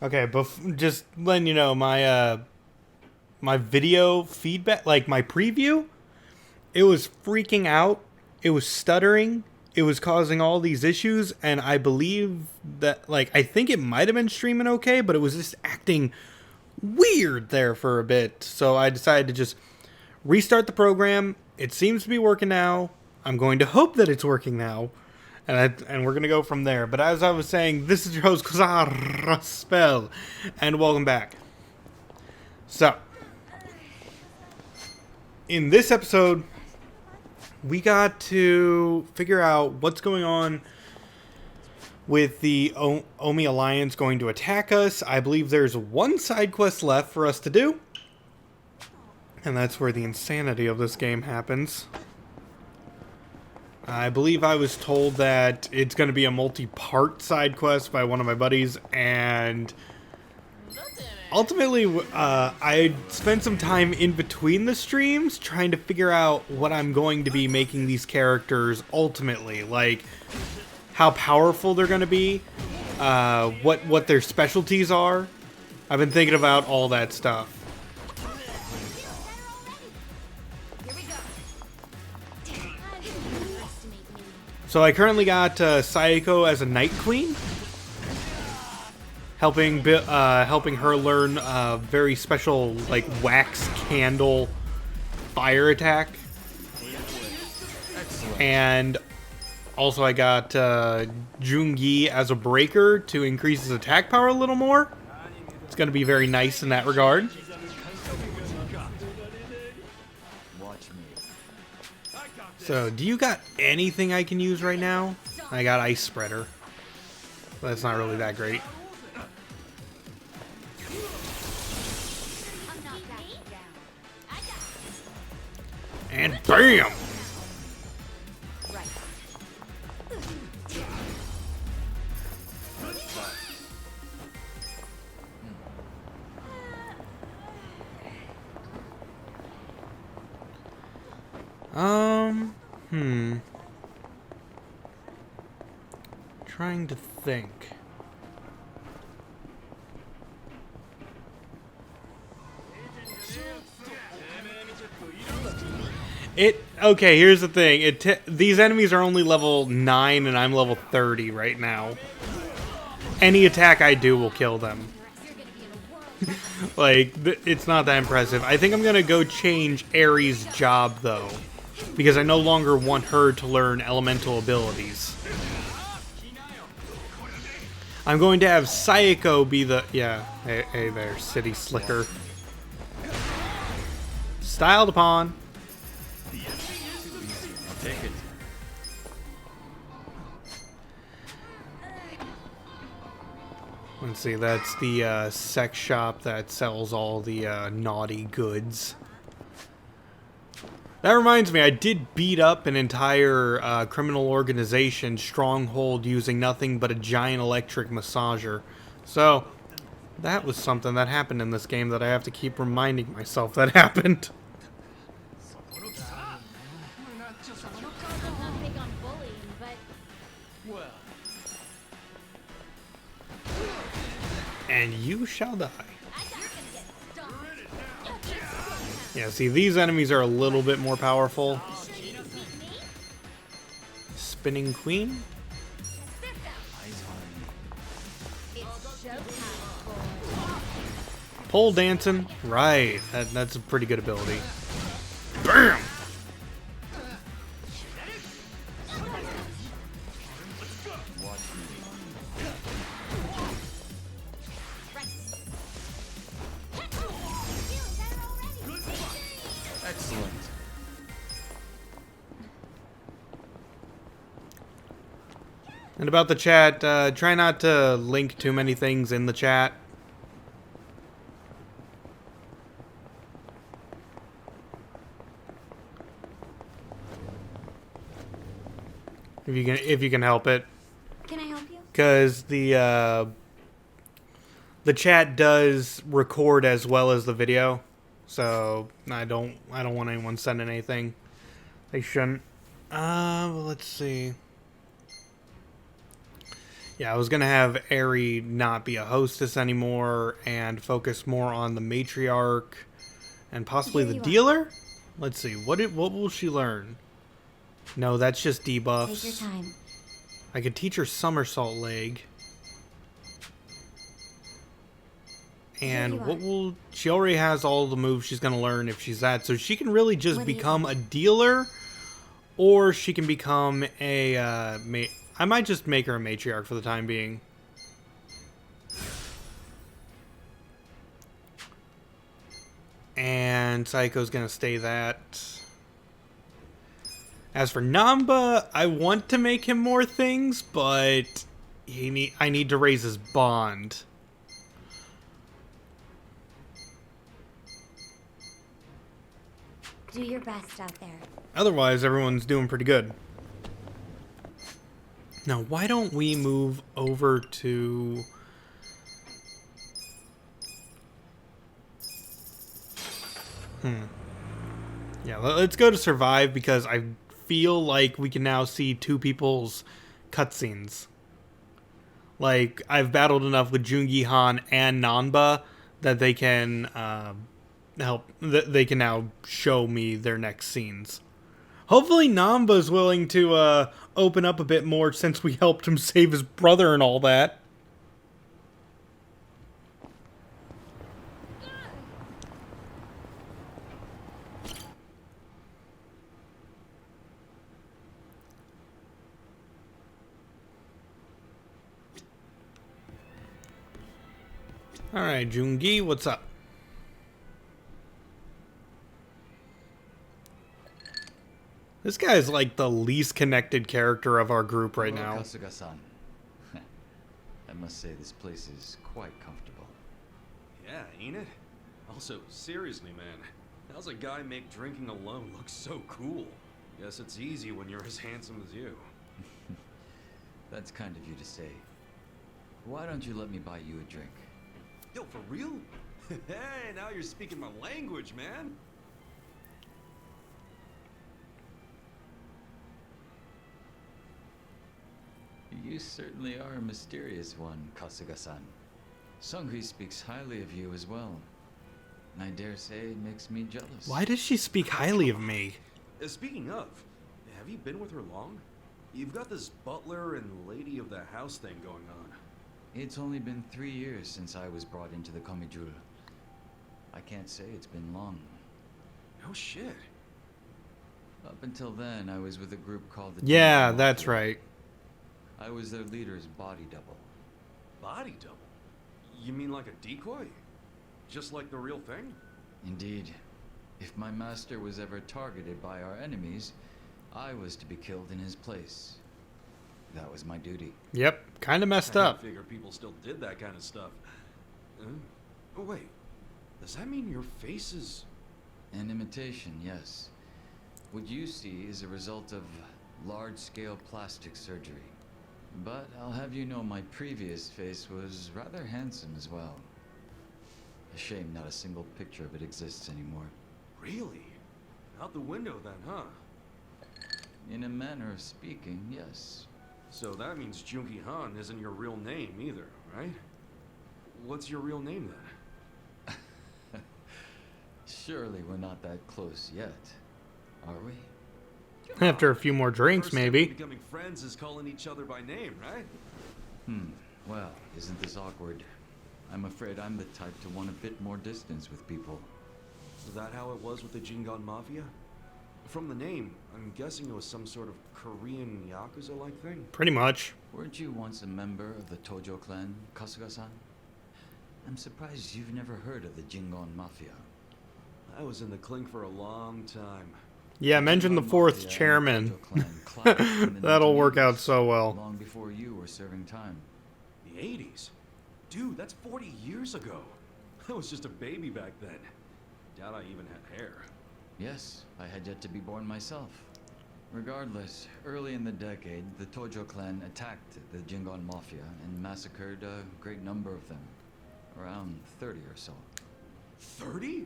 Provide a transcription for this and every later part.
Okay, but just letting you know, my video feedback, like my preview, it was freaking out. It was stuttering. It was causing all these issues, and I believe that, like, I think it might have been streaming okay, but it was just acting weird there for a bit. So I decided to just restart the program. It seems to be working now. I'm going to hope that it's working now. And we're going to go from there. But as I was saying, this is your host, Spell, and welcome back. So, in this episode, we got to figure out what's going on with the Omi Alliance going to attack us. I believe there's one side quest left for us to do. And that's where the insanity of this game happens. I believe I was told that it's going to be a multi-part side quest by one of my buddies, and ultimately, I spent some time in between the streams trying to figure out what I'm going to be making these characters ultimately, like how powerful they're going to be, what their specialties are. I've been thinking about all that stuff. So I currently got Sayako as a Night Queen, helping her learn a very special, like, wax candle fire attack. And also I got Jungi as a breaker to increase his attack power a little more. It's going to be very nice in that regard. So, do you got anything I can use right now? I got Ice Spreader. But that's not really that great. And BAM! Trying to think. Okay, here's the thing. These enemies are only level 9 and I'm level 30 right now. Any attack I do will kill them. Like, it's not that impressive. I think I'm gonna go change Aries' job, though. Because I no longer want her to learn elemental abilities. I'm going to have Sayako be the... Yeah, hey there, City Slicker. Styled upon. Take it. Let's see, that's the sex shop that sells all the naughty goods. That reminds me, I did beat up an entire criminal organization stronghold using nothing but a giant electric massager. So, that was something that happened in this game that I have to keep reminding myself that happened. And you shall die. Yeah, see, these enemies are a little bit more powerful. Spinning Queen. Pole dancing. Right, that's a pretty good ability. BAM! Excellent. And about the chat, try not to link too many things in the chat. If you can help it. Can I help you? Because the chat does record as well as the video. So I don't want anyone sending anything they shouldn't. Let's see. Yeah, I was gonna have Eri not be a hostess anymore and focus more on the matriarch and possibly Here the you are. dealer. Let's see, what will she learn? No, that's just debuffs. Take your time. I could teach her somersault leg. And what will she already has all the moves she's gonna learn if she's that, so she can really just become a dealer, or she can become a I might just make her a matriarch for the time being. And Psycho's gonna stay that. As for Namba, I want to make him more things, but I need to raise his bond. Do your best out there. Otherwise, everyone's doing pretty good. Now, why don't we move over to... Yeah, let's go to Survive, because I feel like we can now see two people's cutscenes. Like, I've battled enough with Jungi Han and Nanba that they can they can now show me their next scenes. Hopefully Namba's willing to open up a bit more since we helped him save his brother and all that. Alright, Jungi, what's up? This guy's like the least connected character of our group right now. Kasuga-san. I must say this place is quite comfortable. Yeah, ain't it? Also, seriously, man, how's a guy make drinking alone look so cool? Guess it's easy when you're as handsome as you. That's kind of you to say. Why don't you let me buy you a drink? Yo, for real? Hey, now you're speaking my language, man. You certainly are a mysterious one, Kasuga-san. Sungri speaks highly of you as well. I dare say it makes me jealous. Why does she speak highly of me? Speaking of, have you been with her long? You've got this butler and lady of the house thing going on. It's only been 3 years since I was brought into the Komijul. I can't say it's been long. No shit. Up until then, I was with a group called the Yeah, Jingo that's Mafia. right. I was their leader's body double. Body double? You mean like a decoy? Just like the real thing? Indeed. If my master was ever targeted by our enemies, I was to be killed in his place. That was my duty. Yep, kind of messed I up. figure people still did that kind of stuff. Oh wait, does that mean your face is... An imitation, yes. What you see is a result of large-scale plastic surgery. But I'll have you know my previous face was rather handsome as well. A shame not a single picture of it exists anymore. Really? Out the window then, huh? In a manner of speaking, yes. So that means Jungi Han isn't your real name either, right? What's your real name then? Surely we're not that close yet, are we? After a few more drinks, First step maybe. to becoming friends is calling each other by name, right? Well, isn't this awkward? I'm afraid I'm the type to want a bit more distance with people. Is that how it was with the Jingon Mafia? From the name, I'm guessing it was some sort of Korean Yakuza-like thing? Pretty much. Weren't you once a member of the Tojo clan, Kasuga-san? I'm surprised you've never heard of the Jingon Mafia. I was in the clink for a long time. Yeah, mention the fourth chairman. That'll work out so well. Long before you were serving time. The 80s? Dude, that's 40 years ago. I was just a baby back then. Doubt I even had hair. Yes, I had yet to be born myself. Regardless, early in the decade, the Tojo clan attacked the Jingon Mafia and massacred a great number of them. Around 30 or so. 30?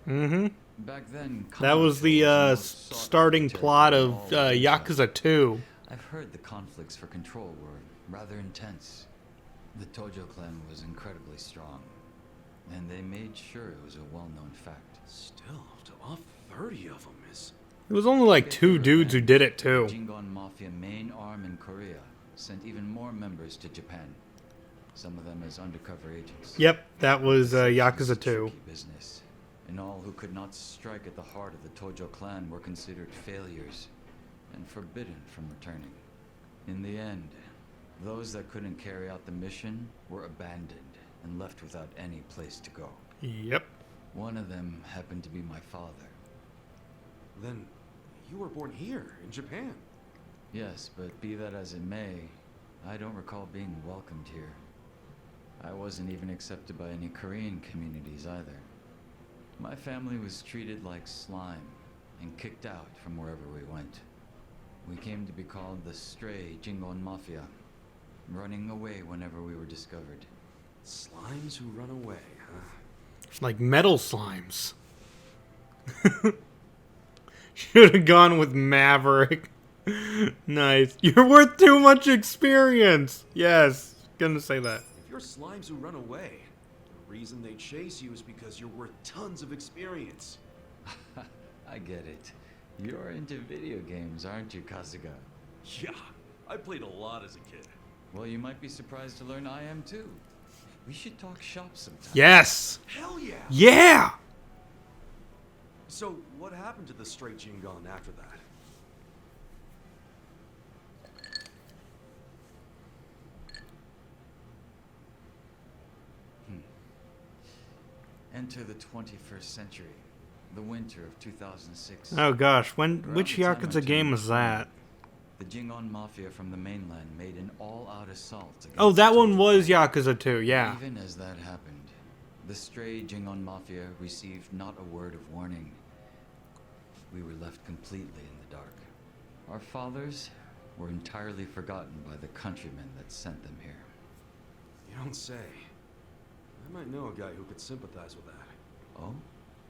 Mm-hmm. Back then, That was the starting plot of Yakuza 2. I've heard the conflicts for control were rather intense. The Tojo clan was incredibly strong, and they made sure it was a well-known fact. Still, to off 30 of them is... It was only like 2 dudes who did it The too. Jingon Mafia main arm in Korea sent even more members to Japan. Some of them as undercover agents. Yep, that was Yakuza It's 2. tricky business, and all who could not strike at the heart of the Tojo clan were considered failures and forbidden from returning. In the end, those that couldn't carry out the mission were abandoned and left without any place to go. Yep. One of them happened to be my father. Then you were born here, in Japan. Yes, but be that as it may, I don't recall being welcomed here. I wasn't even accepted by any Korean communities either. My family was treated like slime and kicked out from wherever we went. We came to be called the Stray Jingon Mafia, running away whenever we were discovered. Slimes who run away, huh? Like metal slimes. Should have gone with Maverick. Nice. You're worth too much experience. Yes, gonna say that. If you're slimes who run away, the reason they chase you is because you're worth tons of experience. I get it. You're into video games, aren't you, Kasuga? Yeah, I played a lot as a kid. Well, you might be surprised to learn I am too. We should talk shop sometime. Yes. Hell yeah! Yeah. So, what happened to the Stray Jingon after that? Enter the 21st century, the winter of 2006. Oh gosh, Around which the time I Yakuza game turned was that? The Jingon Mafia from the mainland made an all-out assault against Oh, that the one Tojo was clan. Yakuza 2, yeah. Even as that happened, the Stray Jingon Mafia received not a word of warning. We were left completely in the dark. Our fathers were entirely forgotten by the countrymen that sent them here. You don't say. I might know a guy who could sympathize with that. Oh?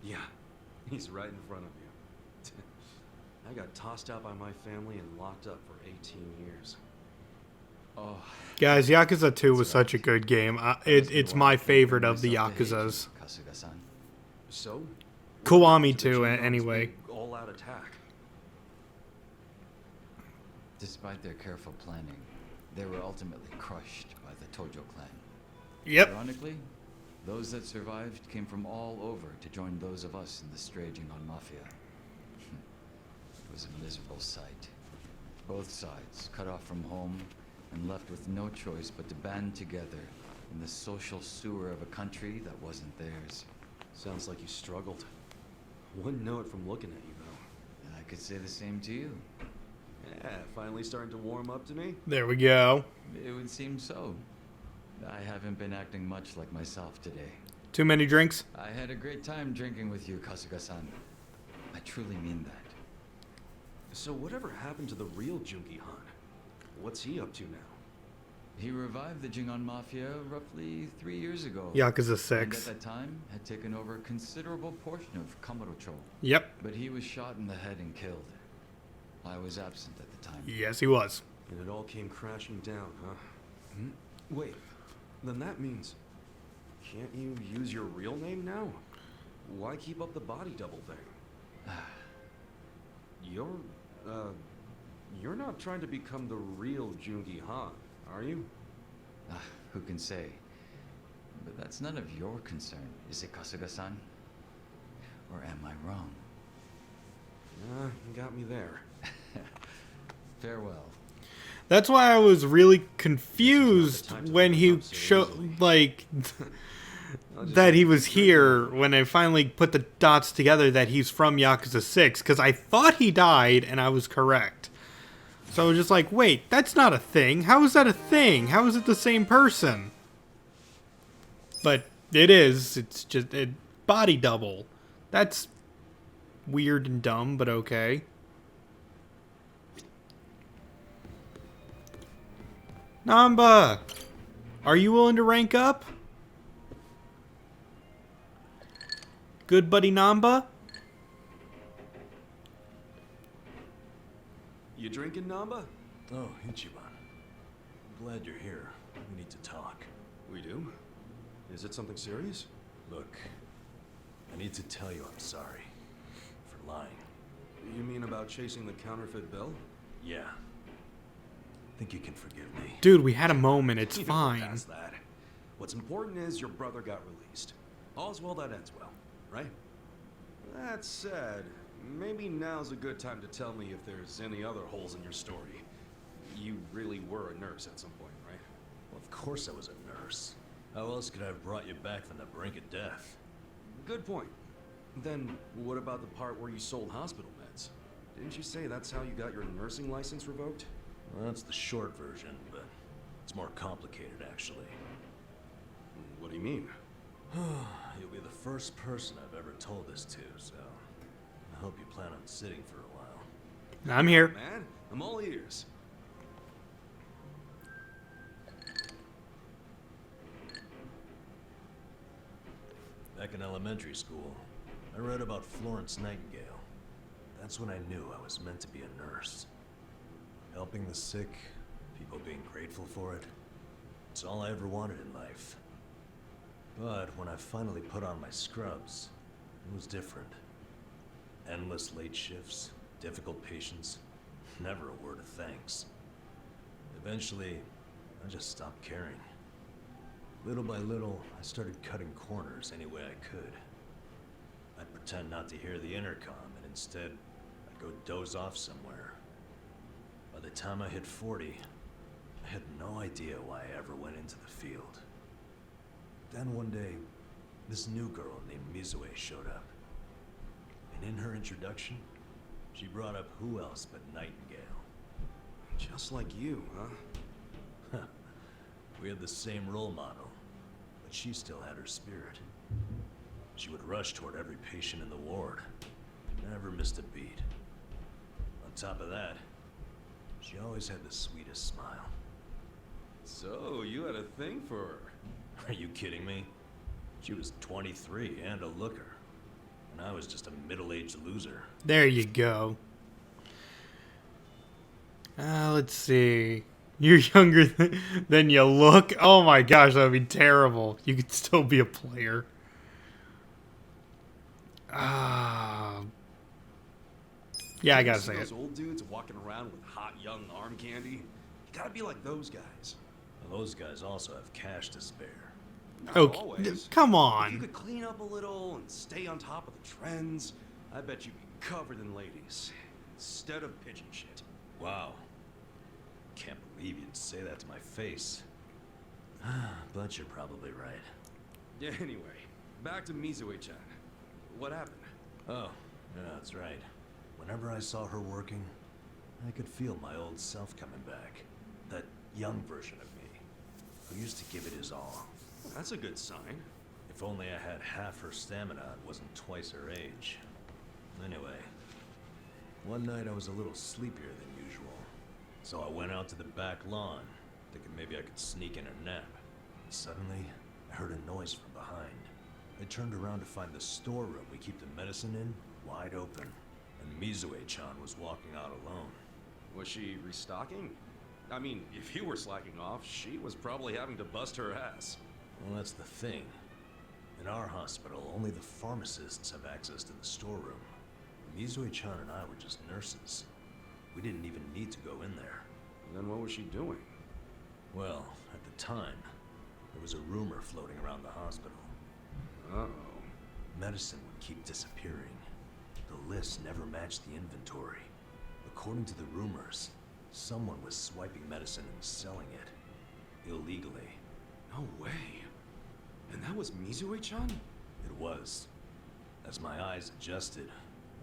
Yeah, he's right in front of you. I got tossed out by my family and locked up for 18 years. Oh. Guys, Yakuza 2 was such a good game. It's my favorite of the Yakuzas. Kasuga-san. So? Kiwami to the 2, Jingon's anyway. big all-out attack. Despite their careful planning, they were ultimately crushed by the Tojo clan. Yep. Ironically, those that survived came from all over to join those of us in the Stray Jingon Mafia. It was a miserable sight. Both sides cut off from home and left with no choice but to band together in the social sewer of a country that wasn't theirs. Sounds like you struggled. Wouldn't know it from looking at you, though. I could say the same to you. Yeah, finally starting to warm up to me? There we go. It would seem so. I haven't been acting much like myself today. Too many drinks? I had a great time drinking with you, Kasuga-san. I truly mean that. So whatever happened to the real Junki Han? What's he up to now? He revived the Jingon Mafia roughly 3 years ago. Yakuza And 6. at that time, had taken over a considerable portion of Kamurocho. Yep. But he was shot in the head and killed. I was absent at the time. Yes, he was. And it all came crashing down, huh? Wait, then that means... Can't you use your real name now? Why keep up the body double thing? You're not trying to become the real Jungi Han, are you? Who can say? But that's none of your concern, is it, Kasuga-san? Or am I wrong? You got me there. Farewell. That's why I was really confused when he showed, like, that he was here when I finally put the dots together that he's from Yakuza 6, because I thought he died, and I was correct. So I was just like, wait, that's not a thing. How is that a thing? How is it the same person? But it is. It's just a body double. That's weird and dumb, but okay. Namba! Are you willing to rank up? Good buddy Namba? You drinking, Namba? Oh, Ichiban. glad you're here. We need to talk. We do? Is it something serious? Look, I need to tell you I'm sorry for lying. You mean about chasing the counterfeit bill? Yeah. Think you can forgive me. Dude, we had a moment. It's You know, fine. past that. What's important is your brother got released. All's well that ends well, right? That said, maybe now's a good time to tell me if there's any other holes in your story. You really were a nurse at some point, right? Well, of course I was a nurse. How else could I have brought you back from the brink of death? Good point. Then, what about the part where you sold hospital meds? Didn't you say that's how you got your nursing license revoked? Well, that's the short version, but it's more complicated, actually. What do you mean? You'll be the first person I've ever told this to, so I hope you plan on sitting for a while. I'm here. Man, I'm all ears. Back in elementary school, I read about Florence Nightingale. That's when I knew I was meant to be a nurse. Helping the sick, people being grateful for it, it's all I ever wanted in life. But when I finally put on my scrubs, it was different. Endless late shifts, difficult patients, never a word of thanks. Eventually, I just stopped caring. Little by little, I started cutting corners any way I could. I'd pretend not to hear the intercom, and instead, I'd go doze off somewhere. By the time I hit 40, I had no idea why I ever went into the field. Then one day, this new girl named Mizue showed up. And in her introduction, she brought up who else but Nightingale. Just like you, huh? We had the same role model, but she still had her spirit. She would rush toward every patient in the ward, never missed a beat. On top of that, she always had the sweetest smile. So, you had a thing for her. Are you kidding me? She was 23 and a looker, and I was just a middle-aged loser. There you go. Let's see. You're younger than you look. Oh my gosh, that would be terrible. You could still be a player. Yeah, I gotta say those it. old dudes walking around with hot young arm candy? You gotta be like those guys. Well, those guys also have cash to spare. Not Okay, always. come If you on. could clean up a little and stay on top of the trends, I bet you'd be covered in ladies instead of pigeon shit. Wow. Can't believe you'd say that to my face. But you're probably right. Yeah, anyway, back to Mizue-chan. What happened? Oh, yeah, that's right. Whenever I saw her working, I could feel my old self coming back. That young version of me, who used to give it his all. That's a good sign. If only I had half her stamina and wasn't twice her age. Anyway, one night I was a little sleepier than usual. So I went out to the back lawn, thinking maybe I could sneak in a nap. Suddenly, I heard a noise from behind. I turned around to find the storeroom we keep the medicine in wide open, and Mizue-chan was walking out alone. Was she restocking? I mean, if you were slacking off, she was probably having to bust her ass. Well, that's the thing. In our hospital, only the pharmacists have access to the storeroom. Mizue-chan and I were just nurses. We didn't even need to go in there. Then what was she doing? Well, at the time, there was a rumor floating around the hospital. Uh-oh. Medicine would keep disappearing. The list never matched the inventory. According to the rumors, someone was swiping medicine and selling it. Illegally. No way. And that was Mizue-chan? It was. As my eyes adjusted,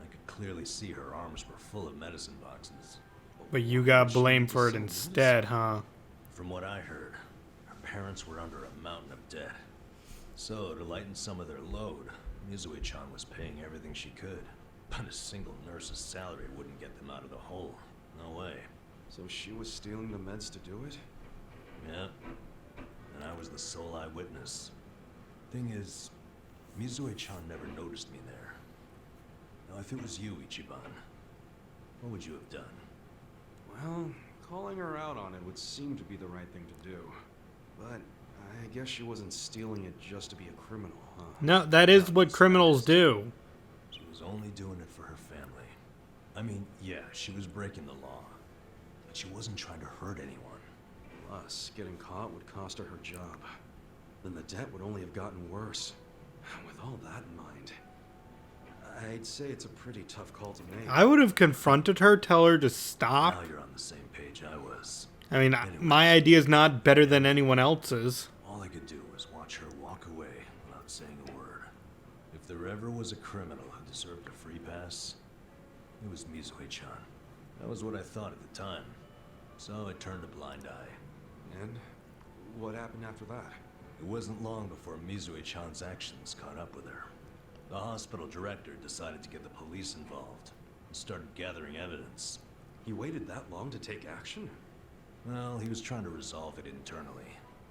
I could clearly see her arms were full of medicine boxes. But you got blamed for it instead, huh? From what I heard, her parents were under a mountain of debt. So, to lighten some of their load, Mizue-chan was paying everything she could. But a single nurse's salary wouldn't get them out of the hole. No way. So she was stealing the meds to do it? Yeah. And I was the sole eyewitness. Thing is, Mizue-chan never noticed me there. Now, if it was you, Ichiban, what would you have done? Well, Calling her out on it would seem to be the right thing to do. But I guess she wasn't stealing it just to be a criminal, huh? No, that is what criminals do. She was only doing it for her family. I mean, yeah, she was breaking the law, but she wasn't trying to hurt anyone. Plus, getting caught would cost her her job. Then the debt would only have gotten worse. With all that in mind, I'd say it's a pretty tough call to make. I would have confronted her, tell her to stop. Now you're on the same page I was. I mean, Anyway. my idea is not better than anyone else's. All I could do was watch her walk away without saying a word. If there ever was a criminal who deserved a free pass, it was Mizue-chan. That was what I thought at the time. So I turned a blind eye. And what happened after that? It wasn't long before Mizue-chan's actions caught up with her. The hospital director decided to get the police involved and started gathering evidence. He waited that long to take action? Well, he was trying to resolve it internally,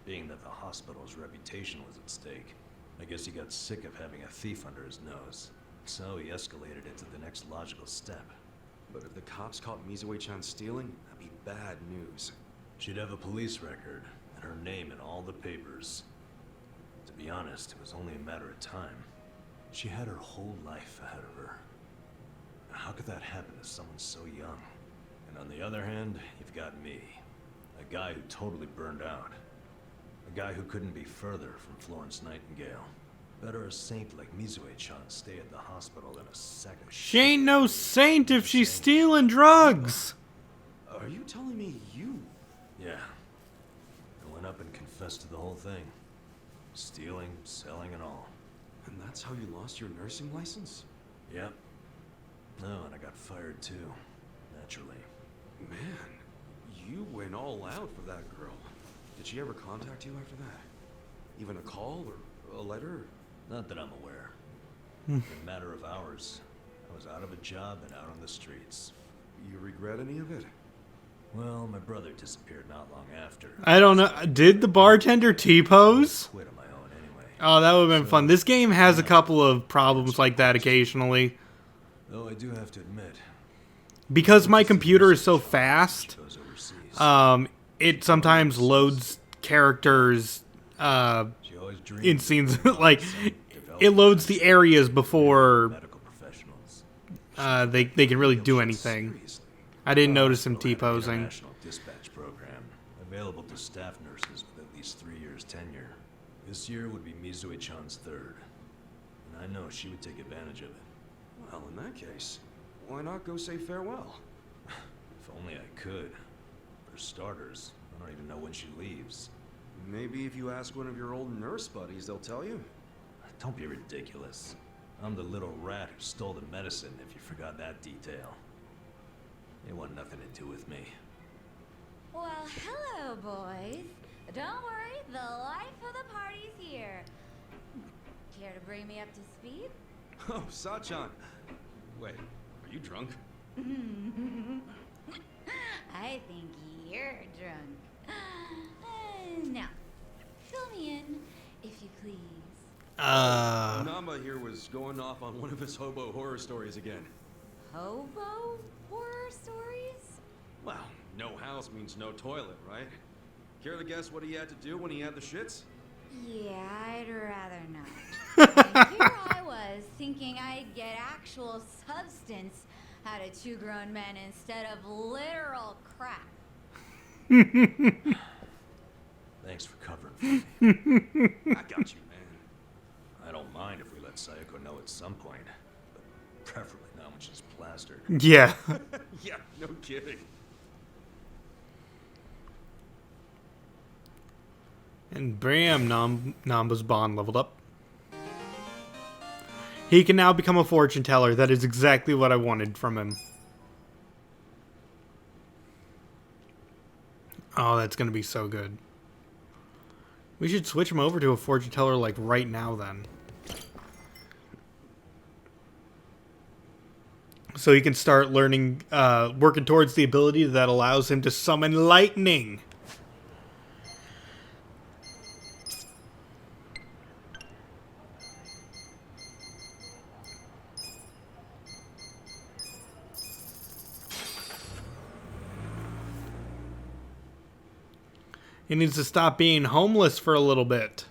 being that the hospital's reputation was at stake. I guess he got sick of having a thief under his nose, so he escalated it to the next logical step. But if the cops caught Mizue-chan stealing, that'd be bad news. She'd have a police record and her name in all the papers. To be honest, it was only a matter of time. She had her whole life ahead of her. How could that happen to someone so young? And on the other hand, you've got me. A guy who totally burned out. A guy who couldn't be further from Florence Nightingale. Better a saint like Mizue-chan stay at the hospital than a second. She ain't no saint if she's stealing drugs. Are you telling me you... Yeah. I went up and confessed to the whole thing. Stealing, selling, and all. And that's how you lost your nursing license? Yep. No, and I got fired too. Naturally. Man, you went all out for that girl. Did she ever contact you after that? Even a call or a letter? Not that I'm aware. In a matter of hours, I was out of a job and out on the streets. You regret any of it? Well, my brother disappeared not long after. I don't know. Did the bartender T-pose? Quit on my own anyway. Oh, that would have been fun. This game has a couple of problems like that occasionally. Though I do have to admit, Because my computer is so fast, goes overseas. it sometimes loads characters She always dreamed in of scenes. being Like, some it loads the areas before medical professionals. they can really do anything. Seriously. I didn't notice him Hospital had an T-posing. International dispatch program available to staff nurses with at least 3 years tenure. This year would be Mizue-chan's third, and I know she would take advantage of it. Well, in that case, why not go say farewell? If only I could. For starters, I don't even know when she leaves. Maybe if you ask one of your old nurse buddies, they'll tell you. Don't be ridiculous. I'm the little rat who stole the medicine, if you forgot that detail. They want nothing to do with me. Well, hello, boys. Don't worry, the life of the party's here. Care to bring me up to speed? Oh, Sachan. Wait, are you drunk? I think you're drunk. Now, fill me in, if you please. Namba here was going off on one of his hobo horror stories again. Hobo horror stories? Well, no house means no toilet, right? Care to guess what he had to do when he had the shits? Yeah, I'd rather not. And here I was thinking I'd get actual substance out of two grown men instead of literal crap. Thanks for covering for me. I got you, man. I don't mind if we let Sayako know at some point, but preferably not when she's plastered. Yeah. Yeah, no kidding. And bam, Namba's bond leveled up. He can now become a fortune teller. That is exactly what I wanted from him. Oh, that's going to be so good. We should switch him over to a fortune teller like right now then. So he can start learning, working towards the ability that allows him to summon lightning. He needs to stop being homeless for a little bit.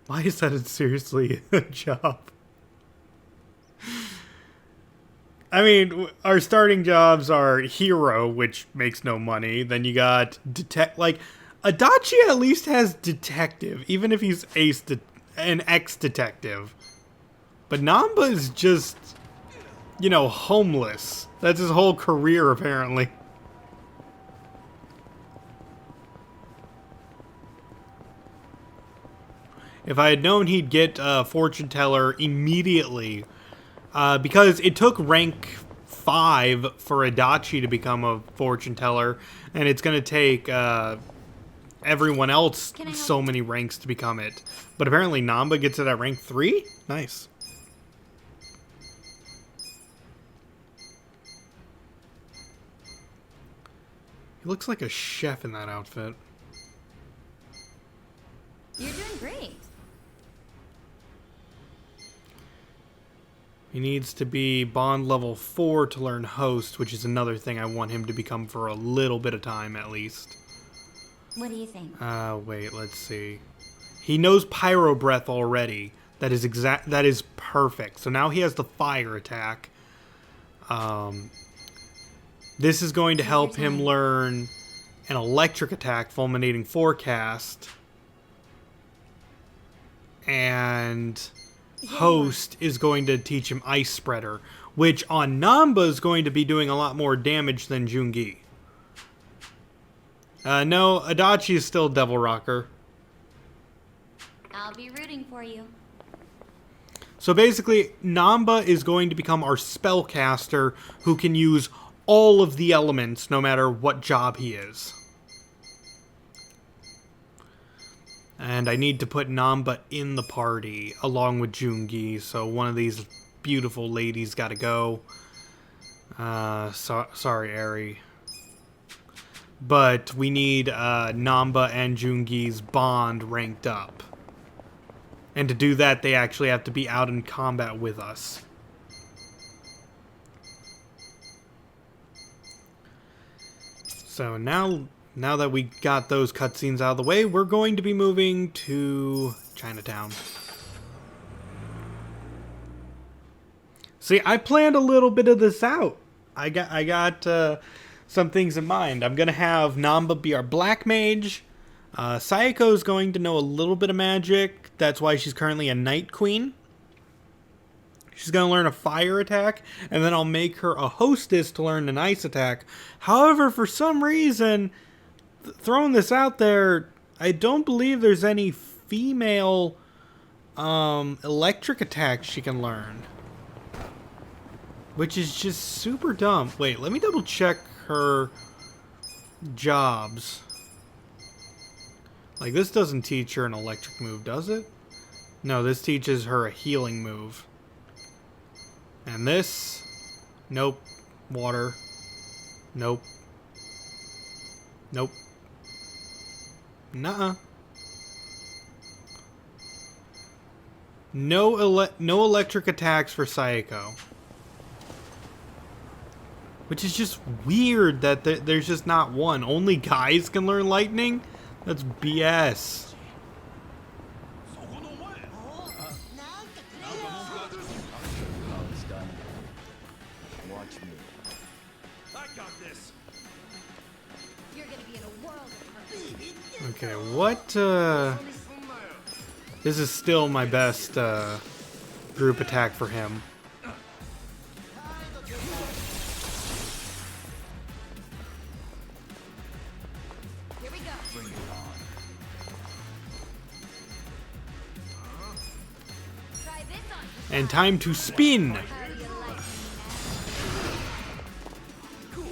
Why is that seriously a job? I mean, our starting jobs are hero, which makes no money. Then you got like Adachi at least has detective, even if he's an ex-detective. But Namba is just, you know, homeless. That's his whole career, apparently. If I had known he'd get fortune teller immediately, because it took rank 5 for Adachi to become a fortune teller, and it's going to take everyone else so many ranks to become it. But apparently Namba gets it at rank 3? Nice. He looks like a chef in that outfit. You're doing great. He needs to be bond level 4 to learn host, which is another thing I want him to become for a little bit of time at least. What do you think? Wait, let's see. He knows pyro breath already. That is perfect. So now he has the fire attack. This is going to help him learn an electric attack, fulminating forecast. And host is going to teach him ice spreader, which on Namba is going to be doing a lot more damage than Jungi. No, Adachi is still Devil Rocker. I'll be rooting for you. So basically, Namba is going to become our spellcaster who can use all of the elements no matter what job he is. And I need to put Namba in the party along with Jungi, so one of these beautiful ladies gotta go. Sorry, Eri. But we need Namba and Jungi's bond ranked up. And to do that, they actually have to be out in combat with us. So now that we got those cutscenes out of the way, we're going to be moving to Chinatown. See, I planned a little bit of this out. I got some things in mind. I'm going to have Namba be our black mage. Sayako's going to know a little bit of magic. That's why she's currently a night queen. She's going to learn a fire attack, and then I'll make her a hostess to learn an ice attack. However, for some reason, throwing this out there, I don't believe there's any female electric attacks she can learn. Which is just super dumb. Wait, let me double check her jobs. Like, this doesn't teach her an electric move, does it? No, this teaches her a healing move. And this... Nope. Water. Nope. Nope. Nuh-uh. No electric attacks for Sayako. Which is just weird that there's just not one. Only guys can learn lightning? That's BS. It's done. Watch me. I got this. You're gonna be in a world of hurt. Okay, what, This is still my best, group attack for him. Here we go. Bring it on. Try this on. And time to spin! How do you like me now?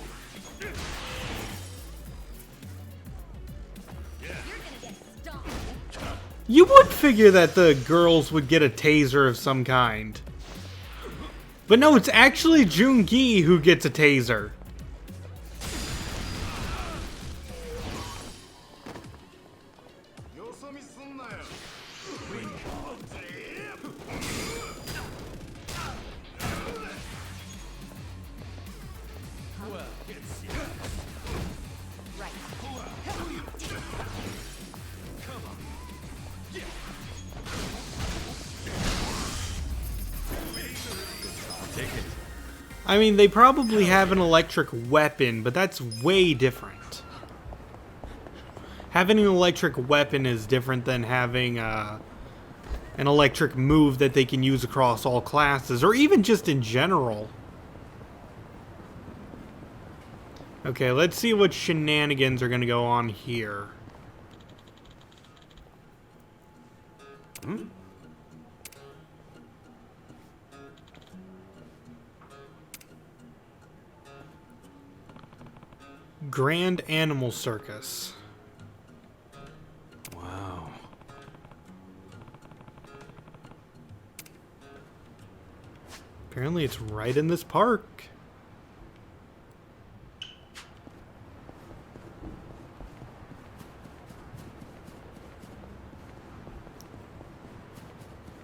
You're gonna get stomped. You would figure that the girls would get a taser of some kind. But no, it's actually Jungi who gets a taser. Right. I mean, they probably have an electric weapon, but that's way different. Having an electric weapon is different than having an electric move that they can use across all classes, or even just in general. Okay, let's see what shenanigans are going to go on here. Grand Animal Circus. Wow. Apparently it's right in this park.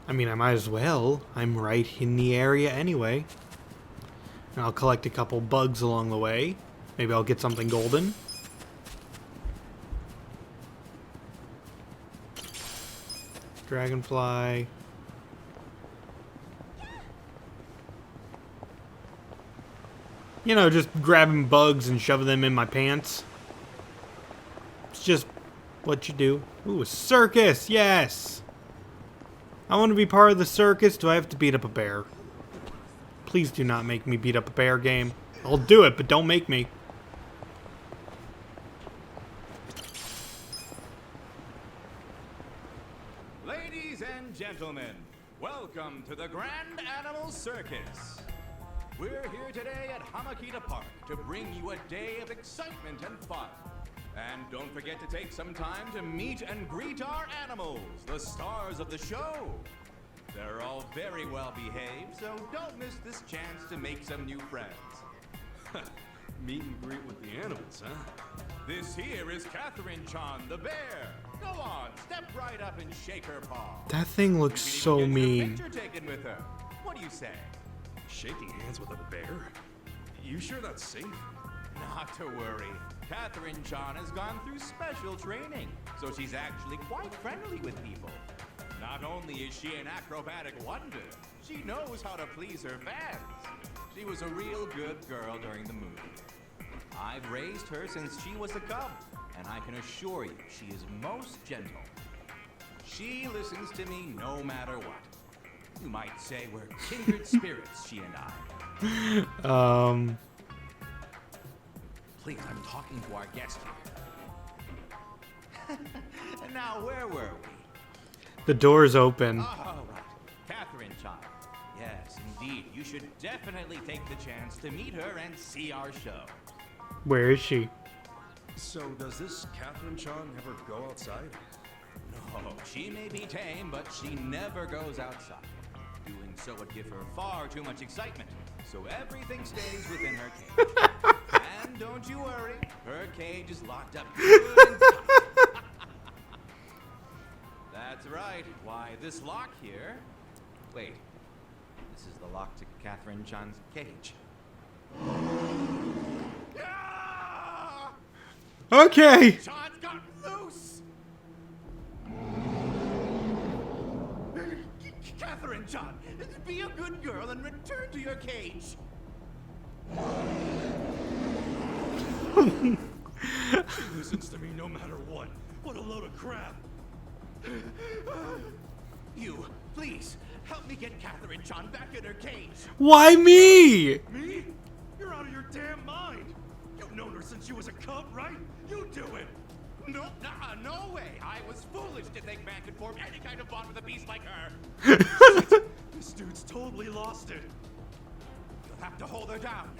I mean, I might as well. I'm right in the area anyway. And I'll collect a couple bugs along the way. Maybe I'll get something golden. Dragonfly. You know, just grabbing bugs and shoving them in my pants. It's just what you do. Ooh, a circus! Yes! I want to be part of the circus. Do I have to beat up a bear? Please do not make me beat up a bear, game. I'll do it, but don't make me. Ladies and gentlemen, welcome to the Grand Animal Circus. We're here today at Hamakita Park to bring you a day of excitement and fun. And don't forget to take some time to meet and greet our animals, the stars of the show. They're all very well behaved, so don't miss this chance to make some new friends. Meet and greet with the animals, huh? This here is Catherine Chan the bear. Go on, step right up and shake her paw. That thing looks You can so even get your mean. picture taken with her. What do you say? Shaking hands with a bear? You sure that's safe? Not to worry. Catherine Chan has gone through special training, so she's actually quite friendly with people. Not only is she an acrobatic wonder, she knows how to please her fans. She was a real good girl during the movie. I've raised her since she was a cub, and I can assure you she is most gentle. She listens to me no matter what. You might say we're kindred spirits, she and I. Please, I'm talking to our guest here. And now, where were we? The door's open. Oh, right. Catherine Chan. Yes, indeed. You should definitely take the chance to meet her and see our show. Where is she? So does this Catherine Chan ever go outside? No, she may be tame, but she never goes outside. Doing so would give her far too much excitement, so everything stays within her cage. And don't you worry, her cage is locked up good and tight. That's right. Why, this lock here... Wait, this is the lock to Catherine Chan's cage. Ah! Okay. Chan's got loose! Catherine Chan, be a good girl and return to your cage. She listens to me no matter what. What a load of crap. You, please, help me get Catherine Chan back in her cage. Why me? Me? You're out of your damn mind. You've known her since she was a cub, right? You do it. No, no way. I was foolish to think man could form any kind of bond with a beast like her. This dude's totally lost it. You'll have to hold her down.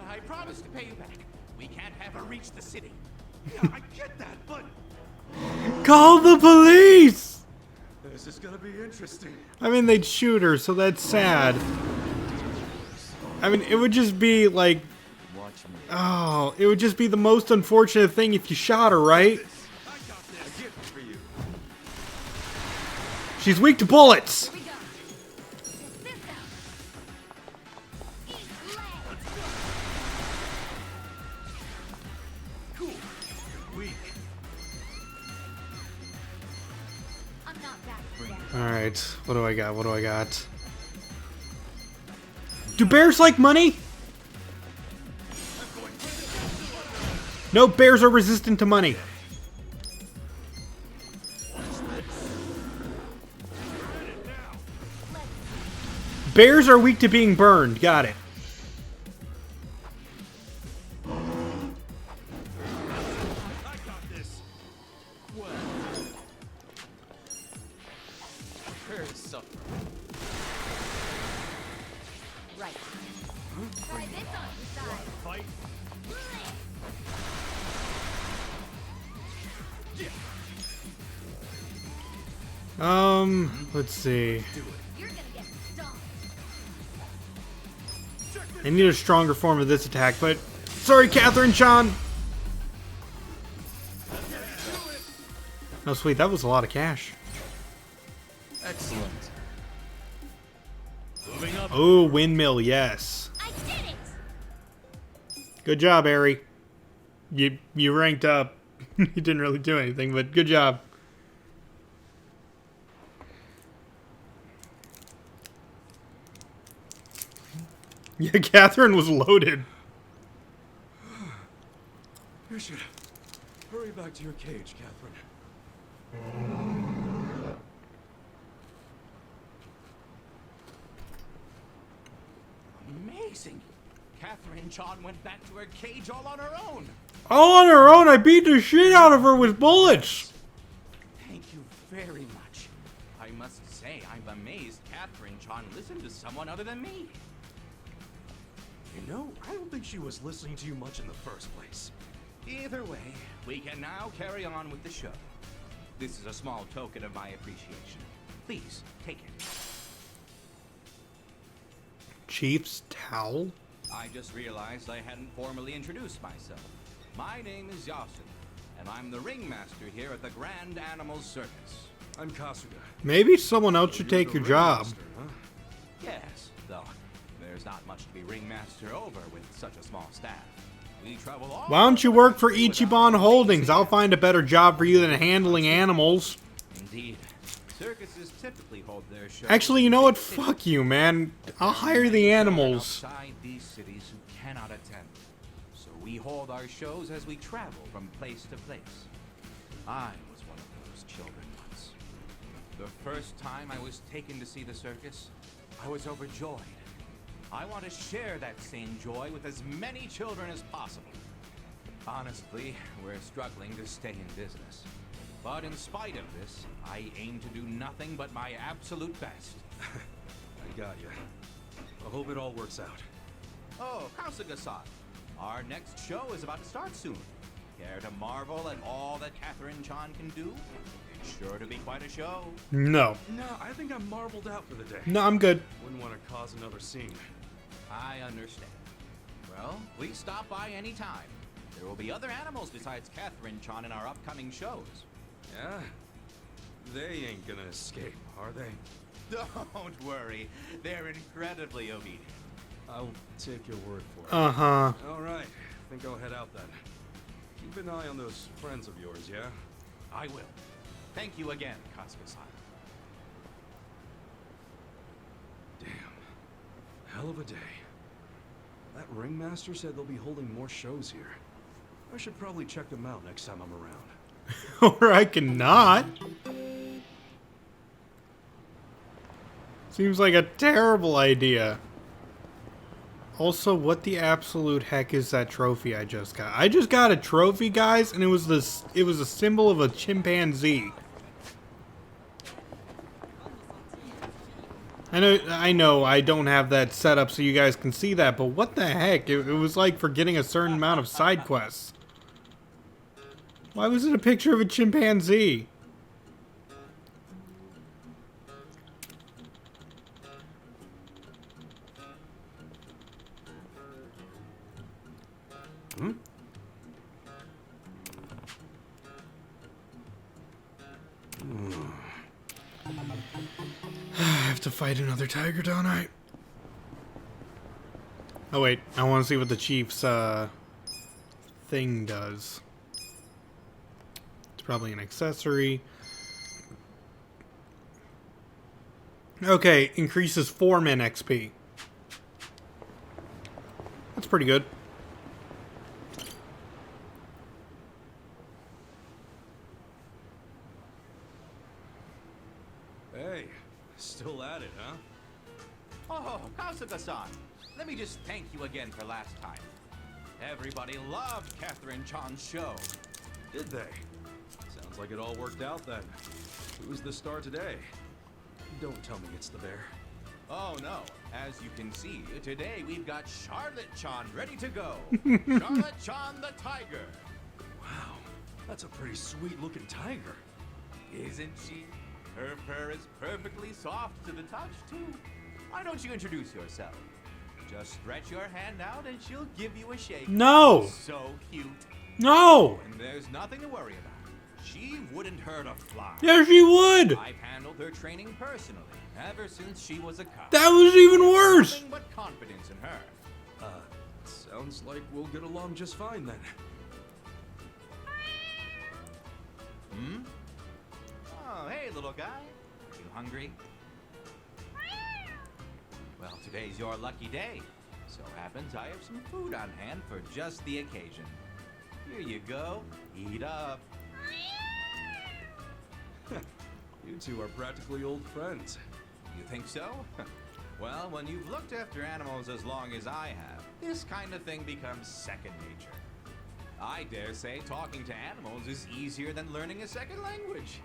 I promise to pay you back. We can't have her reach the city. Yeah, I get that, but Call the police! this is gonna be interesting. I mean, they'd shoot her, so that's sad. I mean, it would just be like... Watch me. Oh, it would just be the most unfortunate thing if you shot her, right? I got this. A gift for you. She's weak to bullets! Here we go. Check this out. Eat legs. Cool. Weak. I'm not back for that. Alright, what do I got? What do I got? Do bears like money? No, bears are resistant to money. Bears are weak to being burned. Got it. Bears suffer. Right. Try this on your side. Fight. Let's see. You're gonna get stomped. I need a stronger form of this attack, but sorry, Catherine Chan. Oh, sweet. That was a lot of cash. Excellent. Moving up. Oh, windmill, yes. I did it. Good job, Ari. You ranked up. You didn't really do anything, but good job. Yeah, Catherine was loaded. You should hurry back to your cage, Catherine. Amazing. Catherine Chan went back to her cage all on her own. All on her own, I beat the shit out of her with bullets. Thank you very much. I must say, I'm amazed Catherine Chan listened to someone other than me. You know, I don't think she was listening to you much in the first place. Either way, we can now carry on with the show. This is a small token of my appreciation. Please, take it. Chief's towel? I just realized I hadn't formally introduced myself. My name is Yakuza, and I'm the ringmaster here at the Grand Animal Circus. I'm Kasuga. Maybe someone else should You're take the your job. ringmaster, huh? Yes, though there's not much to be ringmaster over with such a small staff. We travel all Why don't you over work the for country with Ichiban our Holdings? amazing I'll find a better job for you than handling animals. Indeed. Circuses typically hold their shows. Actually, you in know what? big cities. Fuck you, man. I'll There are hire many the children animals. outside these cities who cannot attend. So we hold our shows as we travel from place to place. I was one of those children once. The first time I was taken to see the circus, I was overjoyed. I want to share that same joy with as many children as possible. Honestly, we're struggling to stay in business. But in spite of this, I aim to do nothing but my absolute best. I got you. I hope it all works out. Oh, Kasuga-san, our next show is about to start soon. Care to marvel at all that Catherine Chan can do? It's sure to be quite a show. No. No, I think I'm marbled out for the day. No, I'm good. Wouldn't want to cause another scene. I understand. Well, please stop by any time. There will be other animals besides Catherine Chan in our upcoming shows. Yeah? They ain't gonna escape, are they? Don't worry, they're incredibly obedient. I'll take your word for it. Uh-huh. All right, think I'll head out then. Keep an eye on those friends of yours, yeah? I will. Thank you again, Kasuga-san. Damn. Hell of a day. That ringmaster said they'll be holding more shows here. I should probably check them out next time I'm around. Or I cannot. Seems like a terrible idea. Also, what the absolute heck is that trophy I just got? I just got a trophy, guys, and it was a symbol of a chimpanzee. I know I don't have that set up so you guys can see that, but what the heck? It was like for getting a certain amount of side quests. Why was it a picture of a chimpanzee? Hmm? I have to fight another tiger, don't I? Oh wait, I want to see what the chief's thing does. It's probably an accessory. Okay, increases 4 min XP. pretty good. Hey, still at it, huh? Oh, Kasuga-san, let me just thank you again for last time. Everybody loved Catherine Chan's show. Did they? Sounds like it all worked out then. Who's the star today? Don't tell me it's the bear. Oh no, as you can see, today we've got Charlotte Chan ready to go. Charlotte Chan the tiger. Wow, that's a pretty sweet looking tiger. Isn't she? Her fur is perfectly soft to the touch, too. Why don't you introduce yourself? Just stretch your hand out and she'll give you a shake. No! So cute. No! And there's nothing to worry about. She wouldn't hurt a fly. Yeah, she would! I've handled her training personally, ever since she was a cop. That was even worse! Nothing but confidence in her. Sounds like we'll get along just fine then. Hmm? Oh, hey, little guy. You hungry? Well, today's your lucky day. So happens I have some food on hand for just the occasion. Here you go. Eat up. You two are practically old friends. You think so? Well, when you've looked after animals as long as I have, this kind of thing becomes second nature. I dare say talking to animals is easier than learning a second language.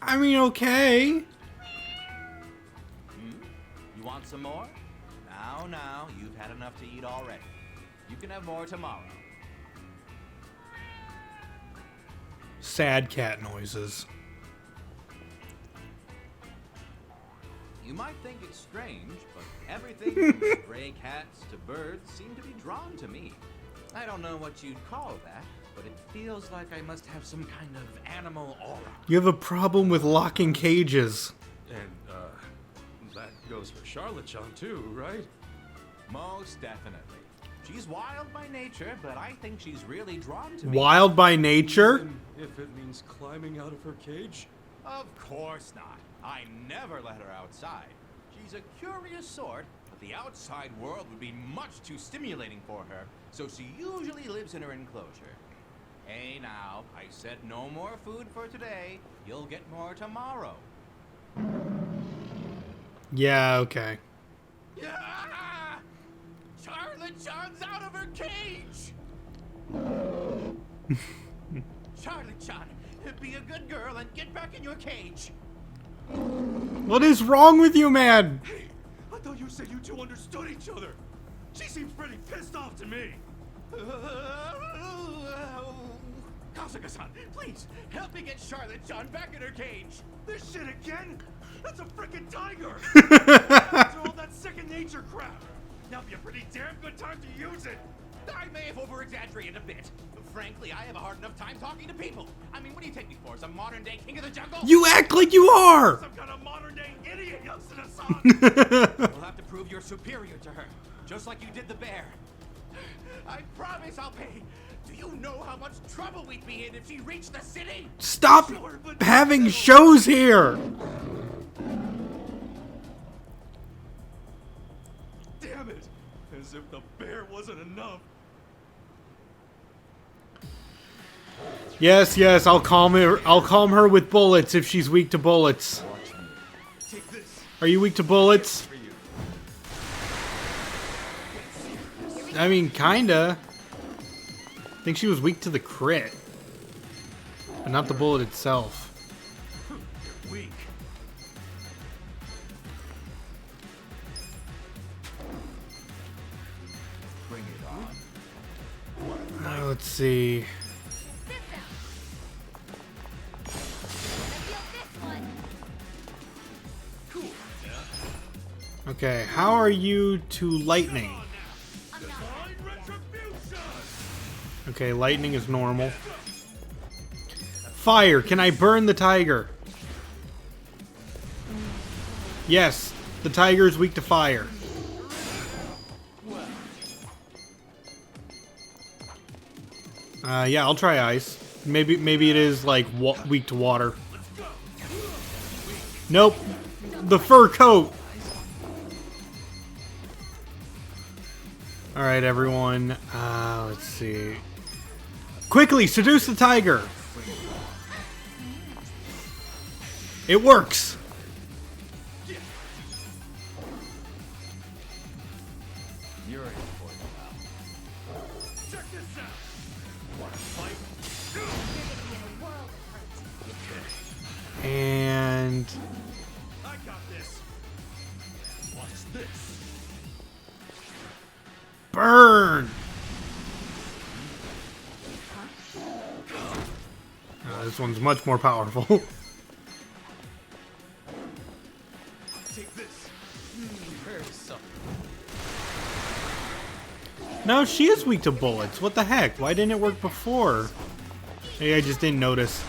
I mean, okay. You want some more? Now, you've had enough to eat already. You can have more tomorrow. Sad cat noises. You might think it's strange, but everything from stray cats to birds seem to be drawn to me. I don't know what you'd call that, but it feels like I must have some kind of animal aura. You have a problem with locking cages. And, that goes for Charlotte Chan too, right? Most definitely. She's wild by nature, but I think she's really drawn to me. Wild by nature? Even if it means climbing out of her cage? Of course not. I never let her outside. She's a curious sort, but the outside world would be much too stimulating for her, so she usually lives in her enclosure. Hey now, I said no more food for today. You'll get more tomorrow. Yeah, okay. Yeah! Charlotte Chan's out of her cage! Charlotte Chan, be a good girl and get back in your cage. What is wrong with you, man? Hey, I thought you said you two understood each other. She seems pretty pissed off to me. Kasuga-san, please, help me get Charlotte Chan back in her cage. This shit again? That's a freaking tiger! After all that second nature crap. Now'd be a pretty damn good time to use it. I may have over-exaggerated a bit. Frankly, I have a hard enough time talking to people. I mean, what do you take me for? Some modern-day king of the jungle? You act like you are! Some kind of modern-day idiot, Yasuna-san! You'll have to prove you're superior to her, just like you did the bear. I promise I'll pay. Do you know how much trouble we'd be in if she reached the city? Stop having shows here! Damn it! As if the bear wasn't enough. Yes, I'll calm her with bullets if she's weak to bullets. Take this. Are you weak to bullets? For you. I mean, kinda. I think she was weak to the crit. But not the bullet itself. Weak. Bring it on. Let's see. Sit down. I feel this one. Cool. Okay, how are you to lightning? I'm not. Divine retribution! Okay, lightning is normal. Fire, can I burn the tiger? Yes, the tiger is weak to fire. Yeah, I'll try ice. Maybe it is like weak to water. Nope, the fur coat. All right, everyone. Let's see. Quickly, seduce the tiger. It works. You're in for it, pal. Check this out. Want to fight? You're gonna be in a world of hurt. And I got this. Watch this. burn. This one's much more powerful. Take this. Very subtle. No, she is weak to bullets. What the heck? Why didn't it work before? Maybe I just didn't notice.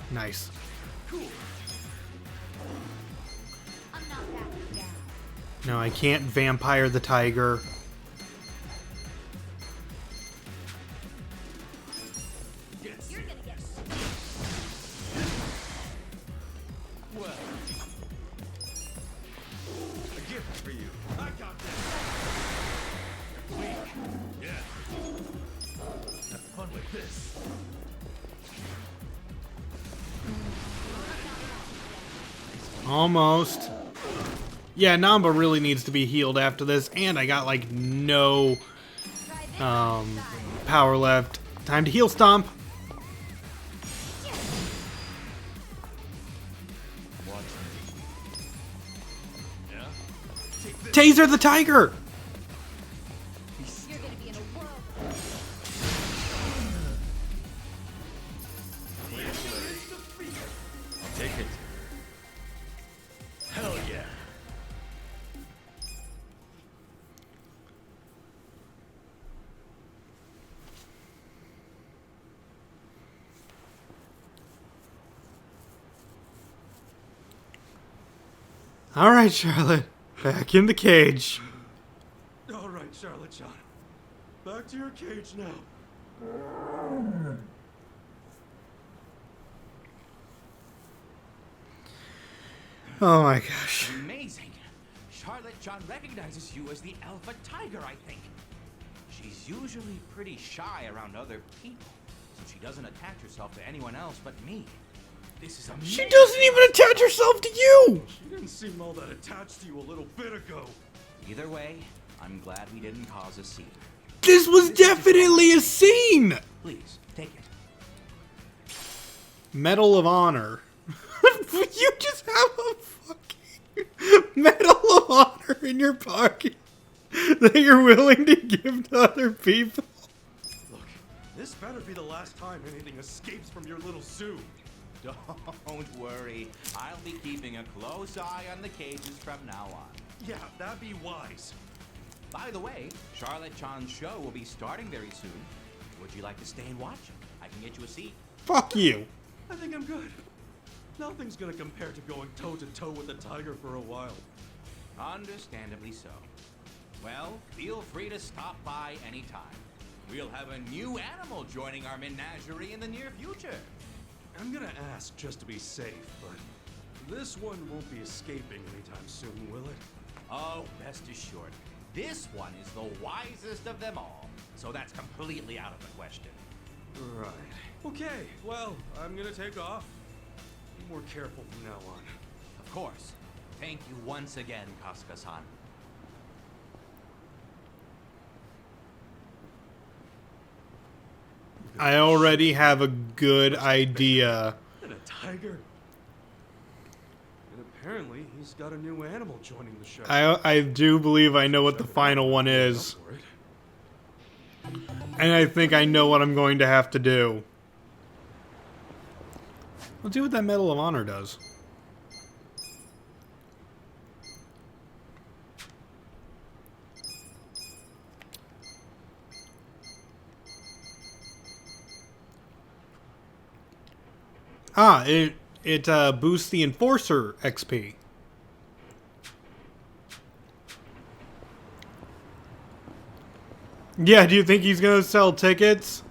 Nice. I'm not backing down. No, I can't vampire the tiger. You're gonna get Well, A gift for you. I got this. Weak. Yeah. Have fun with this. Almost. Yeah, Namba really needs to be healed after this, and I got like no try this power left. Time to heal stomp. watch me. Yeah. Take this. Taser the tiger. You're gonna be in a world I'll take it. Hell yeah. All right, Charlotte. Back in the cage. All right, Charlotte John. Back to your cage now. Oh my gosh. Amazing. Charlotte John recognizes you as the Alpha Tiger, I think. She's usually pretty shy around other people, so she doesn't attach herself to anyone else but me. This is amazing. She doesn't even attach herself to you. She didn't seem all that attached to you a little bit ago. Either way, I'm glad we didn't cause a scene. This was definitely a scene. Please, take it. Medal of Honor. You just have a fucking Medal of Honor in your pocket that you're willing to give to other people. Look, this better be the last time anything escapes from your little zoo. Don't worry. I'll be keeping a close eye on the cages from now on. Yeah, that'd be wise. By the way, Charlotte Chan's show will be starting very soon. Would you like to stay and watch? I can get you a seat. Fuck you. I think I'm good. Nothing's gonna compare to going toe-to-toe with a tiger for a while. Understandably so. Well, feel free to stop by anytime. We'll have a new animal joining our menagerie in the near future. I'm gonna ask just to be safe, but this one won't be escaping anytime soon, will it? Oh, rest assured, this one is the wisest of them all, so that's completely out of the question. Right. Okay, well, I'm gonna take off. Be more careful from now on. Of course. Thank you once again, Kasuga-san. I already have a good idea. And a tiger. And apparently, he's got a new animal joining the show. I do believe I know what the final one is. For it. And I think I know what I'm going to have to do. Let's see what that Medal of Honor does. Ah, it boosts the Enforcer XP. Yeah, do you think he's gonna sell tickets?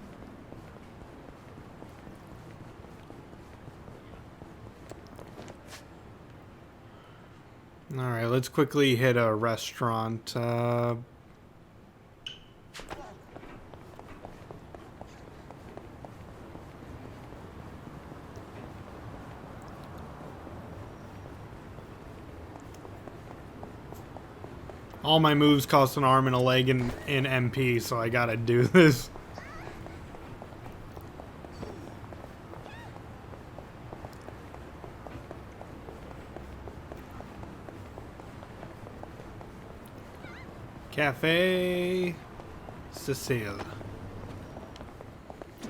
Alright, let's quickly hit a restaurant. All my moves cost an arm and a leg in MP, so I gotta do this. Cafe Cecile.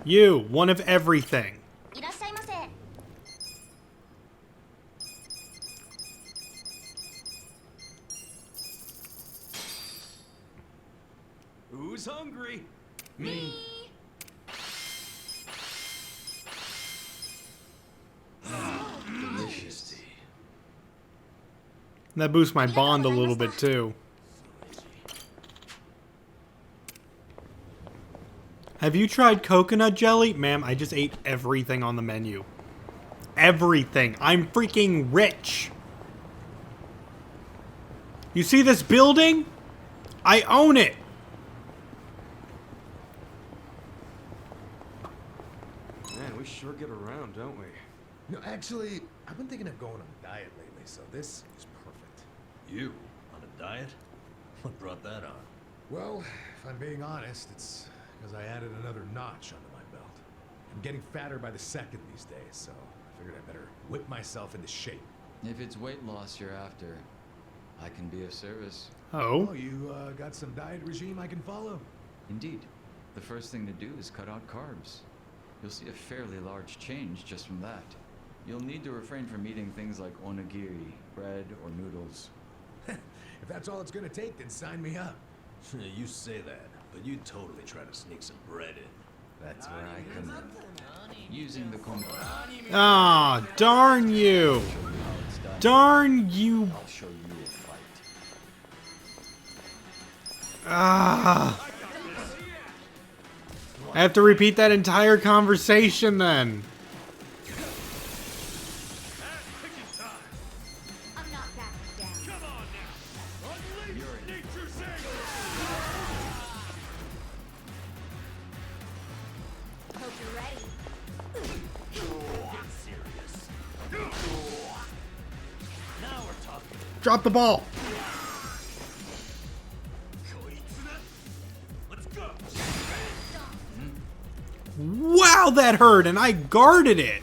You, one of everything. いらっしゃいませ。 Who's hungry? Delicious. That boosts my bond a little bit too. Have you tried coconut jelly? Ma'am, I just ate everything on the menu. Everything. I'm freaking rich. You see this building? I own it. Man, we sure get around, don't we? You know, actually, I've been thinking of going on a diet lately, so this is perfect. You on a diet? What brought that on? Well, if I'm being honest, it's because I added another notch under my belt. I'm getting fatter by the second these days, so I figured I better whip myself into shape. If it's weight loss you're after, I can be of service. Oh. Oh, you got some diet regime I can follow? Indeed. The first thing to do is cut out carbs. You'll see a fairly large change just from that. You'll need to refrain from eating things like onigiri, bread, or noodles. If that's all it's gonna take, then sign me up. You say that, but you totally try to sneak some bread in. That's where I come in. Using the combo. Ah, darn you. Darn you. I'll show you a fight. Ah. I have to repeat that entire conversation then. I'm not backing down. Hope you're ready. Drop the ball. Wow, that hurt, and I guarded it.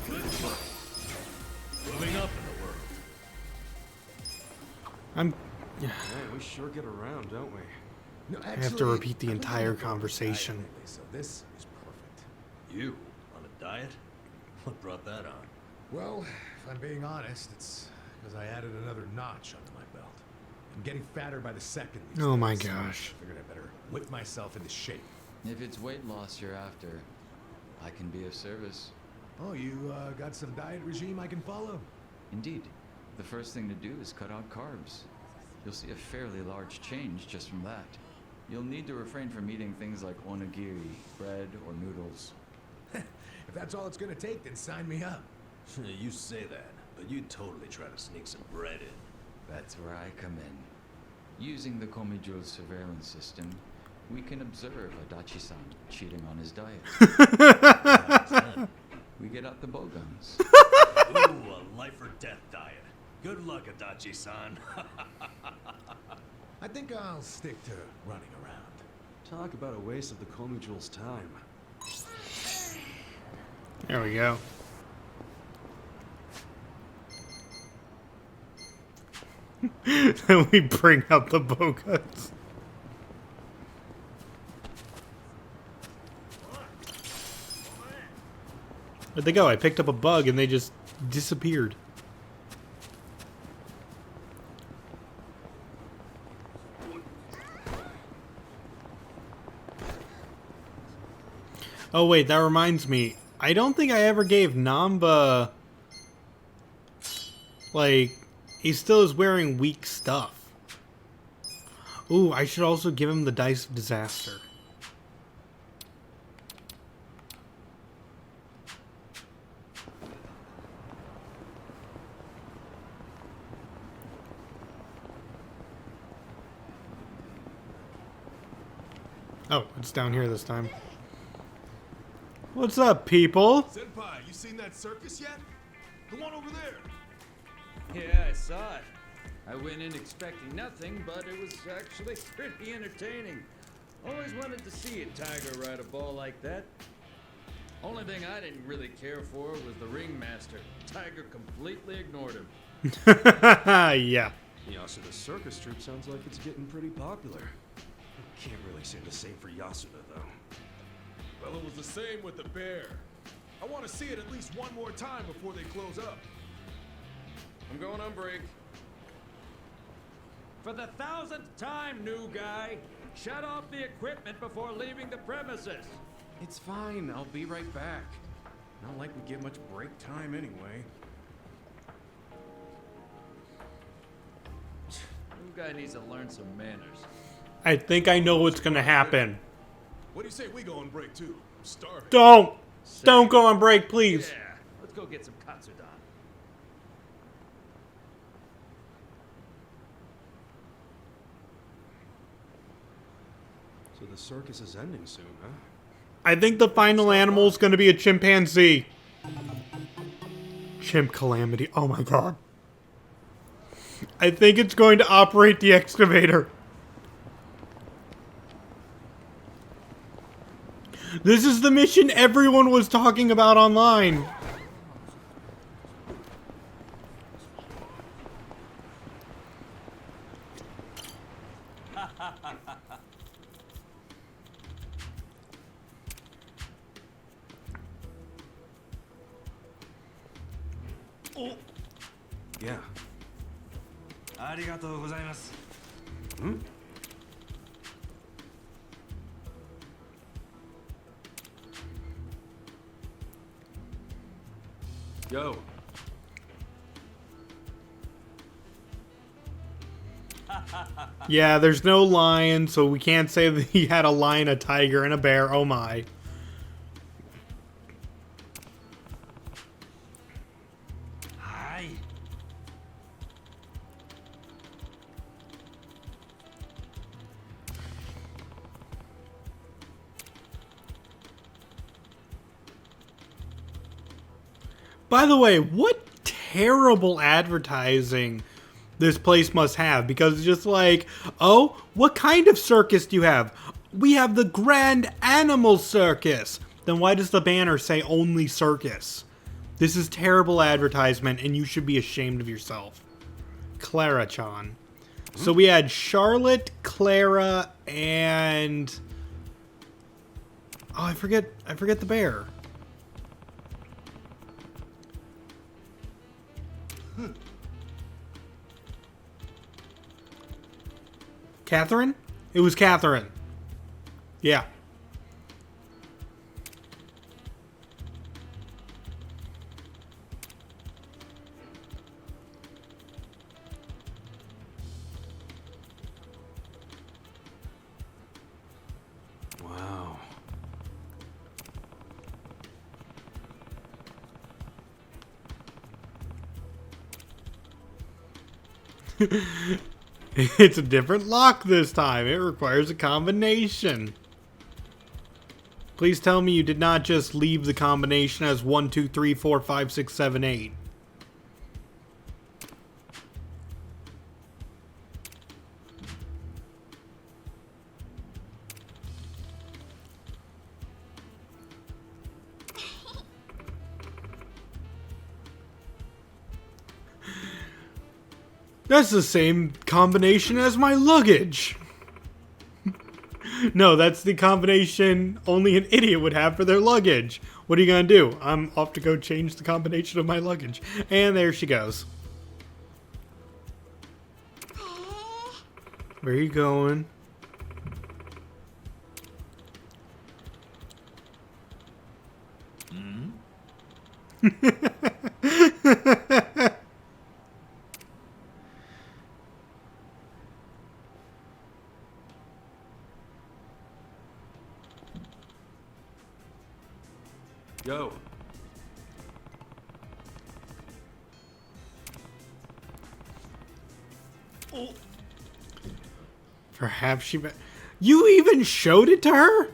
Moving up in the world. I'm. Man, we sure get around, don't we? No, I have to repeat the entire conversation. Lately, so this is perfect. You on a diet? What brought that on? Well, if I'm being honest, it's because I added another notch under my belt. I'm getting fatter by the second these Oh days, my so gosh. I figured I better whip myself into shape. If it's weight loss you're after, I can be of service. Oh, you got some diet regime I can follow? Indeed. The first thing to do is cut out carbs. You'll see a fairly large change just from that. You'll need to refrain from eating things like onigiri, bread, or noodles. If that's all it's gonna take, then sign me up. You say that, but you totally try to sneak some bread in. That's where I come in. Using the Komijul surveillance system, we can observe Adachi-san cheating on his diet. We get out the bowguns. Ooh, a life or death diet. Good luck, Adachi-san. I think I'll stick to running around. Talk about a waste of the Komijul's time. There we go. Then we bring out the bowguns. Where'd they go? I picked up a bug and they just disappeared. Oh wait, that reminds me. I don't think I ever gave Namba... Like, he still is wearing weak stuff. Ooh, I should also give him the Dice of Disaster. Oh, it's down here this time. What's up, people? Senpai, you seen that circus yet? The one over there. Yeah, I saw it. I went in expecting nothing, but it was actually pretty entertaining. Always wanted to see a tiger ride a ball like that. Only thing I didn't really care for was the ringmaster. Tiger completely ignored him. Yeah. Yasuda's circus troupe sounds like it's getting pretty popular. Can't really say the same for Yasuda, though. Well, it was the same with the bear. I want to see it at least one more time before they close up. I'm going on break. For the 1000th time, new guy, shut off the equipment before leaving the premises. It's fine, I'll be right back. Not like we get much break time anyway. New guy needs to learn some manners. I think I know what's gonna happen. What do you say we go on break too? I'm starving. Don't go on break, please. Yeah, let's go get some katsudan. So the circus is ending soon, huh? I think the final animal is gonna be a chimpanzee. Chimp calamity. Oh my god. I think it's going to operate the excavator. This is the mission everyone was talking about online. Yeah. ありがとうございます。 Hmm? Yo. Yeah, there's no lion, so we can't say that he had a lion, a tiger, and a bear. Oh my. Hi. By the way, what terrible advertising this place must have, because it's just like, oh, what kind of circus do you have? We have the Grand Animal Circus. Then why does the banner say only circus? This is terrible advertisement, and you should be ashamed of yourself. Clara-chan. So we had Charlotte, Clara, and... oh, I forget the bear. Catherine? It was Catherine. Yeah. Wow. It's a different lock this time. It requires a combination. Please tell me you did not just leave the combination as 1, 2, 3, 4, 5, 6, 7, 8. That's the same combination as my luggage. No, that's the combination only an idiot would have for their luggage. What are you gonna do? I'm off to go change the combination of my luggage. And there she goes. Where are you going? Yo. Perhaps she... You even showed it to her?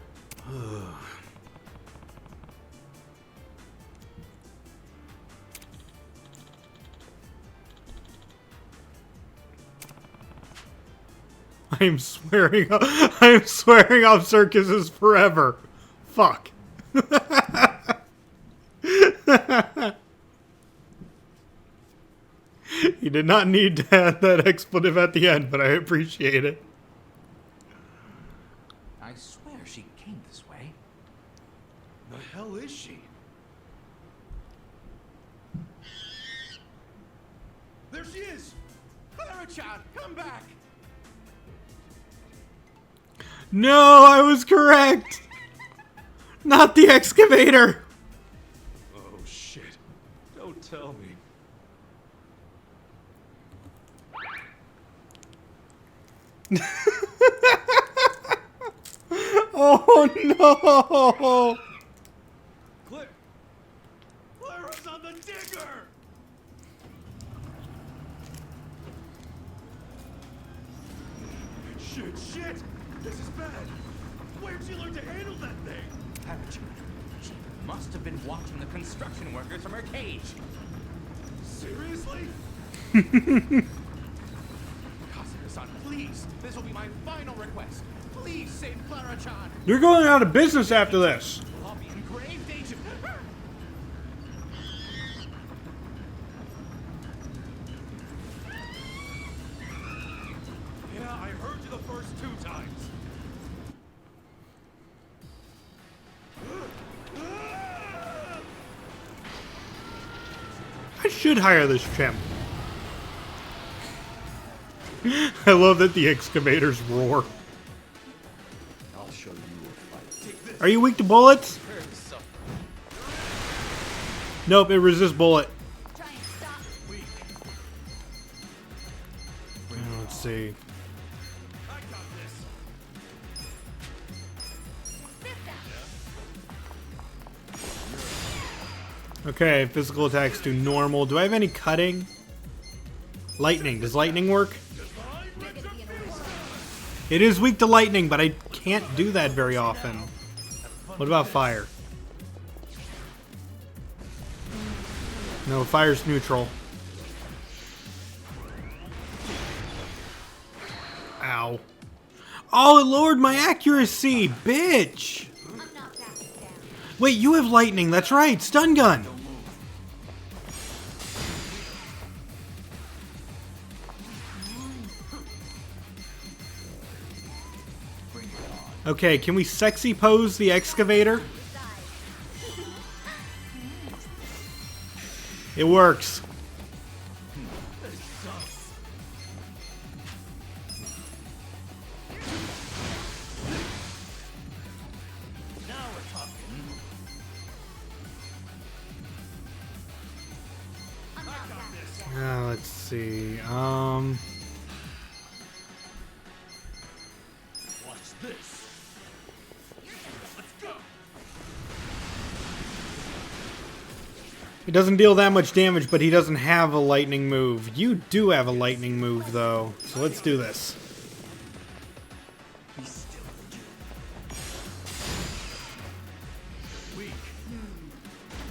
I'm swearing. I'm swearing off circuses forever. Fuck. You did not need to add that expletive at the end, but I appreciate it. I swear she came this way. The hell is she? There she is! Clara-chan, come back! No, I was correct. Not the excavator. Oh shit. Don't tell me. Oh no. Clara's on the digger! Shit! This is bad! Where'd she learn to handle that thing? Haven't you? She must have been watching the construction workers from her cage. Seriously? Kazuma-san, please. This will be my final request. Please save Clara-chan. You're going out of business after this. I'll be in grave danger. Yeah, I heard you the first 2 times. I should hire this chimp. I love that the excavators roar. I'll show you a fight. Are you weak to bullets? Nope, it resists bullet. Try and stop. Let's see. I got this. Sit down. Okay, physical attacks do normal. Do I have any cutting? Lightning. Does lightning work? It is weak to lightning, but I can't do that very often. What about fire? No, fire's neutral. Ow. Oh, it lowered my accuracy, bitch! I'm not backing down. Wait, you have lightning, that's right, stun gun! Okay, can we sexy pose the excavator? It works. Let's see. Watch this. Let's go. He doesn't deal that much damage, but he doesn't have a lightning move. You do have a lightning move, though. So let's do this.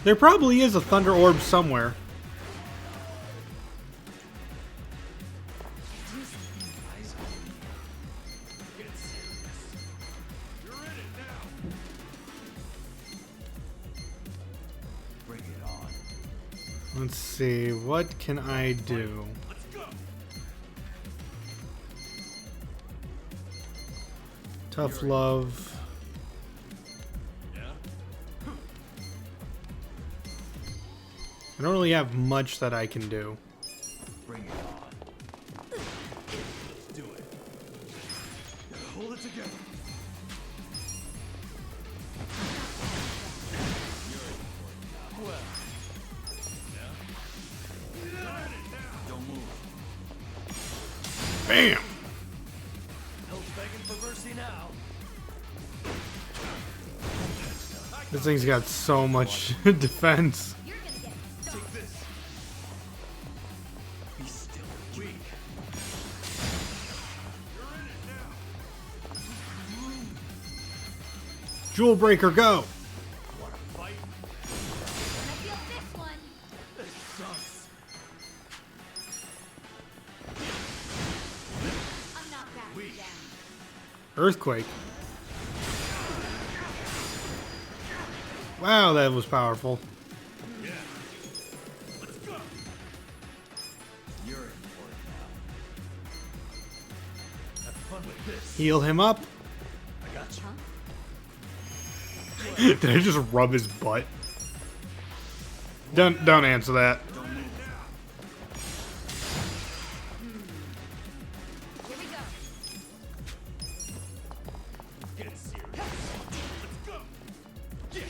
There probably is a thunder orb somewhere. You're in it now. Bring it on. Let's see. What can I do? Let's go. Tough love. I don't really have much that I can do. Bring it on. Do it. Hold it together. Don't move. Bam! Hell's begging for mercy now. This thing's got so much defense. You're gonna get stuck. Take this. Be still. Weak. You're in it now. Jewel Breaker, go! Want to fight? I feel this one. This sucks. I'm not backing down. Earthquake. Wow, that was powerful. You're in for it now. Have fun with this. Heal him up. I got you. Did I just rub his butt? Don't answer that. Here we go. Get serious. Let's go. Yeah.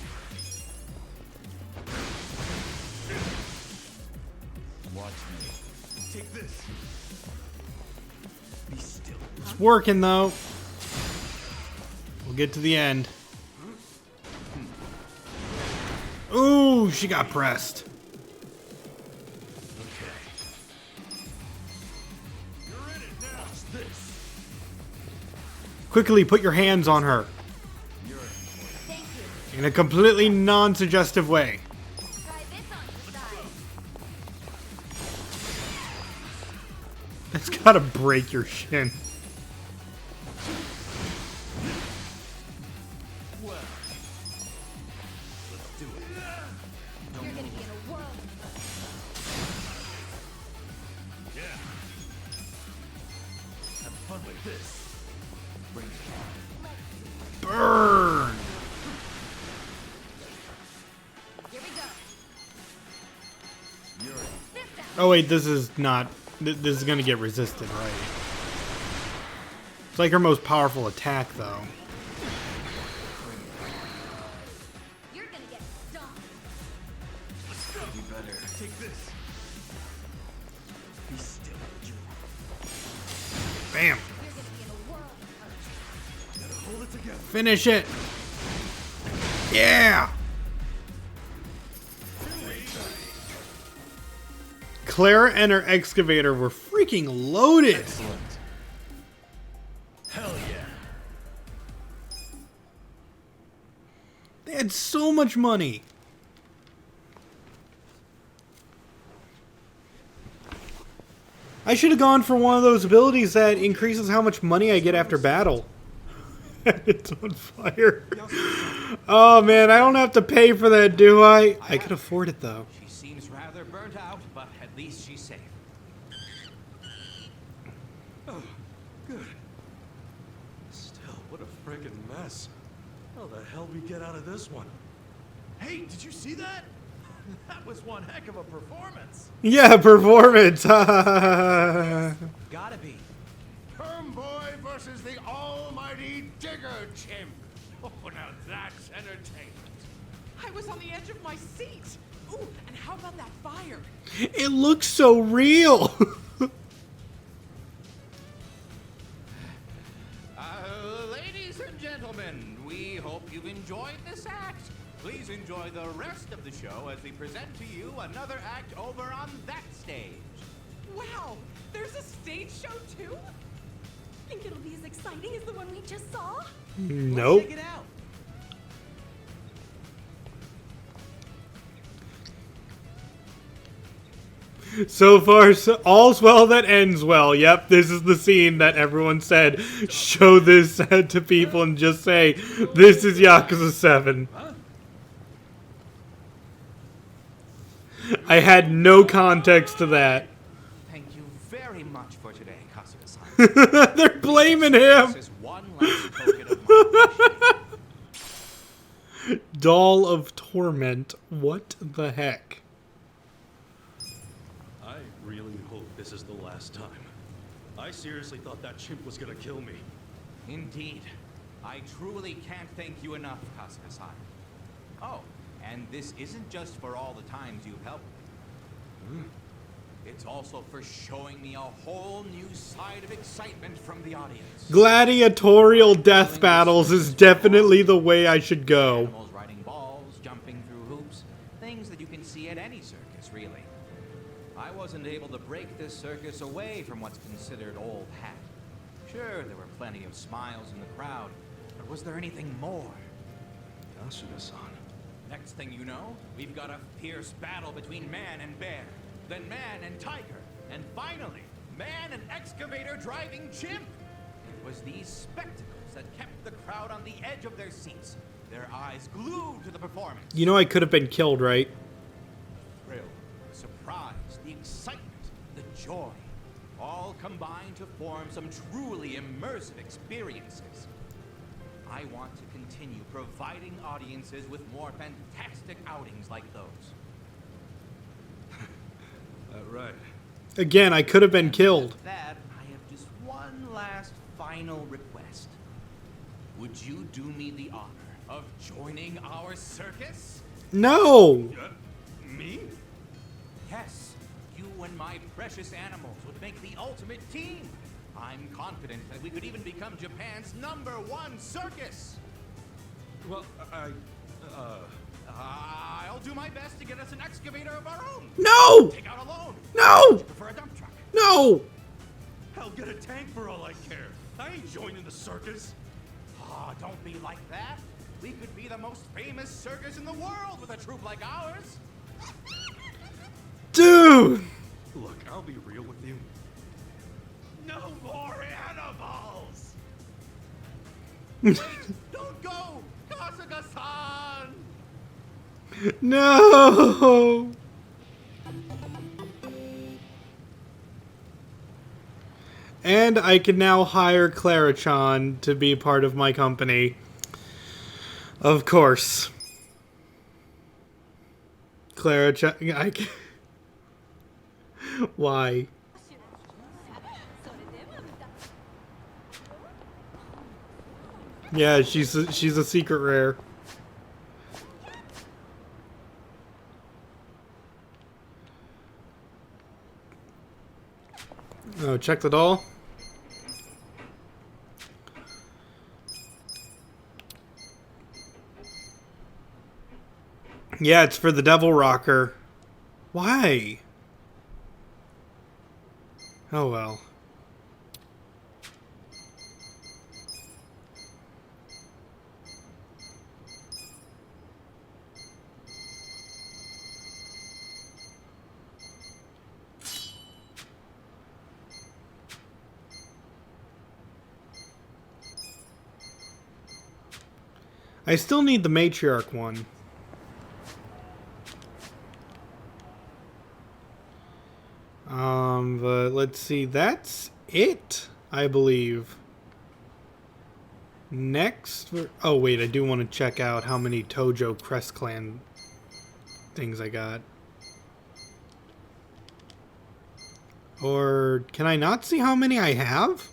Watch me. Take this. Be still. It's working though. We'll get to the end. Ooh, she got pressed. Okay. You're in it now. Watch this. Quickly put your hands on her Thank you. in a completely non-suggestive way. Try this on your side. That's gotta break your shin. Well, let's do it. You're gonna be in a whirl. Yeah. Have fun with this. Bring it on. Burn! Here we go. You're in. Fist out. Oh wait, this is not... This is gonna get resisted, right? It's like her most powerful attack, though. You're gonna get stomped. You better. Take this. Be still. Bam! You're gonna be in a whirl. Gotta hold it together. Finish it! Yeah! Clara and her excavator were freaking loaded! Excellent. Hell yeah. They had so much money. I should have gone for one of those abilities that increases how much money I get after battle. It's on fire. Oh man, I don't have to pay for that, do I? I could afford it though. She seems rather burnt out, but at least she's safe. Oh, good. Still, what a friggin' mess. How the hell we get out of this one? Hey, did you see that? That was one heck of a performance. Yeah, performance. Gotta be. Boy versus the almighty Digger Chimp. Oh, now that's entertainment. I was on the edge of my seat. Ooh, and how about that fire? It looks so real. Ladies and gentlemen, we hope you've enjoyed this act. Please enjoy the rest of the show as we present to you another act over on that stage. Wow, there's a stage show too? Think it'll be as exciting as the one we just saw? Nope. Check it out. So far, all's well that ends well. Yep, this is the scene that everyone said. Show this to people and just say, this is Yakuza 7. I had no context to that. Thank you very much for today, Kasuga-san. They're blaming him. This is one last token of my appreciation. Doll of Torment. What the heck? I really hope this is the last time. I seriously thought that chimp was gonna kill me. Indeed. I truly can't thank you enough, Kasuga-san. Oh, and this isn't just for all the times you've helped me. It's also for showing me a whole new side of excitement from the audience. Gladiatorial death battles is definitely the way I should go. Animals riding balls, jumping through hoops, things that you can see at any circus, really. I wasn't able to break this circus away from what's considered old hat. Sure, there were plenty of smiles in the crowd, but was there anything more? Kasuga-san. Next thing you know, we've got a fierce battle between man and bear, then man and tiger, and finally, man and excavator driving chimp. It was these spectacles that kept the crowd on the edge of their seats, their eyes glued to the performance. You know I could have been killed, right? The thrill, the surprise, the excitement, the joy, all combine to form some truly immersive experiences. I want to continue providing audiences with more fantastic outings like those. Right. Again, I could have been killed. With that, I have just one last final request. Would you do me the honor of joining our circus? No! Me? Yes, you and my precious animals would make the ultimate team. I'm confident that we could even become Japan's #1 circus. Well, I'll do my best to get us an excavator of our own. No! Take out a loan. No! For a dump truck. No! I'll get a tank for all I care. I ain't joining the circus. Ah, don't be like that. We could be the most famous circus in the world with a troupe like ours. Dude! Look, I'll be real with you. No more animals! Wait, don't go! Kasuga-san! No! And I can now hire Clara-chan to be part of my company. Of course. Clara-chan... Why? Yeah, she's a secret rare. Oh, check the doll. Yeah, it's for the Devil Rocker. Why? Oh well. I still need the matriarch one. But let's see, that's it, I believe. Next, oh wait, I do want to check out how many Tojo Crest Clan things I got. Or can I not see how many I have?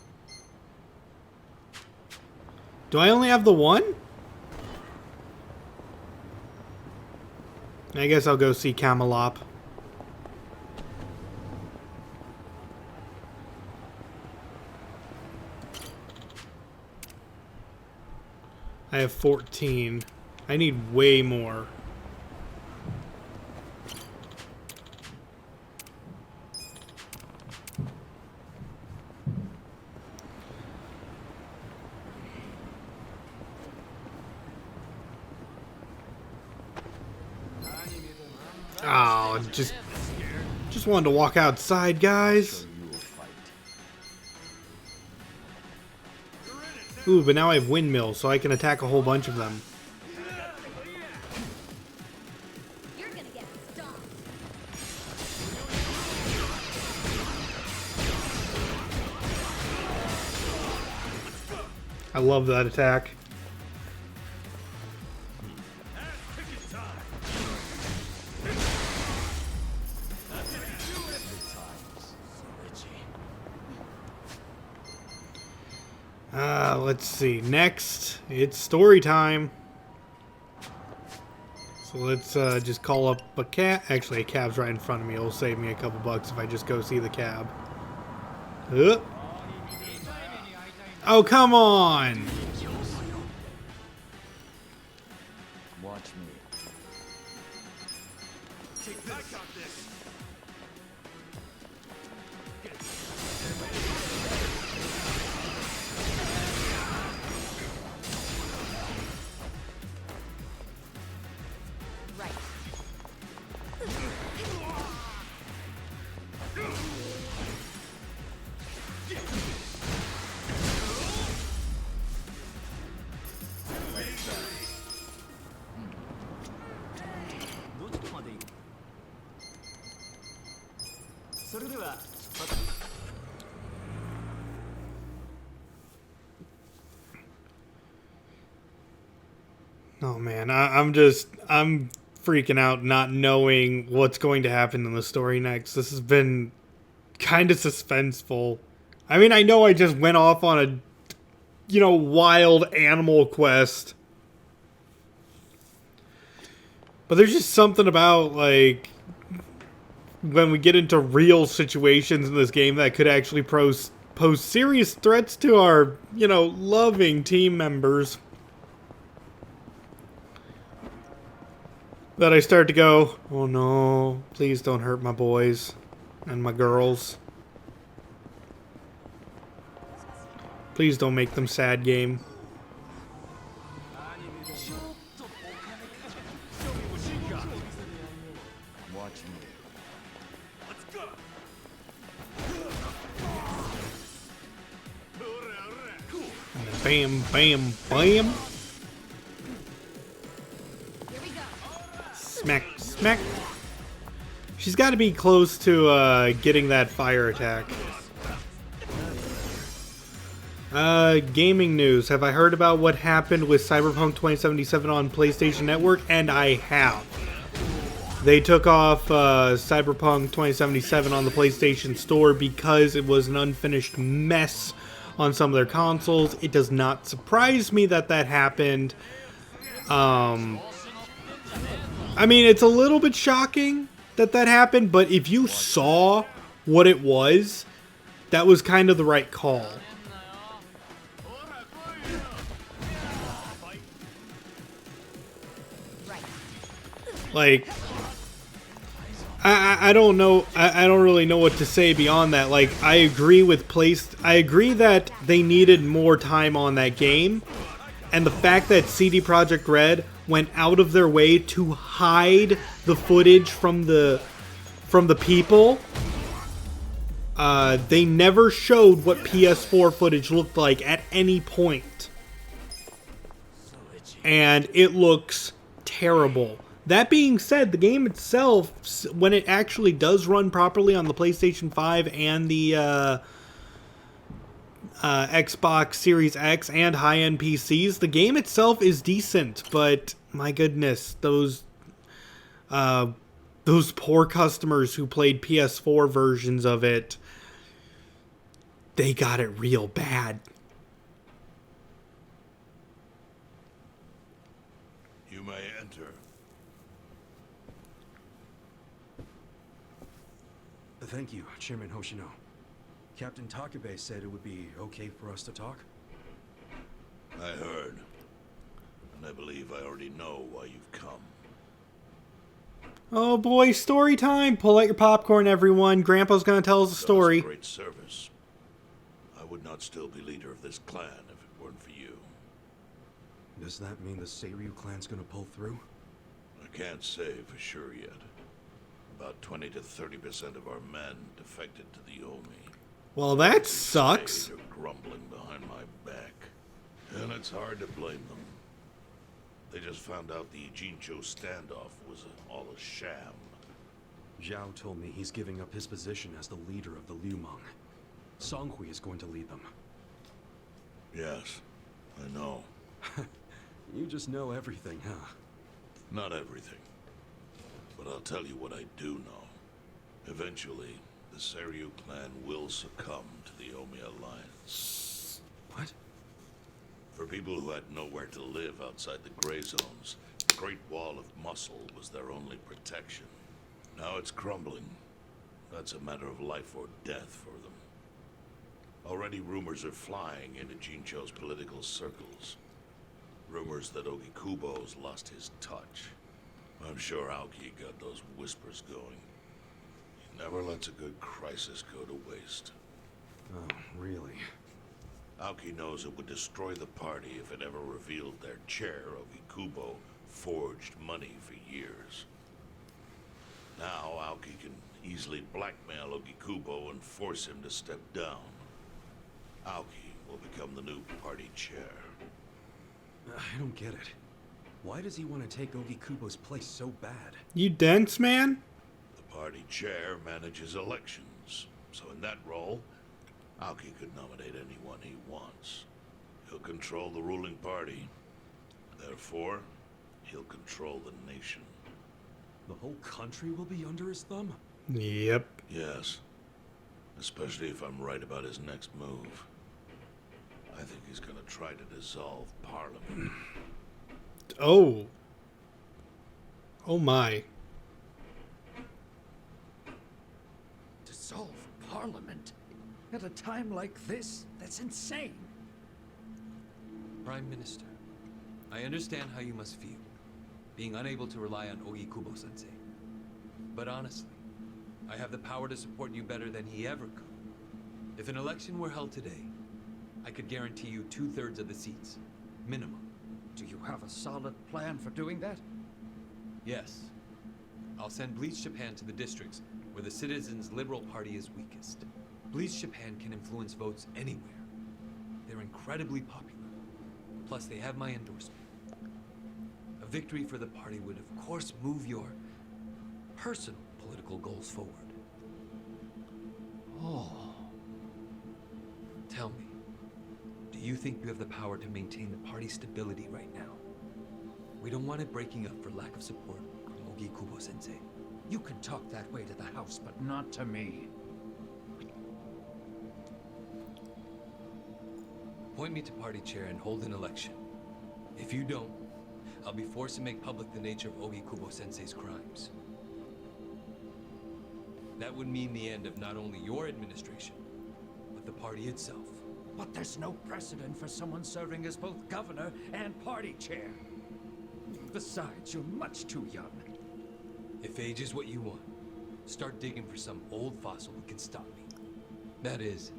Do I only have the one? I guess I'll go see Camelop. I have 14. I need way more. Oh, just wanted to walk outside, guys. Ooh, but now I have windmills, so I can attack a whole bunch of them. You're gonna get stomped. I love that attack. Let's see. Next, it's story time. So let's just call up a cab. Actually, a cab's right in front of me. It'll save me a couple bucks if I just go see the cab. Oh, come on! Watch me. Take this. I got this. Right. Oh man, I'm freaking out not knowing what's going to happen in the story next. This has been kind of suspenseful. I mean, I know I just went off on a, wild animal quest. But there's just something about, like, when we get into real situations in this game that could actually pose serious threats to our, loving team members. That I start to go, oh no, please don't hurt my boys and my girls. Please don't make them sad, game. Watch me. Bam, bam, bam. Smack, smack. She's got to be close to getting that fire attack. Gaming news. Have I heard about what happened with Cyberpunk 2077 on PlayStation Network? And I have. They took off Cyberpunk 2077 on the PlayStation Store because it was an unfinished mess on some of their consoles. It does not surprise me that happened. I mean, it's a little bit shocking that happened, but if you saw what it was, that was kind of the right call. Like, I don't know. I don't really know what to say beyond that. Like, I agree that they needed more time on that game, and the fact that CD Projekt Red went out of their way to hide the footage from the people. They never showed what PS4 footage looked like at any point, and it looks terrible. That being said, the game itself, when it actually does run properly on the PlayStation 5 and the Xbox Series X and high-end PCs, the game itself is decent, but my goodness, those poor customers who played PS4 versions of it, they got it real bad. You may enter. Thank you, Chairman Hoshino. Captain Takabe said it would be okay for us to talk. I heard. And I believe I already know why you've come. Oh boy, story time! Pull out your popcorn, everyone. Grandpa's gonna tell us a story. Great service. I would not still be leader of this clan if it weren't for you. Does that mean the Seiryu clan's gonna pull through? I can't say for sure yet. About 20 to 30% of our men defected to the Omi. Well, that sucks. They're grumbling behind my back. And it's hard to blame them. They just found out the Jincho standoff was all a sham. Zhao told me he's giving up his position as the leader of the Liumang. Songhui is going to lead them. Yes, I know. You just know everything, huh? Not everything. But I'll tell you what I do know. Eventually, the Seiryu clan will succumb to the Omi Alliance. What? For people who had nowhere to live outside the gray zones, the Great Wall of Muscle was their only protection. Now it's crumbling. That's a matter of life or death for them. Already rumors are flying into Jincho's political circles. Rumors that Ogikubo's lost his touch. I'm sure Aoki got those whispers going. He never lets a good crisis go to waste. Oh, really? Aoki knows it would destroy the party if it ever revealed their chair, Ogikubo, forged money for years. Now Aoki can easily blackmail Ogikubo and force him to step down. Aoki will become the new party chair. I don't get it. Why does he want to take Ogikubo's place so bad? You dense, man? The party chair manages elections. So in that role, Aoki could nominate anyone he wants. He'll control the ruling party. Therefore, he'll control the nation. The whole country will be under his thumb? Yep. Yes. Especially if I'm right about his next move. I think he's gonna try to dissolve Parliament. Oh. Oh my. Dissolve Parliament? At a time like this? That's insane. Prime Minister, I understand how you must feel, being unable to rely on Ogi Kubo-sensei. But honestly, I have the power to support you better than he ever could. If an election were held today, I could guarantee you 2/3 of the seats, minimum. Do you have a solid plan for doing that? Yes. I'll send Bleach Japan to the districts where the Citizens' Liberal Party is weakest. Bleach Japan can influence votes anywhere. They're incredibly popular. Plus, they have my endorsement. A victory for the party would, of course, move your personal political goals forward. Oh. Tell me, do you think you have the power to maintain the party's stability right now? We don't want it breaking up for lack of support from Ogi Kubo-sensei. You can talk that way to the house, but not to me. Appoint me to party chair and hold an election. If you don't, I'll be forced to make public the nature of Ogi Kubo-sensei's crimes. That would mean the end of not only your administration, but the party itself. But there's no precedent for someone serving as both governor and party chair. Besides, you're much too young. If age is what you want, start digging for some old fossil that can stop me. That is,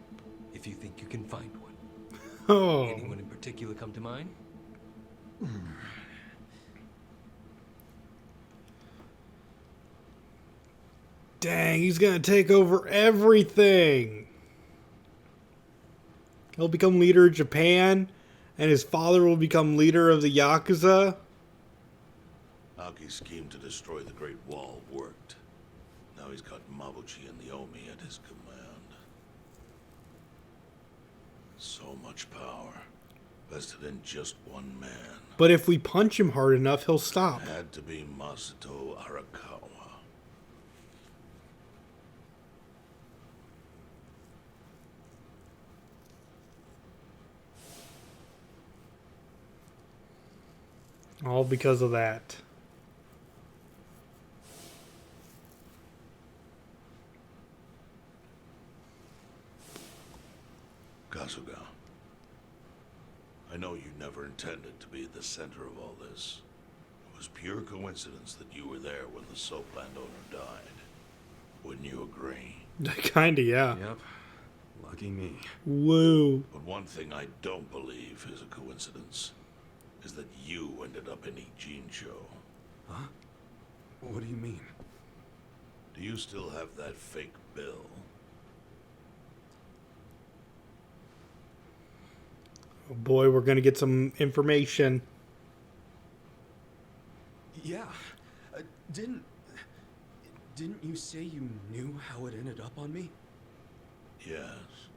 if you think you can find one. Oh. Anyone in particular come to mind? Dang, he's gonna take over everything. He'll become leader of Japan, and his father will become leader of the Yakuza. Aoki's scheme to destroy the Great Wall worked. Now he's got Mabuchi and the Omi at his command. So much power, vested in just one man. But if we punch him hard enough, he'll stop. Had to be Masato Arakawa. All because of that. Kasuga, I know you never intended to be at the center of all this. It was pure coincidence that you were there when the soap landowner died. Wouldn't you agree? Kinda, yeah. Yep. Lucky me. Woo. But one thing I don't believe is a coincidence, is that you ended up in Ijincho. Huh? What do you mean? Do you still have that fake bill? Oh boy, we're gonna get some information. Yeah. Didn't you say you knew how it ended up on me? Yes.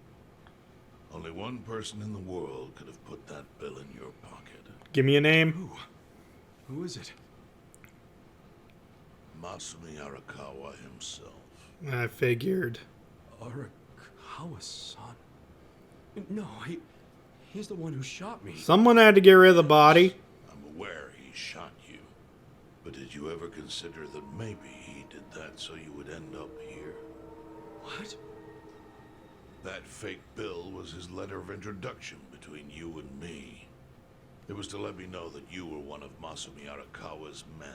Only one person in the world could have put that bill in your pocket. Give me a name. Who is it? Masumi Arakawa himself. I figured. Arakawa-san? No, he's the one who shot me. Someone had to get rid of the body. I'm aware he shot you. But did you ever consider that maybe he did that so you would end up here? What? That fake bill was his letter of introduction between you and me. It was to let me know that you were one of Masumi Arakawa's men.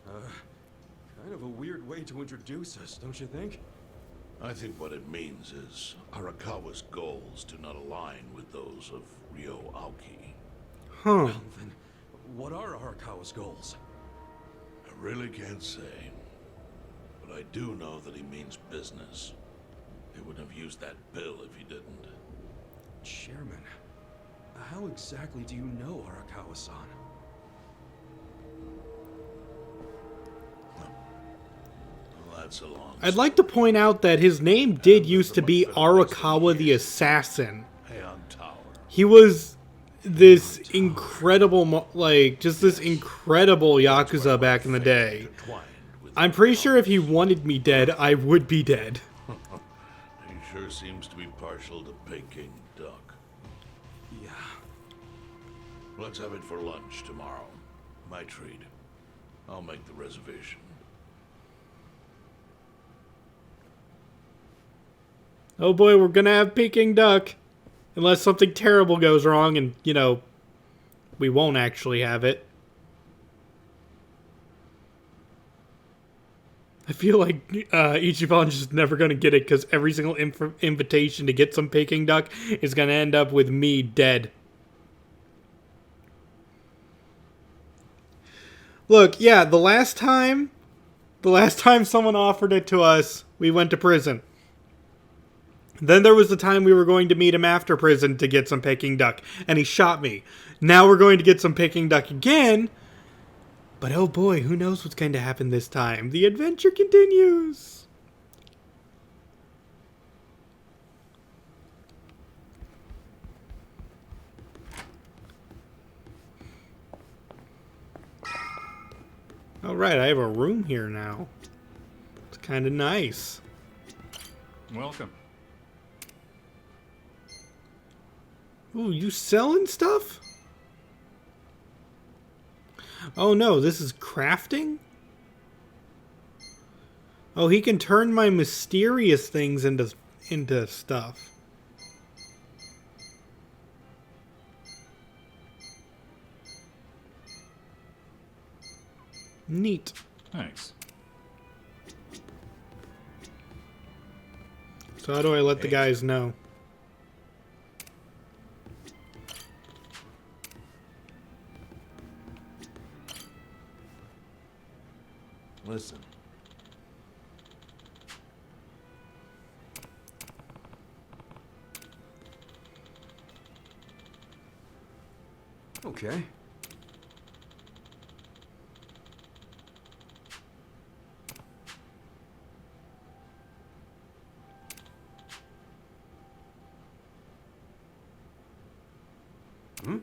Kind of a weird way to introduce us, don't you think? I think what it means is Arakawa's goals do not align with those of Ryo Aoki. Huh. Well, then, what are Arakawa's goals? I really can't say. But I do know that he means business. He wouldn't have used that bill if he didn't. Chairman, how exactly do you know Arakawa-san? Well, That's a long I'd like to point out that his name did used to be Arakawa the Assassin. Hey, on Tower. He was this incredible, like, just this incredible Yakuza back in the day. I'm pretty sure if he wanted me dead, I would be dead. He sure seems to be partial to Peking duck. Yeah. Let's have it for lunch tomorrow. My treat. I'll make the reservation. Oh boy, we're gonna have Peking duck. Unless something terrible goes wrong and, you know, we won't actually have it. I feel like Ichiban's just never going to get it because every single invitation to get some Peking duck is going to end up with me dead. Look, yeah, the last time someone offered it to us, we went to prison. Then there was the time we were going to meet him after prison to get some Peking duck, and he shot me. Now we're going to get some Peking duck again. But oh boy, who knows what's going to happen this time? The adventure continues. All right, I have a room here now. It's kind of nice. Welcome. Ooh, you selling stuff? Oh no, this is crafting? Oh, he can turn my mysterious things into stuff. Neat. Thanks. So how do I let the guys know? Listen. Okay. Hmm?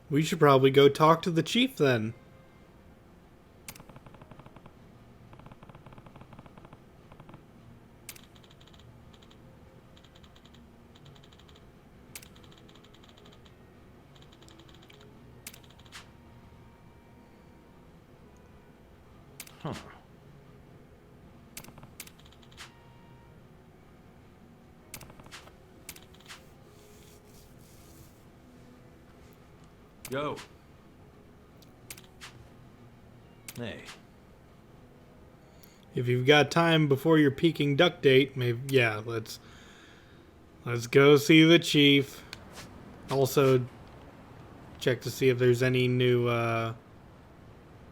We should probably go talk to the chief then. Huh. Yo. Hey. If you've got time before your Peking duck date, maybe yeah, let's go see the chief. Also check to see if there's any new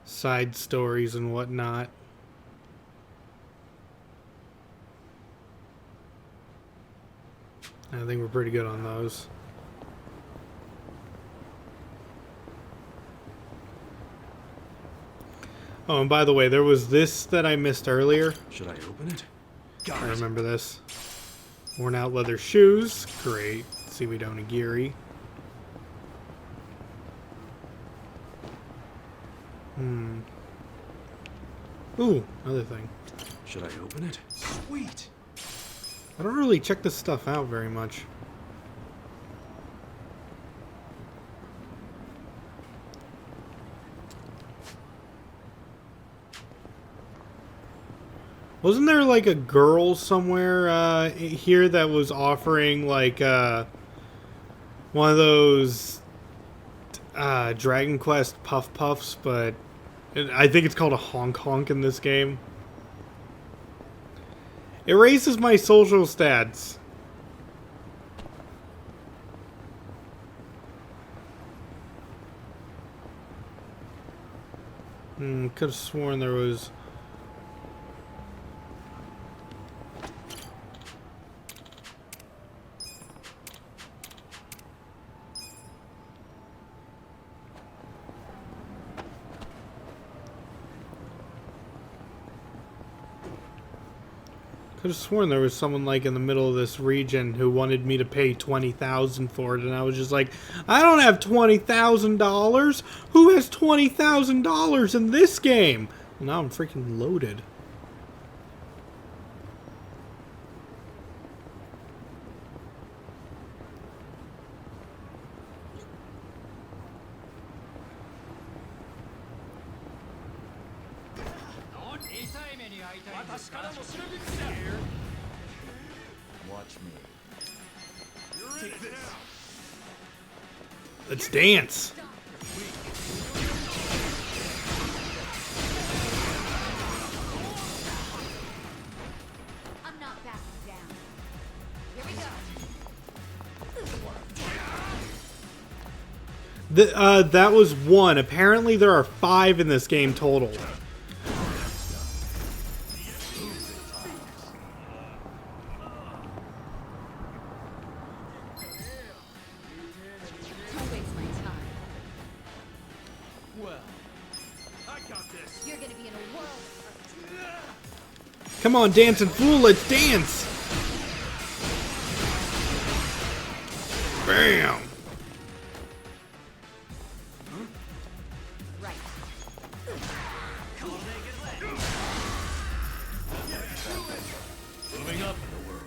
side stories and whatnot. I think we're pretty good on those. Oh, and by the way, there was this that I missed earlier. Should I open it? I remember this. Worn out leather shoes. Great. Seaweed onigiri. Ooh, another thing. Should I open it? Sweet. I don't really check this stuff out very much. Wasn't there like a girl somewhere here that was offering like one of those Dragon Quest Puff Puffs, but I think it's called a honk honk in this game. It raises my social stats. Could have sworn there was... Could have sworn there was someone like in the middle of this region who wanted me to pay $20,000 for it, and I was just like, I don't have $20,000. Who has $20,000 in this game? Well, now I'm freaking loaded. Watch me. Take this. Let's dance. I'm not backing down. Here we go. That was one. Apparently there are 5 in this game total. Don't waste my time. Well, I got this. You're gonna be in a world. Come on, dancing fool, let's dance! Bam! Right. Moving up in the world.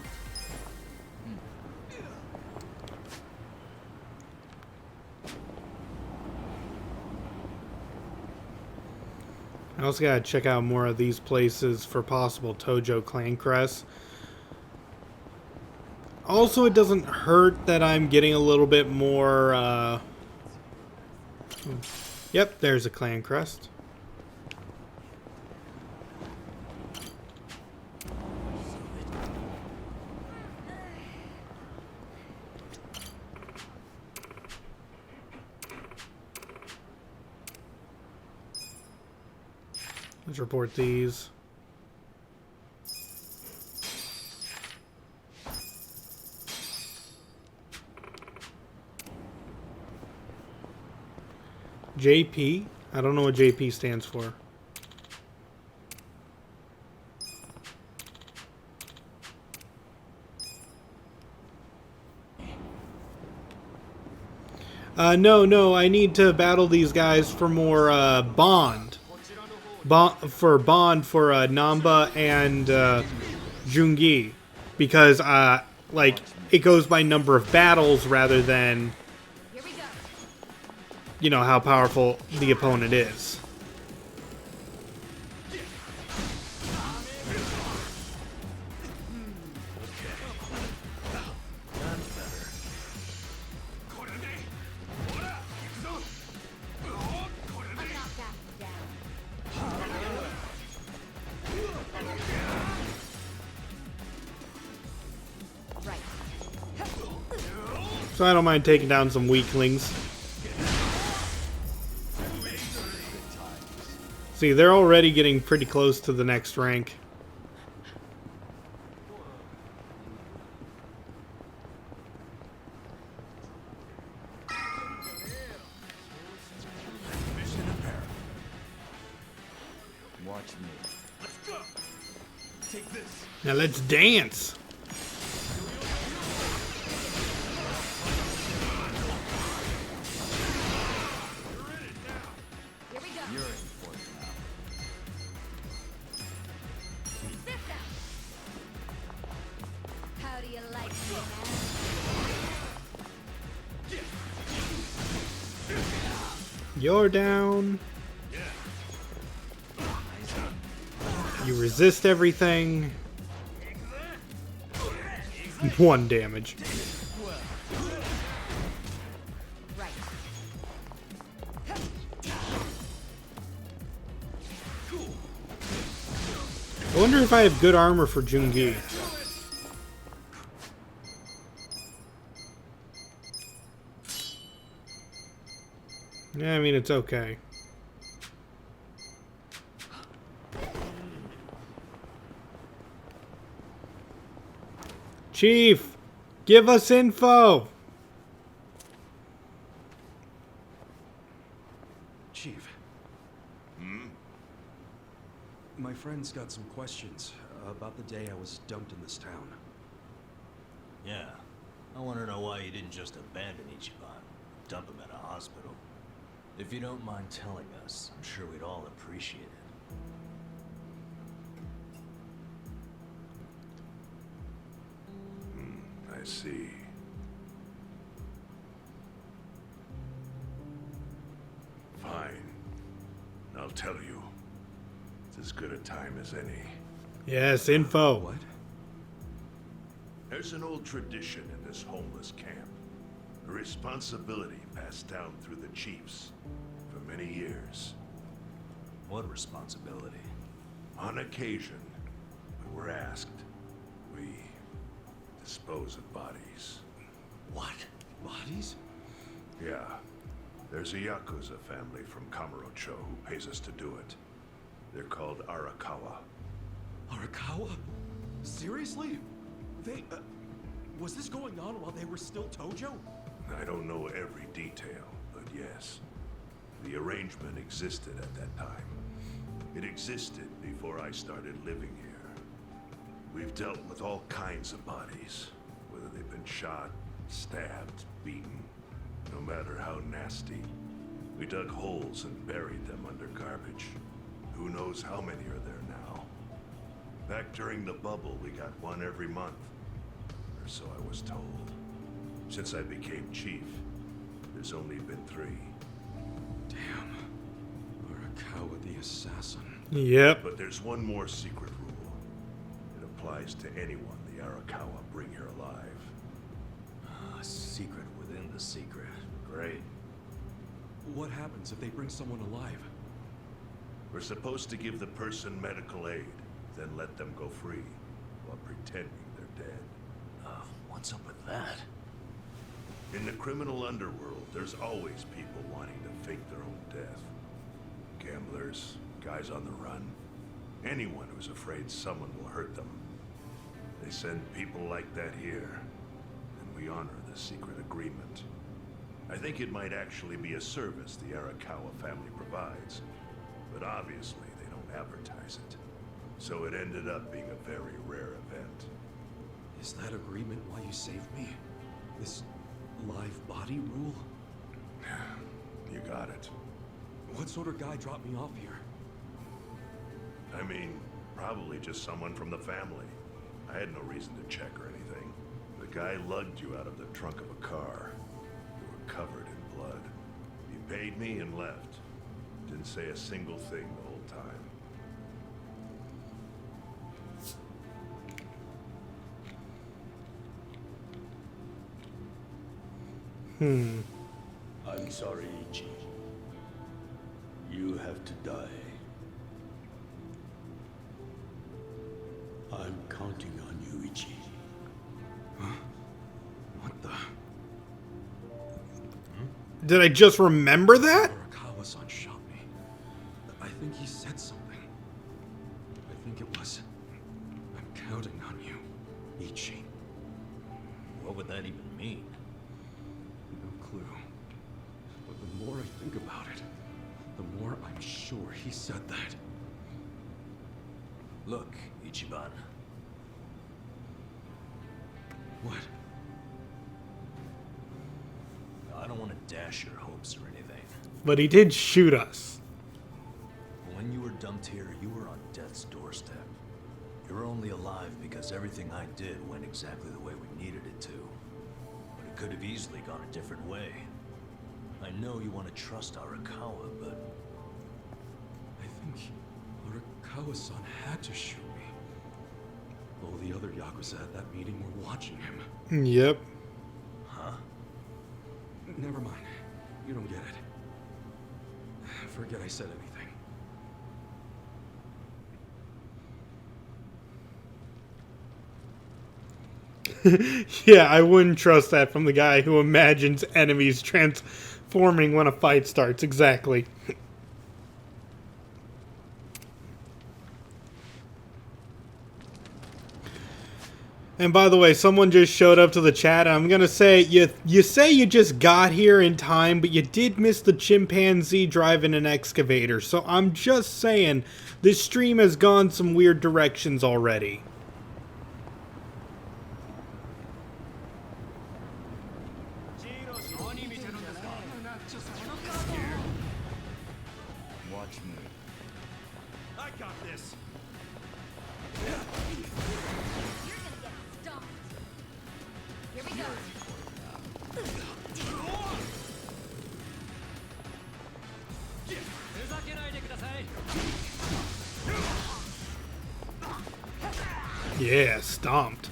I also gotta check out more of these places for possible Tojo clan crests. Also, it doesn't hurt that I'm getting a little bit more, Yep, there's a clan crest. Let's report these. JP? I don't know what JP stands for. No, I need to battle these guys for more, bond. Bond for Namba and, Jungi. Because, like, it goes by number of battles rather than, Here we go. you know, how powerful the opponent is. I'm not backing down. Right. So I don't mind taking down some weaklings. See, they're already getting pretty close to the next rank. Watch me. Let's go. Take this. Now let's dance. Here we go. You're in for it now. Sit down. How do you like me, man? You're down. You resist everything. 1 damage. Right. I wonder if I have good armor for Jungi. Yeah, I mean, it's okay. Chief, give us info. Chief. My friend's got some questions about the day I was dumped in this town. Yeah. I want to know why you didn't just abandon Ichiban. Dump him at a hospital. If you don't mind telling us, I'm sure we'd all appreciate it. I see. Fine. I'll tell you. It's as good a time as any. Yes, info. What? There's an old tradition in this homeless camp. A responsibility passed down through the chiefs for many years. What responsibility? On occasion, when we're asked, we dispose of bodies. What? Bodies? Yeah. There's a Yakuza family from Kamurocho who pays us to do it. They're called Arakawa. Arakawa? Seriously? They, was this going on while they were still Tojo? I don't know every detail, but yes. The arrangement existed at that time. It existed before I started living here. We've dealt with all kinds of bodies, whether they've been shot, stabbed, beaten, no matter how nasty. We dug holes and buried them under garbage. Who knows how many are there now? Back during the bubble, we got one every month. Or so I was told. Since I became chief, there's only been 3. Damn. Arakawa the assassin. Yep. But there's one more secret rule. It applies to anyone the Arakawa bring here alive. A secret within the secret. Great. What happens if they bring someone alive? We're supposed to give the person medical aid, then let them go free, while pretending they're dead. What's up with that? In the criminal underworld, there's always people wanting to fake their own death. Gamblers, guys on the run, anyone who's afraid someone will hurt them. They send people like that here, and we honor the secret agreement. I think it might actually be a service the Arakawa family provides, but obviously they don't advertise it. So it ended up being a very rare event. Is that agreement why you saved me? This live body rule? You got it. What sort of guy dropped me off here? I mean, probably just someone from the family. I had no reason to check or anything. The guy lugged you out of the trunk of a car. You were covered in blood. He paid me and left. Didn't say a single thing the whole time. I'm sorry, Ichi. You have to die. I'm counting on you, Ichi. What the? Did I just remember that? Arakawa-san shot me. I think he said something. I think it was, I'm counting on you, Ichi. What would that even mean? No clue. But the more I think about it, the more I'm sure he said that. Look, Ichiban. What? I don't want to dash your hopes or anything. But he did shoot us. When you were dumped here, you were on death's doorstep. You were only alive because everything I did went exactly the way we needed it to. But it could have easily gone a different way. I know you want to trust Arakawa, but... I think Arakawa-san had to shoot me. All the other Yakuza at that meeting were watching him. Yep. Huh? Never mind. You don't get it. Forget I said anything. Yeah, I wouldn't trust that from the guy who imagines enemies transforming when a fight starts. Exactly. And by the way, someone just showed up to the chat. I'm gonna say you say you just got here in time, but you did miss the chimpanzee driving an excavator. So I'm just saying, this stream has gone some weird directions already. Watch me. I got this. You're gonna get stomped. Here we go. Yeah, stomped.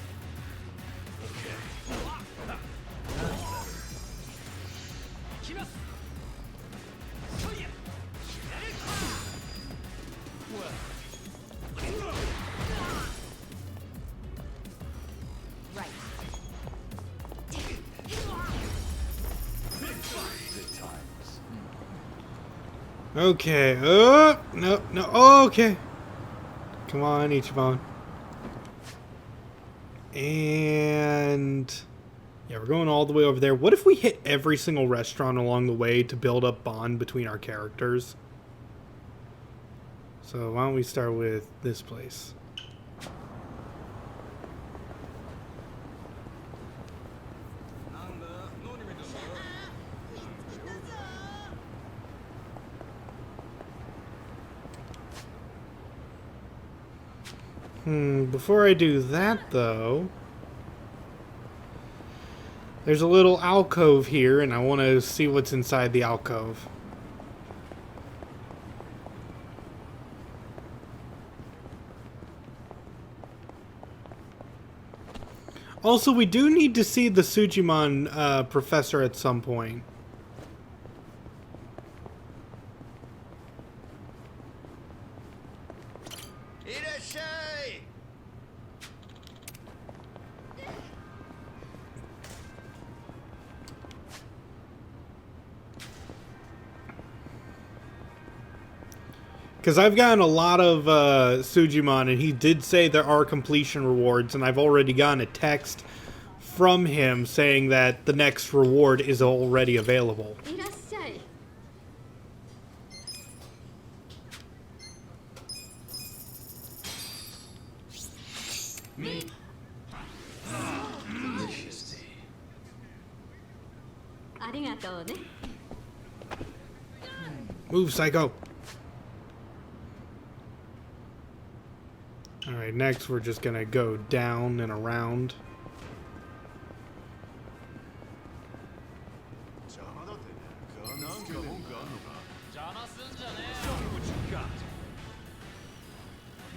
Right. Okay. No. Okay. Come on, Ichiban. And yeah, we're going all the way over there. What if we hit every single restaurant along the way to build up bond between our characters? So why don't we start with this place? Before I do that, though, there's a little alcove here, and I want to see what's inside the alcove. Also, we do need to see the Sujimon professor at some point. Because I've gotten a lot of Sujimon, and he did say there are completion rewards, and I've already gotten a text from him saying that the next reward is already available. Delicious. Move, psycho! Alright, next we're just gonna go down and around.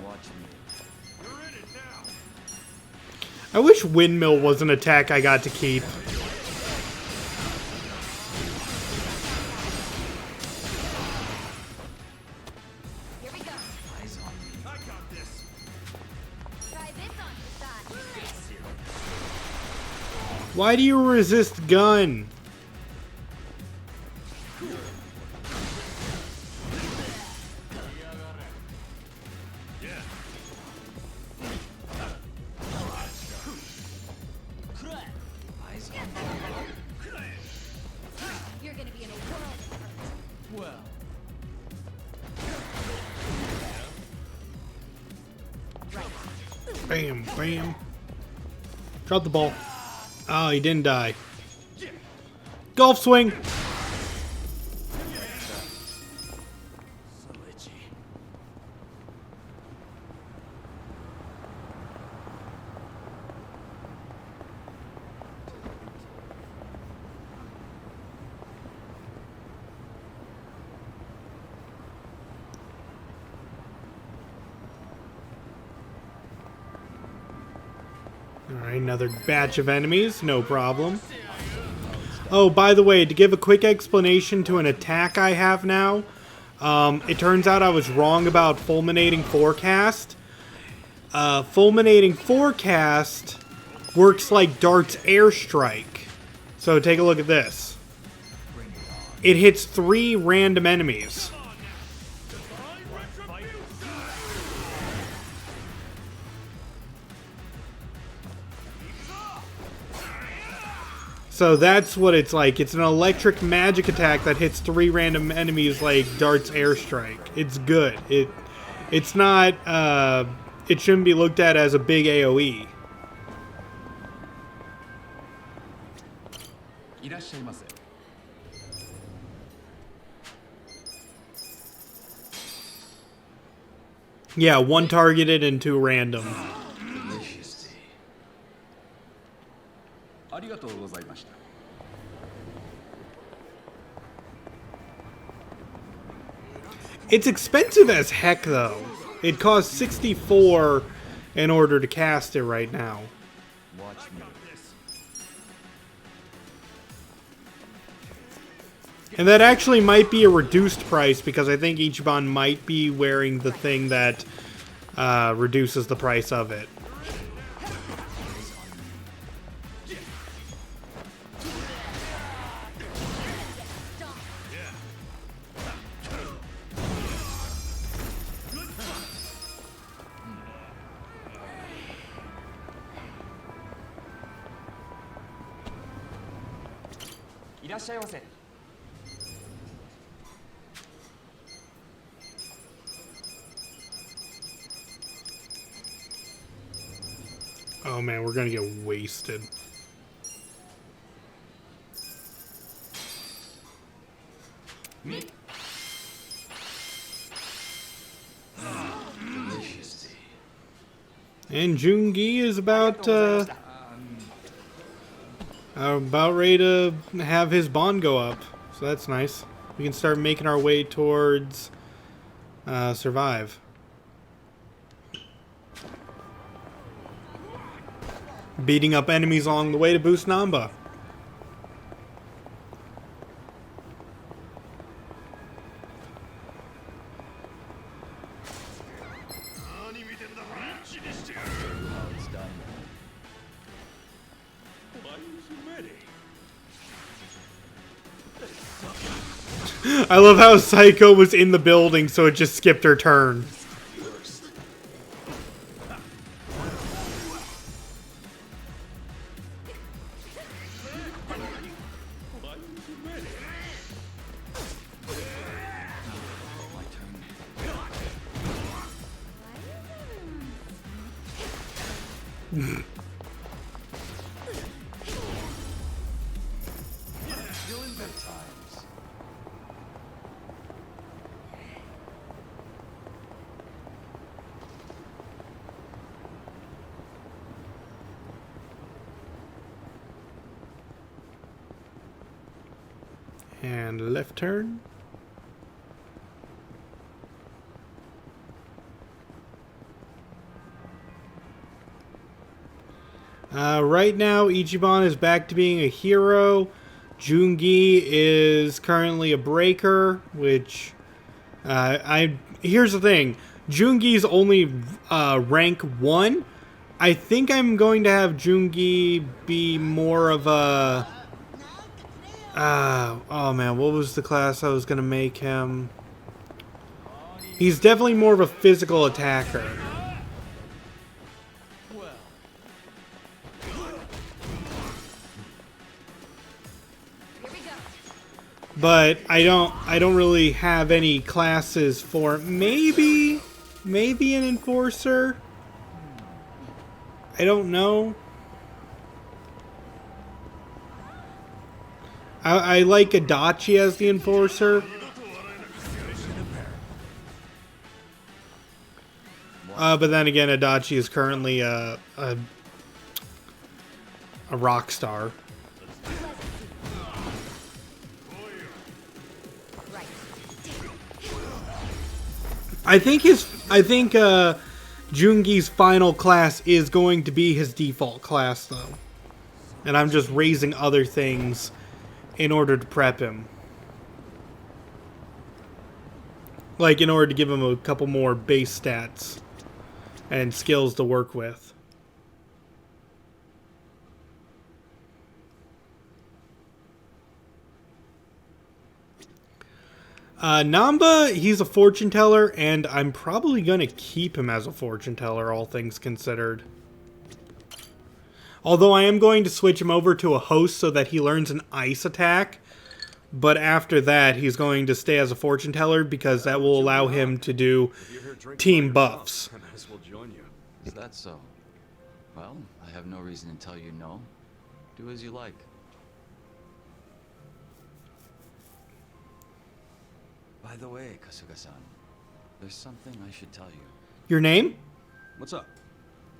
Watch me. I wish windmill was an attack I got to keep. Here we go. Eyes on me. I got this. Try this on your side. Why do you resist gun? Eyes on me. You're gonna be in a world of hurt. Well. Bam, bam. Drop the ball. Oh, he didn't die. Golf swing! Alright, another batch of enemies, no problem. Oh, by the way, to give a quick explanation to an attack I have now, it turns out I was wrong about Fulminating Forecast. Fulminating Forecast works like Dart's Airstrike. So take a look at this. It hits 3 random enemies. So that's what it's like. It's an electric magic attack that hits 3 random enemies like Dart's airstrike. It's good. It's not, it shouldn't be looked at as a big AoE. Yeah, 1 targeted and 2 random. It's expensive as heck, though. It costs 64 in order to cast it right now. Watch me. And that actually might be a reduced price because I think Ichiban might be wearing the thing that reduces the price of it. Oh man, we're gonna get wasted. And Jungi is about ready to have his bond go up, so that's nice. We can start making our way towards survive. Beating up enemies along the way to boost Namba. I love how Psycho was in the building, so it just skipped her turn. And left turn. Right now, Ichiban is back to being a hero. Jungi is currently a breaker, which here's the thing. Jungi's only rank 1. I think I'm going to have Jungi be more of a... oh man, what was the class I was going to make him? He's definitely more of a physical attacker. But I don't really have any classes for maybe an enforcer. I don't know. I like Adachi as the enforcer. But then again, Adachi is currently a rock star. I think Jungi's final class is going to be his default class, though. And I'm just raising other things in order to prep him. Like, in order to give him a couple more base stats and skills to work with. Namba, he's a fortune teller, and I'm probably going to keep him as a fortune teller, all things considered. Although I am going to switch him over to a host so that he learns an ice attack. But after that, he's going to stay as a fortune teller because that will allow him to do team buffs. I might as well join you. Is that so? Well, I have no reason to tell you no. Do as you like. By the way, Kasuga-san, there's something I should tell you. Your name? What's up?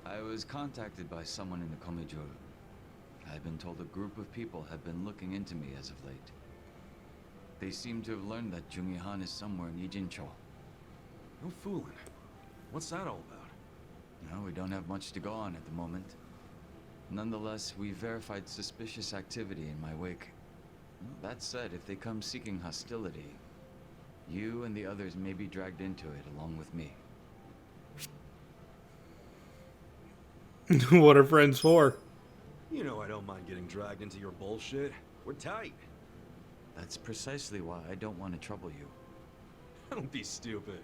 I was contacted by someone in the Komejo. I've been told a group of people have been looking into me as of late. They seem to have learned that Jungi-han is somewhere in Ijincho. No fooling. What's that all about? No, we don't have much to go on at the moment. Nonetheless, we verified suspicious activity in my wake. That said, if they come seeking hostility, you and the others may be dragged into it along with me. What are friends for? You know I don't mind getting dragged into your bullshit. We're tight. That's precisely why I don't want to trouble you. Don't be stupid.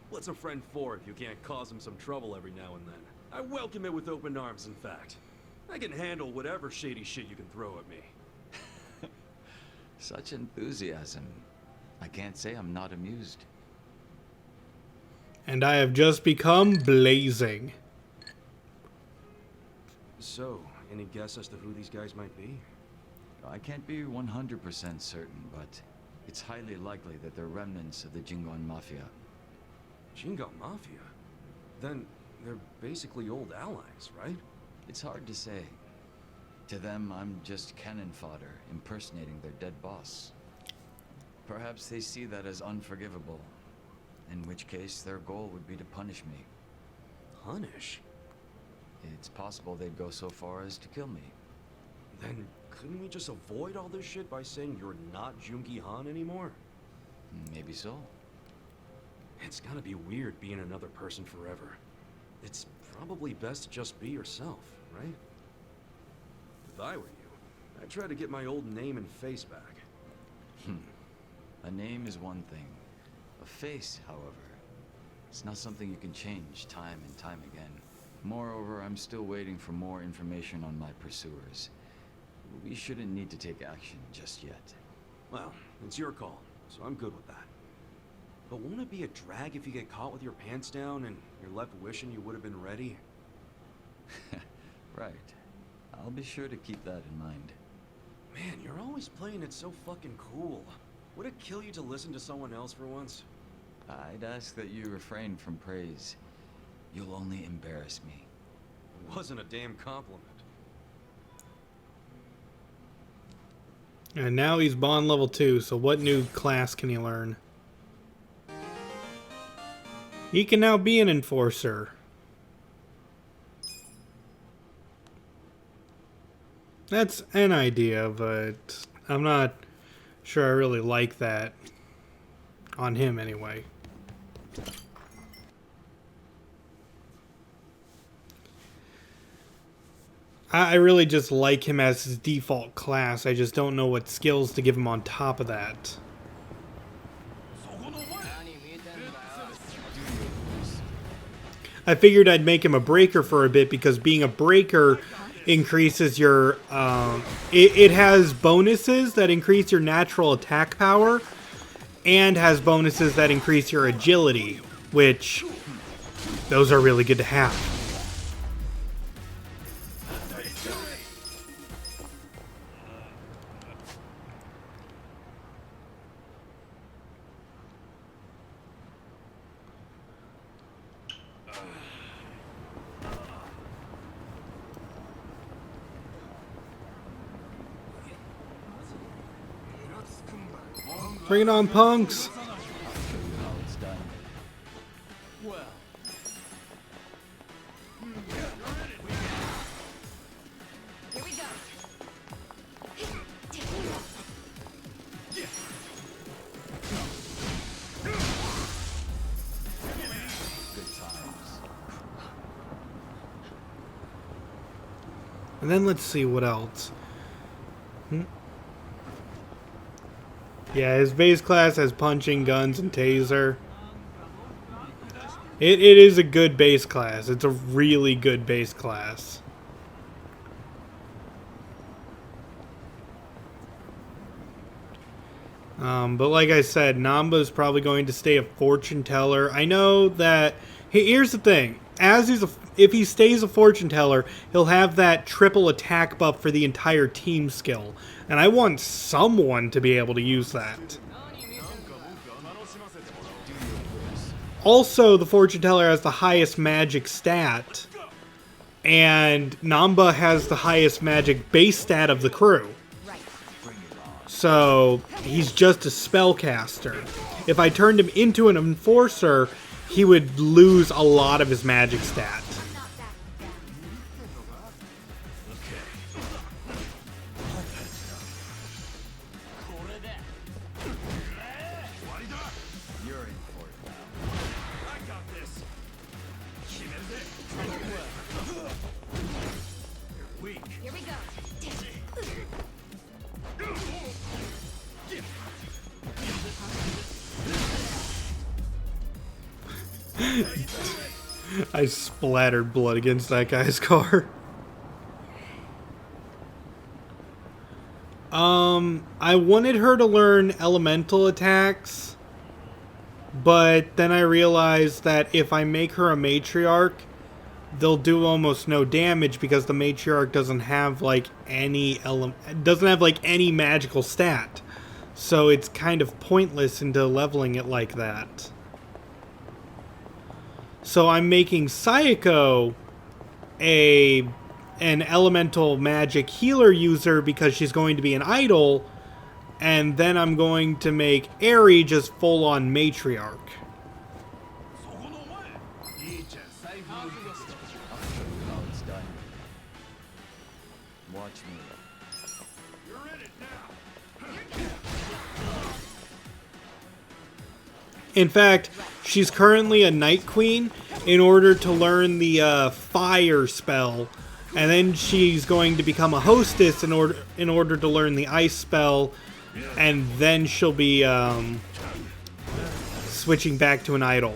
What's a friend for if you can't cause him some trouble every now and then? I welcome it with open arms, in fact. I can handle whatever shady shit you can throw at me. Such enthusiasm. I can't say I'm not amused. And I have just become blazing. So, any guess as to who these guys might be? I can't be 100% certain, but it's highly likely that they're remnants of the Jingon Mafia. Jingon Mafia? Then they're basically old allies, right? It's hard to say. To them, I'm just cannon fodder, impersonating their dead boss. Perhaps they see that as unforgivable, in which case their goal would be to punish me. Punish? It's possible they'd go so far as to kill me. Then couldn't we just avoid all this shit by saying you're not Jungi-han anymore? Maybe so. It's gotta be weird being another person forever. It's probably best to just be yourself, right? If I were you, I'd try to get my old name and face back. A name is one thing. A face, however, it's not something you can change time and time again. Moreover, I'm still waiting for more information on my pursuers. We shouldn't need to take action just yet. Well, it's your call, so I'm good with that. But won't it be a drag if you get caught with your pants down and you're left wishing you would have been ready? Right. I'll be sure to keep that in mind. Man, you're always playing it so fucking cool. Would it kill you to listen to someone else for once? I'd ask that you refrain from praise. You'll only embarrass me. It wasn't a damn compliment. And now he's Bond level 2, so what new class can he learn? He can now be an enforcer. That's an idea, but I'm not sure I really like that. On him, anyway. I really just like him as his default class. I just don't know what skills to give him on top of that. I figured I'd make him a breaker for a bit because being a breaker increases your... It has bonuses that increase your natural attack power and has bonuses that increase your agility, which those are really good to have. Bring it on, punks! Here we go. And then let's see what else. Yeah, his base class has punching, guns, and taser. It is a good base class. It's a really good base class. But like I said, Namba's probably going to stay a fortune teller. I know that. Hey, here's the thing: if he stays a fortune teller, he'll have that triple attack buff for the entire team skill, and I want someone to be able to use that. Also, the fortune teller has the highest magic stat, and Namba has the highest magic base stat of the crew. So, he's just a spellcaster. If I turned him into an enforcer, he would lose a lot of his magic stat. Here we go. I splattered blood against that guy's car. I wanted her to learn elemental attacks, but then I realized that if I make her a matriarch, they'll do almost no damage because the matriarch doesn't have like any any magical stat. So it's kind of pointless into leveling it like that. So I'm making Sayako an elemental magic healer user because she's going to be an idol, and then I'm going to make Eri just full on matriarch. How it's done. Watch me. In fact, she's currently a Night Queen in order to learn the fire spell, and then she's going to become a hostess in order to learn the ice spell, and then she'll be switching back to an idol.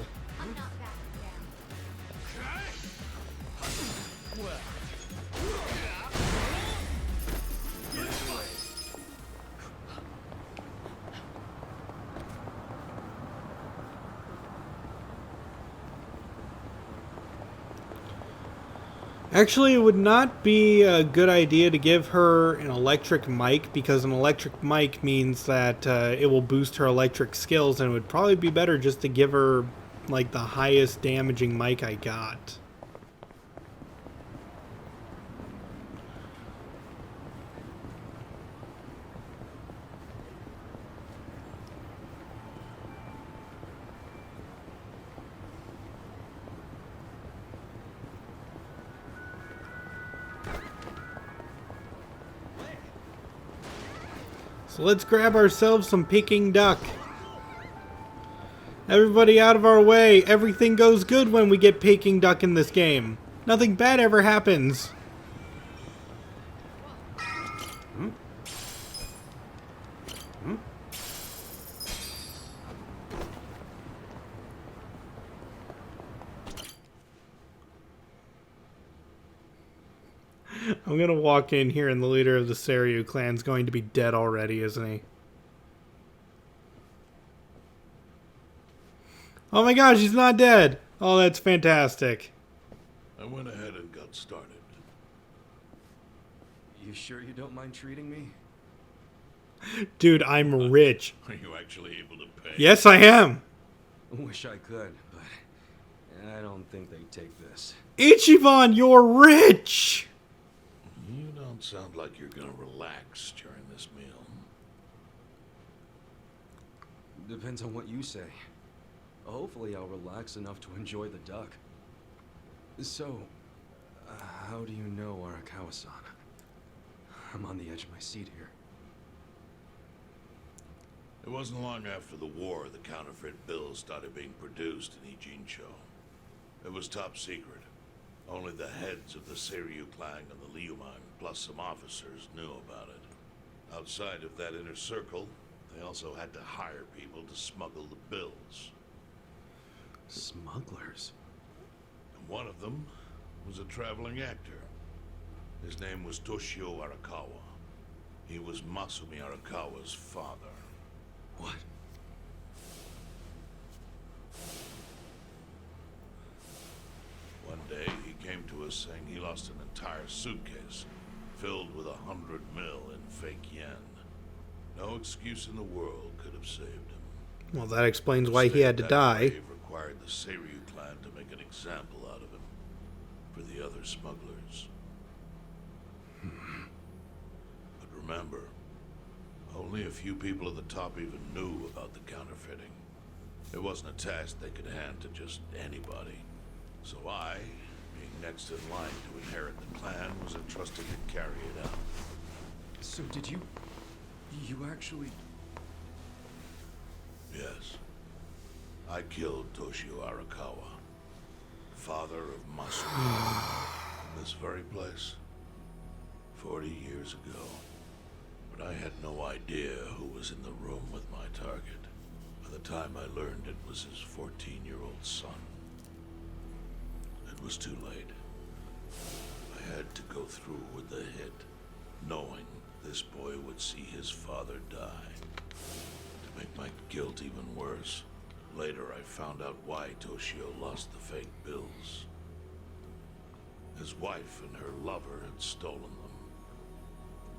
Actually, it would not be a good idea to give her an electric mic, because an electric mic means that it will boost her electric skills, and it would probably be better just to give her like the highest damaging mic I got. So let's grab ourselves some Peking duck. Everybody out of our way. Everything goes good when we get Peking duck in this game. Nothing bad ever happens. I'm gonna walk in here and the leader of the Seiryu clan's going to be dead already, isn't he? Oh my gosh, he's not dead! Oh, that's fantastic. I went ahead and got started. You sure you don't mind treating me? Dude, I'm rich. Are you actually able to pay? Yes, I am! Wish I could, but I don't think they'd take this. Ichiban, you're rich! You don't sound like you're gonna relax during this meal. Depends on what you say. Hopefully I'll relax enough to enjoy the duck. So, how do you know Arakawa-san? I'm on the edge of my seat here. It wasn't long after the war the counterfeit bills started being produced in Ijincho. It was top secret. Only the heads of the Seiryu clan and the Liuman, plus some officers, knew about it. Outside of that inner circle, they also had to hire people to smuggle the bills. Smugglers? And one of them was a traveling actor. His name was Toshio Arakawa. He was Masumi Arakawa's father. What? One day, he came to us saying he lost an entire suitcase filled with 100 mil in fake yen. No excuse in the world could have saved him. Well, that explains why he had to die. Grave required the Seiryu clan to make an example out of him for the other smugglers. But remember, only a few people at the top even knew about the counterfeiting. It wasn't a task they could hand to just anybody. So I, being next in line to inherit the clan, was entrusted to carry it out. So did you actually... Yes. I killed Toshio Arakawa, father of Masumi, in this very place, 40 years ago. But I had no idea who was in the room with my target. By the time I learned it was his 14-year-old son. It was too late. I had to go through with the hit, knowing this boy would see his father die. To make my guilt even worse, later I found out why Toshio lost the fake bills. His wife and her lover had stolen them.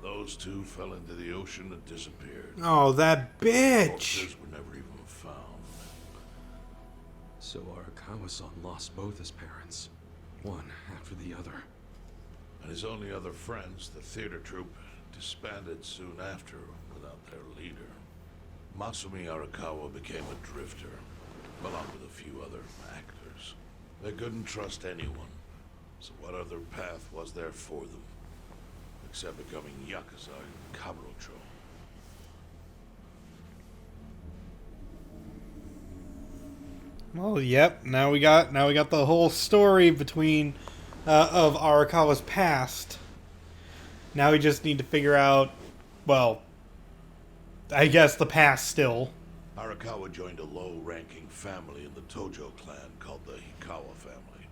Those two fell into the ocean and disappeared. Oh, that bitch! Corpses were never even found. So Arakawa-san lost both his parents, one after the other. And his only other friends, the theater troupe, disbanded soon after without their leader. Masumi Arakawa became a drifter, along with a few other actors. They couldn't trust anyone, so what other path was there for them? Except becoming Yakuza in Kamurocho. Well, yep. Now we got the whole story between of Arakawa's past. Now we just need to figure out, well, I guess the past still. Arakawa joined a low-ranking family in the Tojo clan called the Hikawa family.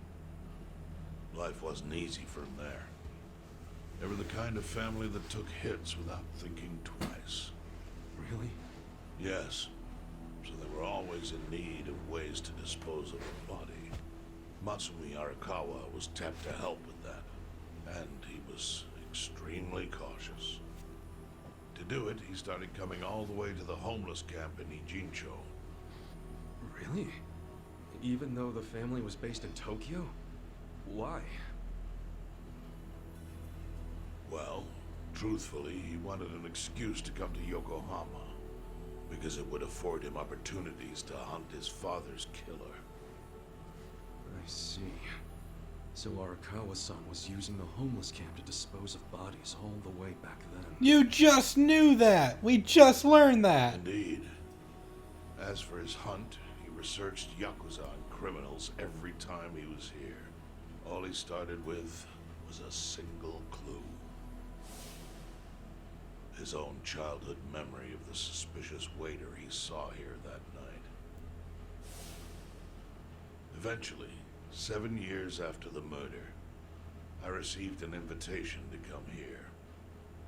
Life wasn't easy for him there. They were the kind of family that took hits without thinking twice. Really? Yes. So they were always in need of ways to dispose of a body. Matsumi Arakawa was tapped to help with that, and he was extremely cautious. To do it, he started coming all the way to the homeless camp in Ijincho. Really? Even though the family was based in Tokyo? Why? Well, truthfully, he wanted an excuse to come to Yokohama, because it would afford him opportunities to hunt his father's killer. I see. So Arakawa-san was using the homeless camp to dispose of bodies all the way back then. You just knew that! We just learned that! Indeed. As for his hunt, he researched Yakuza and criminals every time he was here. All he started with was a single clue. His own childhood memory of the suspicious waiter he saw here that night. Eventually, 7 years after the murder, I received an invitation to come here.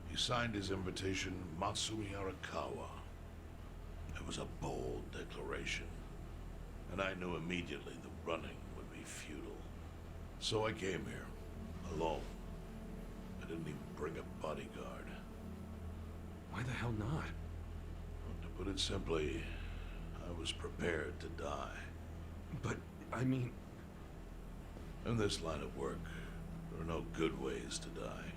He signed his invitation Matsumi Arakawa. It was a bold declaration, and I knew immediately the running would be futile. So I came here, alone. I didn't even bring a bodyguard. Why the hell not? Well, to put it simply, I was prepared to die. But, I mean... In this line of work, there are no good ways to die.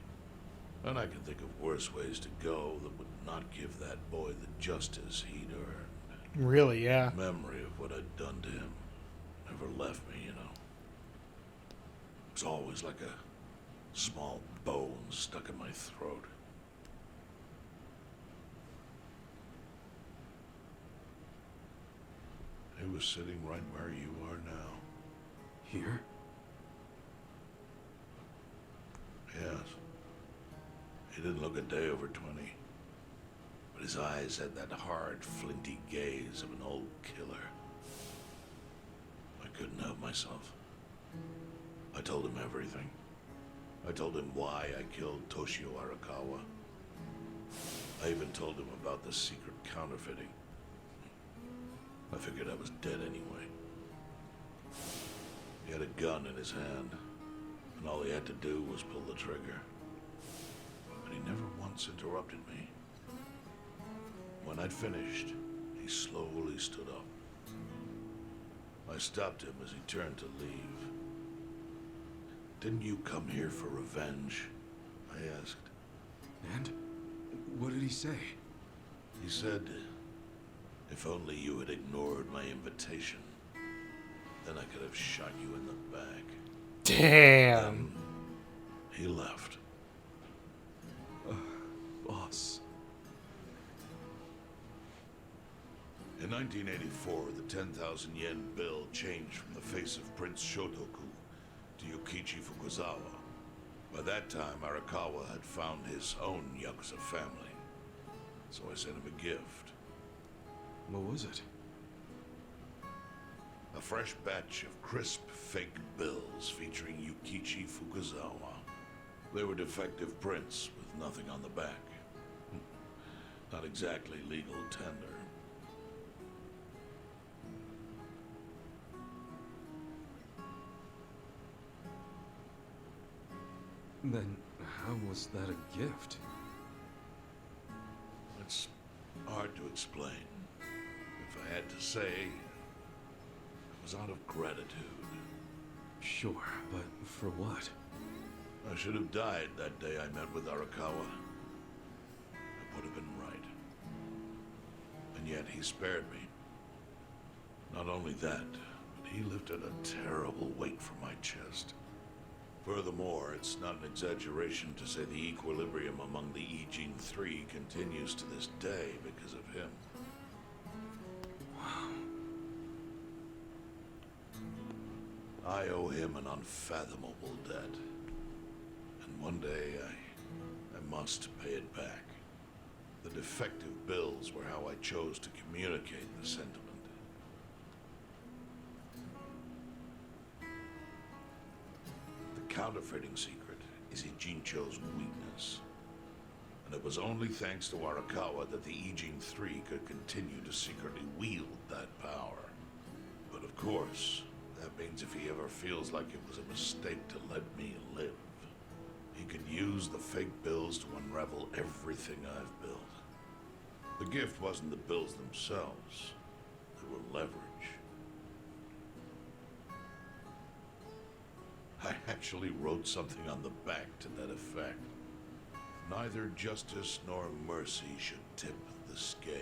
And I can think of worse ways to go that would not give that boy the justice he'd earned. Really, yeah. Memory of what I'd done to him never left me, you know. It's always like a small bone stuck in my throat. He was sitting right where you are now. Here? Yes. He didn't look a day over 20. But his eyes had that hard, flinty gaze of an old killer. I couldn't help myself. I told him everything. I told him why I killed Toshio Arakawa. I even told him about the secret counterfeiting. I figured I was dead anyway. He had a gun in his hand, and all he had to do was pull the trigger. But he never once interrupted me. When I'd finished, he slowly stood up. I stopped him as he turned to leave. "Didn't you come here for revenge?" I asked. And? What did he say? He said, "If only you had ignored my invitation, then I could have shot you in the back." Damn. He left. Boss. In 1984, the 10,000 yen bill changed from the face of Prince Shotoku to Yukichi Fukuzawa. By that time, Arakawa had found his own Yakuza family, so I sent him a gift. What was it? A fresh batch of crisp, fake bills featuring Yukichi Fukuzawa. They were defective prints with nothing on the back. Not exactly legal tender. Then how was that a gift? It's hard to explain. If I had to say, it was out of gratitude. Sure, but for what? I should have died that day I met with Arakawa. It would have been right. And yet he spared me. Not only that, but he lifted a terrible weight from my chest. Furthermore, it's not an exaggeration to say the equilibrium among the Ijin Three continues to this day because of him. I owe him an unfathomable debt. And one day I must pay it back. The defective bills were how I chose to communicate the sentiment. The counterfeiting secret is Ijincho's weakness. And it was only thanks to Arakawa that the Ijin Three could continue to secretly wield that power. But of course, that means if he ever feels like it was a mistake to let me live, he could use the fake bills to unravel everything I've built. The gift wasn't the bills themselves. They were leverage. I actually wrote something on the back to that effect. Neither justice nor mercy should tip the scale.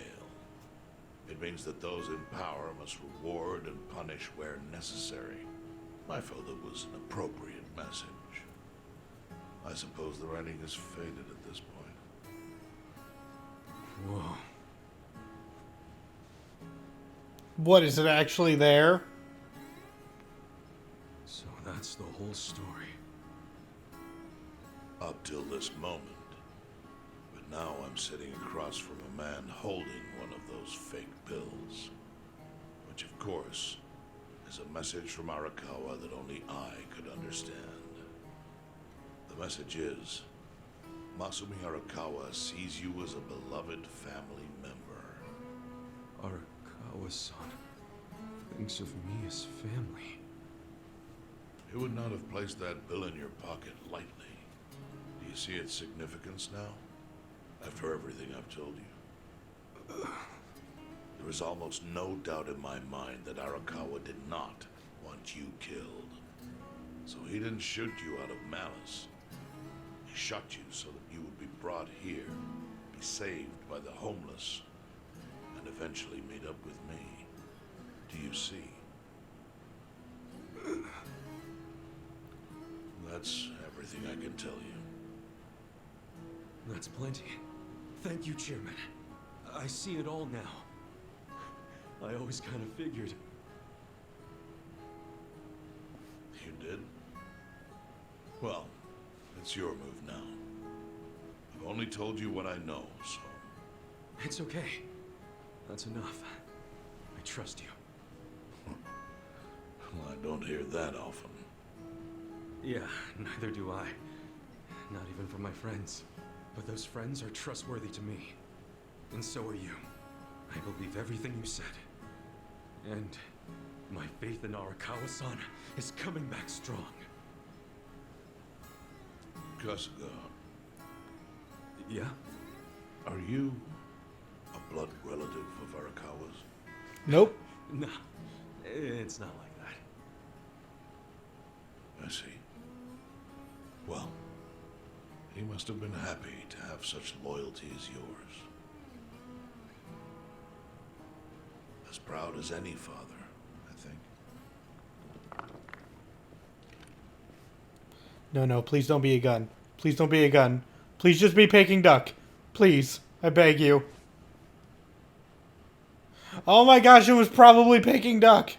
It means that those in power must reward and punish where necessary. I felt it was an appropriate message. I suppose the writing is faded at this point. Whoa. What, is it actually there? So that's the whole story. Up till this moment. But now I'm sitting across from a man holding one of those fake bills. Which, of course, is a message from Arakawa that only I could understand. The message is, Masumi Arakawa sees you as a beloved family member. Arakawa-san thinks of me as family. You would not have placed that bill in your pocket lightly. Do you see its significance now? After everything I've told you? There is almost no doubt in my mind that Arakawa did not want you killed. So he didn't shoot you out of malice. He shot you so that you would be brought here, be saved by the homeless, and eventually made up with me. Do you see? That's everything I can tell you. That's plenty. Thank you, Chairman. I see it all now. I always kind of figured. You did? Well, it's your move now. I've only told you what I know, so... It's okay. That's enough. I trust you. Well, I don't hear that often. Yeah, neither do I. Not even from my friends. But those friends are trustworthy to me. And so are you. I believe everything you said. And my faith in Arakawa-san is coming back strong. Kasuga, Yeah? are you a blood relative of Arakawa's? Nope. Nah, it's not like that. I see. Well, he must have been happy to have such loyalty as yours. As proud as any father, I think. No, please don't be a gun. Please don't be a gun. Please just be Peking duck. Please. I beg you. Oh my gosh, it was probably Peking duck.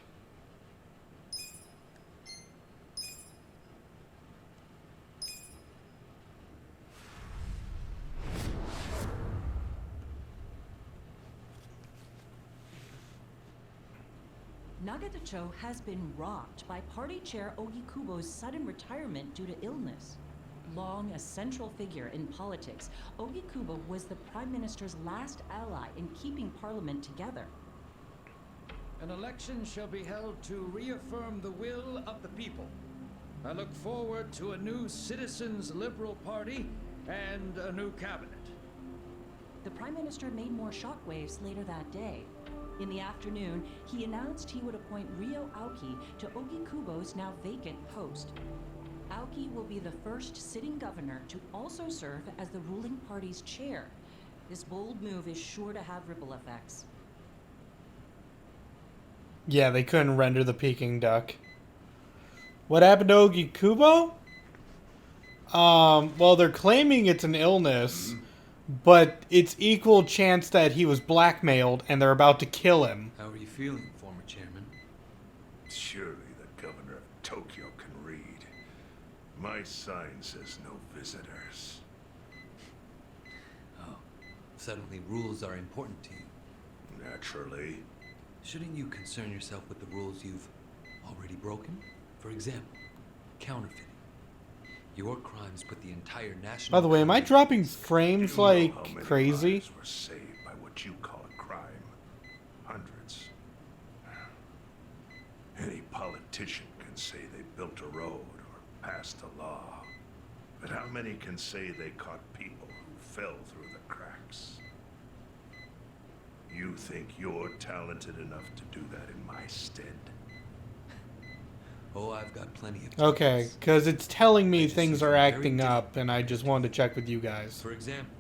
Nagatacho has been rocked by Party Chair Ogikubo's sudden retirement due to illness. Long a central figure in politics, Ogikubo was the Prime Minister's last ally in keeping Parliament together. An election shall be held to reaffirm the will of the people. I look forward to a new Citizens Liberal Party and a new cabinet. The Prime Minister made more shockwaves later that day. In the afternoon, he announced he would appoint Ryo Aoki to Ogikubo's now vacant post. Aoki will be the first sitting governor to also serve as the ruling party's chair. This bold move is sure to have ripple effects. Yeah, they couldn't render the Peking duck. What happened to Ogikubo? Well, they're claiming it's an illness, but it's equal chance that he was blackmailed and they're about to kill him. How are you feeling, former chairman? Surely the governor of Tokyo can read. My sign says no visitors. Oh, suddenly rules are important to you. Naturally. Shouldn't you concern yourself with the rules you've already broken? For example, counterfeiting. Your crimes put the entire national... By the way, am I dropping frames You know like how many crazy? lives were saved by what you call a crime? Hundreds. Any politician can say they built a road or passed a law. But how many can say they caught people who fell through the cracks? You think you're talented enough to do that in my stead? Oh, I've got plenty of... Okay, chances. because it's telling me I just things see are some very acting different up, and I just wanted to check with you guys. For example,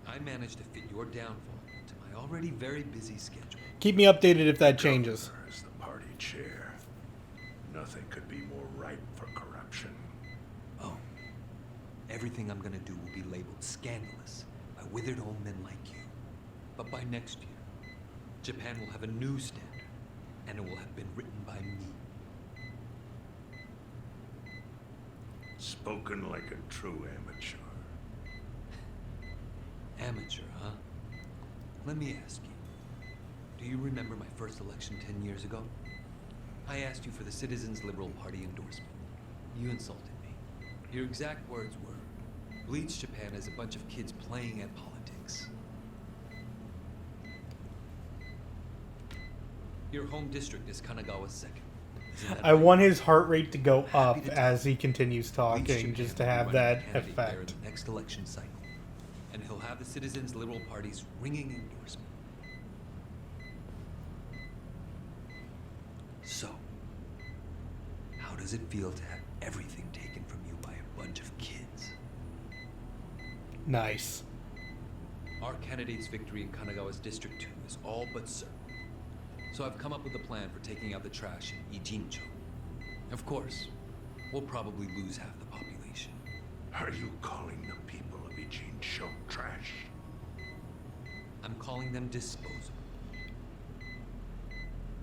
I managed to fit your downfall into my already very busy schedule. Keep me updated if that changes. Governor is the party chair. Nothing could be more ripe for corruption. Oh, everything I'm gonna do will be labeled scandalous by withered old men like you. But by next year, Japan will have a new standard, and it will have been written by me. Spoken like a true amateur. Amateur, huh? Let me ask you. Do you remember my first election 10 years ago? I asked you for the Citizens Liberal Party endorsement. You insulted me. Your exact words were, Bleach Japan is a bunch of kids playing at politics. Your home district is Kanagawa's second. Isn't that I right? want his heart rate to go up Happy to as he continues Bleach talking, Japan just to will be have running a that candidate there in effect. the next election cycle. And he'll have the Citizens Liberal Party's ringing endorsement. So, how does it feel to have everything taken from you by a bunch of kids? Nice. Our candidate's victory in Kanagawa's District 2 is all but certain. So I've come up with a plan for taking out the trash in Ijincho. Of course, we'll probably lose half the population. Are you calling the people of Ijincho trash? I'm calling them disposable.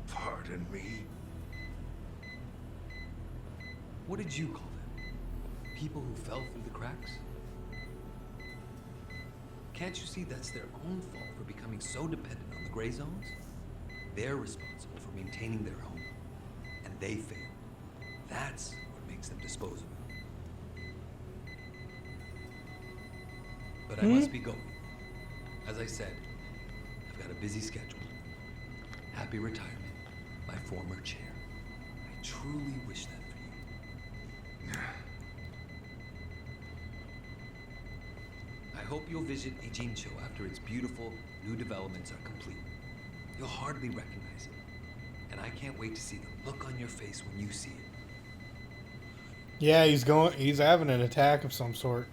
Pardon me? What did you call them? People who fell through the cracks? Can't you see that's their own fault for becoming so dependent on the gray zones? They're responsible for maintaining their home, and they failed. That's what makes them disposable. But I must be going. As I said, I've got a busy schedule. Happy retirement. my former chair. I truly wish that for you. I hope you'll visit Ijincho after its beautiful new developments are complete. You'll hardly recognize it. And I can't wait to see the look on your face when you see it. Yeah, he's having an attack of some sort.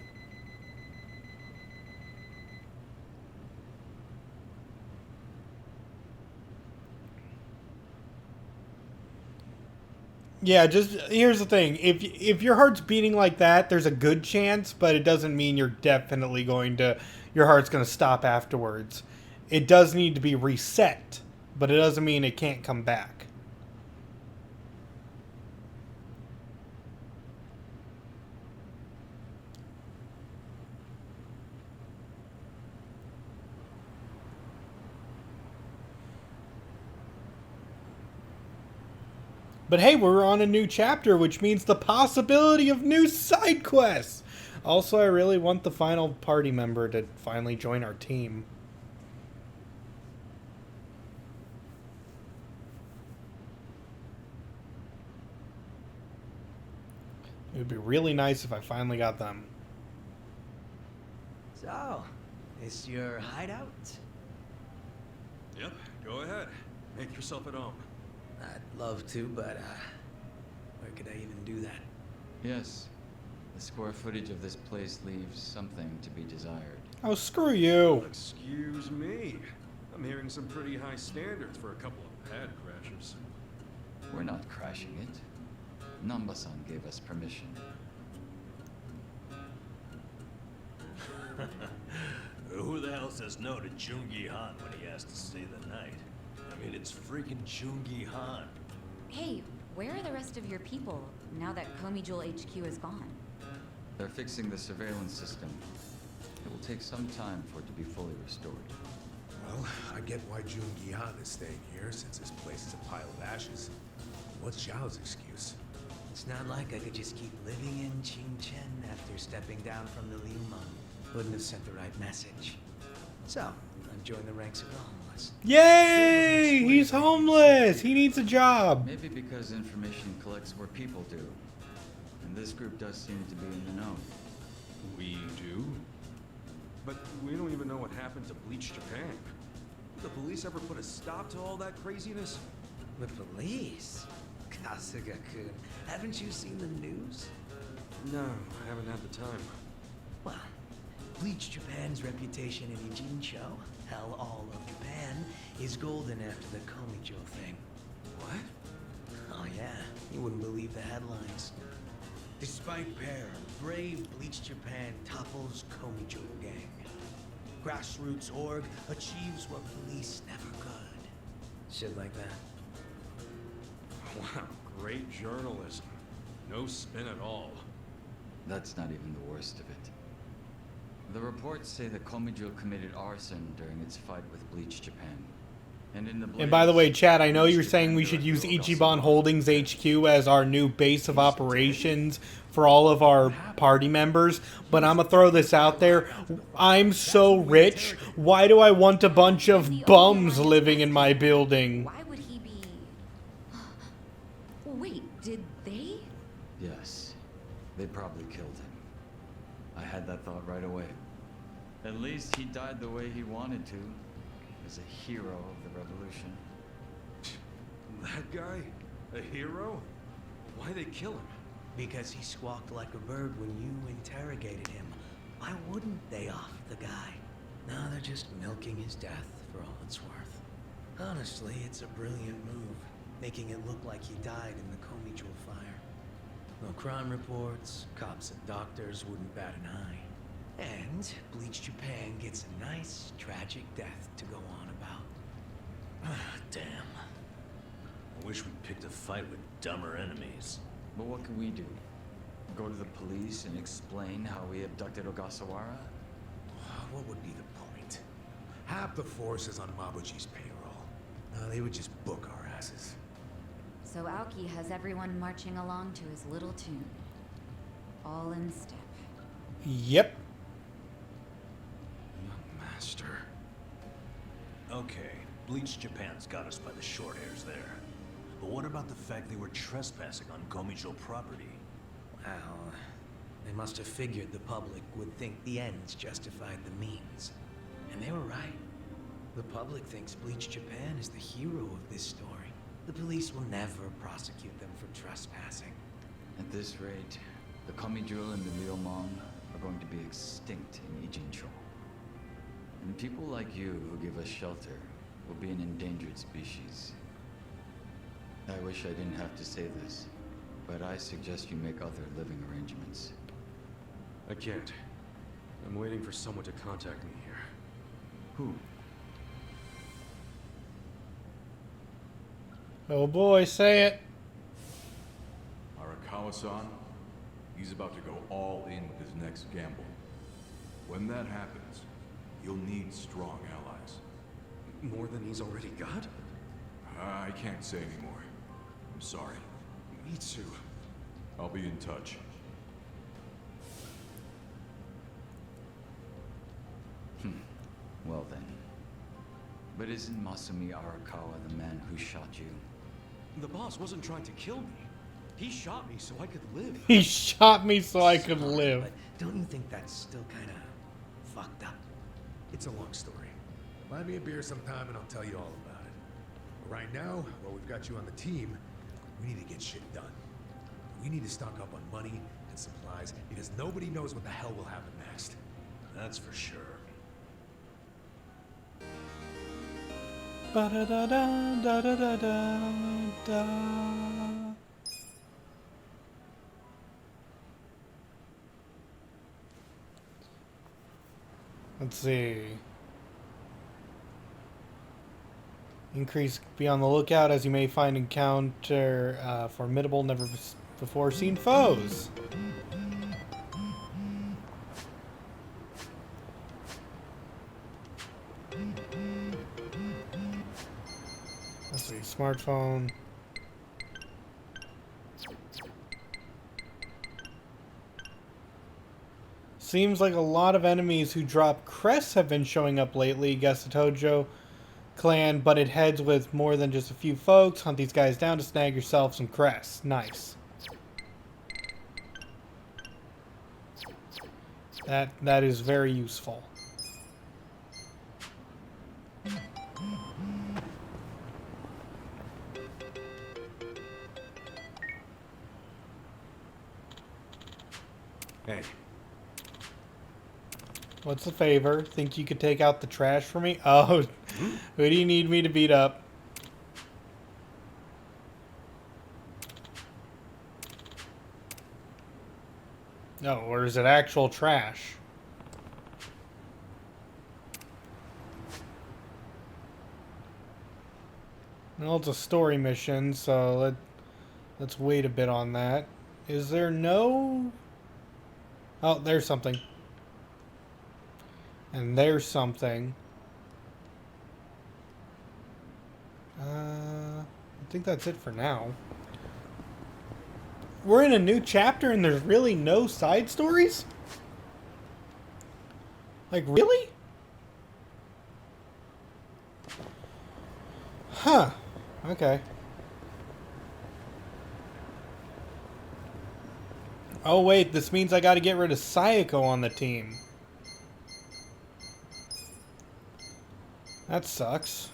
Yeah, just here's the thing. If your heart's beating like that, there's a good chance, but it doesn't mean you're definitely your heart's going to stop afterwards. It does need to be reset, but it doesn't mean it can't come back. But hey, we're on a new chapter, which means the possibility of new side quests. Also, I really want the final party member to finally join our team. It would be really nice if I finally got them. So, is your hideout? Yep, go ahead. Make yourself at home. I'd love to, but, where could I even do that? Yes. The square footage of this place leaves something to be desired. Oh, screw you. Excuse me. I'm hearing some pretty high standards for a couple of pad crashers. We're not crashing it. Namba-san gave us permission. Who the hell says no to Jungi Han when he has to stay the night? I mean, it's freaking Jungi Han. Hey, where are the rest of your people now that Komi Jewel HQ is gone? They're fixing the surveillance system. It will take some time for it to be fully restored. Well, I get why Jun Gihan is staying here, since this place is a pile of ashes. What's Xiao's excuse? It's not like I could just keep living in Qingchen after stepping down from the Liumeng. Wouldn't have sent the right message. So, I've joined the ranks of the homeless. Yay! He's homeless! He needs a job! Maybe because information collects where people do. And this group does seem to be in the know. We do? But we don't even know what happened to Bleach Japan. Did the police ever put a stop to all that craziness? The police? Kasuga-kun, haven't you seen the news? No, I haven't had the time. Well, Bleach Japan's reputation in Ijincho, hell, all of Japan, is golden after the Komijo thing. What? Oh yeah, you wouldn't believe the headlines. Despite peril, brave Bleach Japan topples Komijo gang. Grassroots org achieves what police never could. Shit like that. Wow, great journalism. No spin at all. That's not even the worst of it. The reports say that Komijo committed arson during its fight with Bleach Japan. And by the way, Chad, I know you're saying we should use Ichiban Holdings HQ as our new base of operations for all of our party members, but I'm gonna throw this out there. I'm so rich, why do I want a bunch of bums living in my building? Why would he be... Wait, did they? Yes. They probably killed him. I had that thought right away. At least he died the way he wanted to. As a hero of the revolution. That guy? A hero? Why'd they kill him? Because he squawked like a bird when you interrogated him. Why wouldn't they off the guy? No, they're just milking his death for all it's worth. Honestly, it's a brilliant move, making it look like he died in the Komijo fire. No crime reports, cops and doctors wouldn't bat an eye. And Bleach Japan gets a nice, tragic death to go on about. Damn. I wish we'd picked a fight with dumber enemies. But what can we do? Go to the police and explain how we abducted Ogasawara? What would be the point? Half the force is on Mabuchi's payroll. They would just book our asses. So Aoki has everyone marching along to his little tune. All in step. Yep. Master. Okay, Bleach Japan's got us by the short hairs there. But what about the fact they were trespassing on Komijo property? Well, they must have figured the public would think the ends justified the means. And they were right. The public thinks Bleach Japan is the hero of this story. The police will never prosecute them for trespassing. At this rate, the Komijo and the Ryomon are going to be extinct in Ijincho. And people like you who give us shelter will be an endangered species. I wish I didn't have to say this, but I suggest you make other living arrangements. I can't. I'm waiting for someone to contact me here. Who? Oh boy, say it. Arakawa-san, he's about to go all in with his next gamble. When that happens, you'll need strong allies. More than he's already got? I can't say anymore. I'm sorry. Me too. I'll be in touch. Well then. But isn't Masumi Arakawa the man who shot you? The boss wasn't trying to kill me. He shot me so I could live. He shot me so I could live. But don't you think that's still kind of fucked up? It's a long story. Buy me a beer sometime and I'll tell you all about it. But right now, while we've got you on the team, we need to get shit done. We need to stock up on money and supplies because nobody knows what the hell will happen next. That's for sure. Ba-da-da-da-da-da-da-da. Let's see. Increase, be on the lookout as you may find encounter formidable, never before seen foes. Let's see, smartphone. Seems like a lot of enemies who drop crests have been showing up lately. Guess the Tojo clan butted heads with more than just a few folks. Hunt these guys down to snag yourself some crests. Nice. That is very useful. Hey. What's the favor? Think you could take out the trash for me? Oh, who do you need me to beat up? No, or is it actual trash? Well, it's a story mission, so let's wait a bit on that. Is there no... Oh, there's something. And there's something. I think that's it for now. We're in a new chapter and there's really no side stories? Like, really? Huh. Okay. Oh wait, this means I gotta get rid of Sayako on the team. That sucks.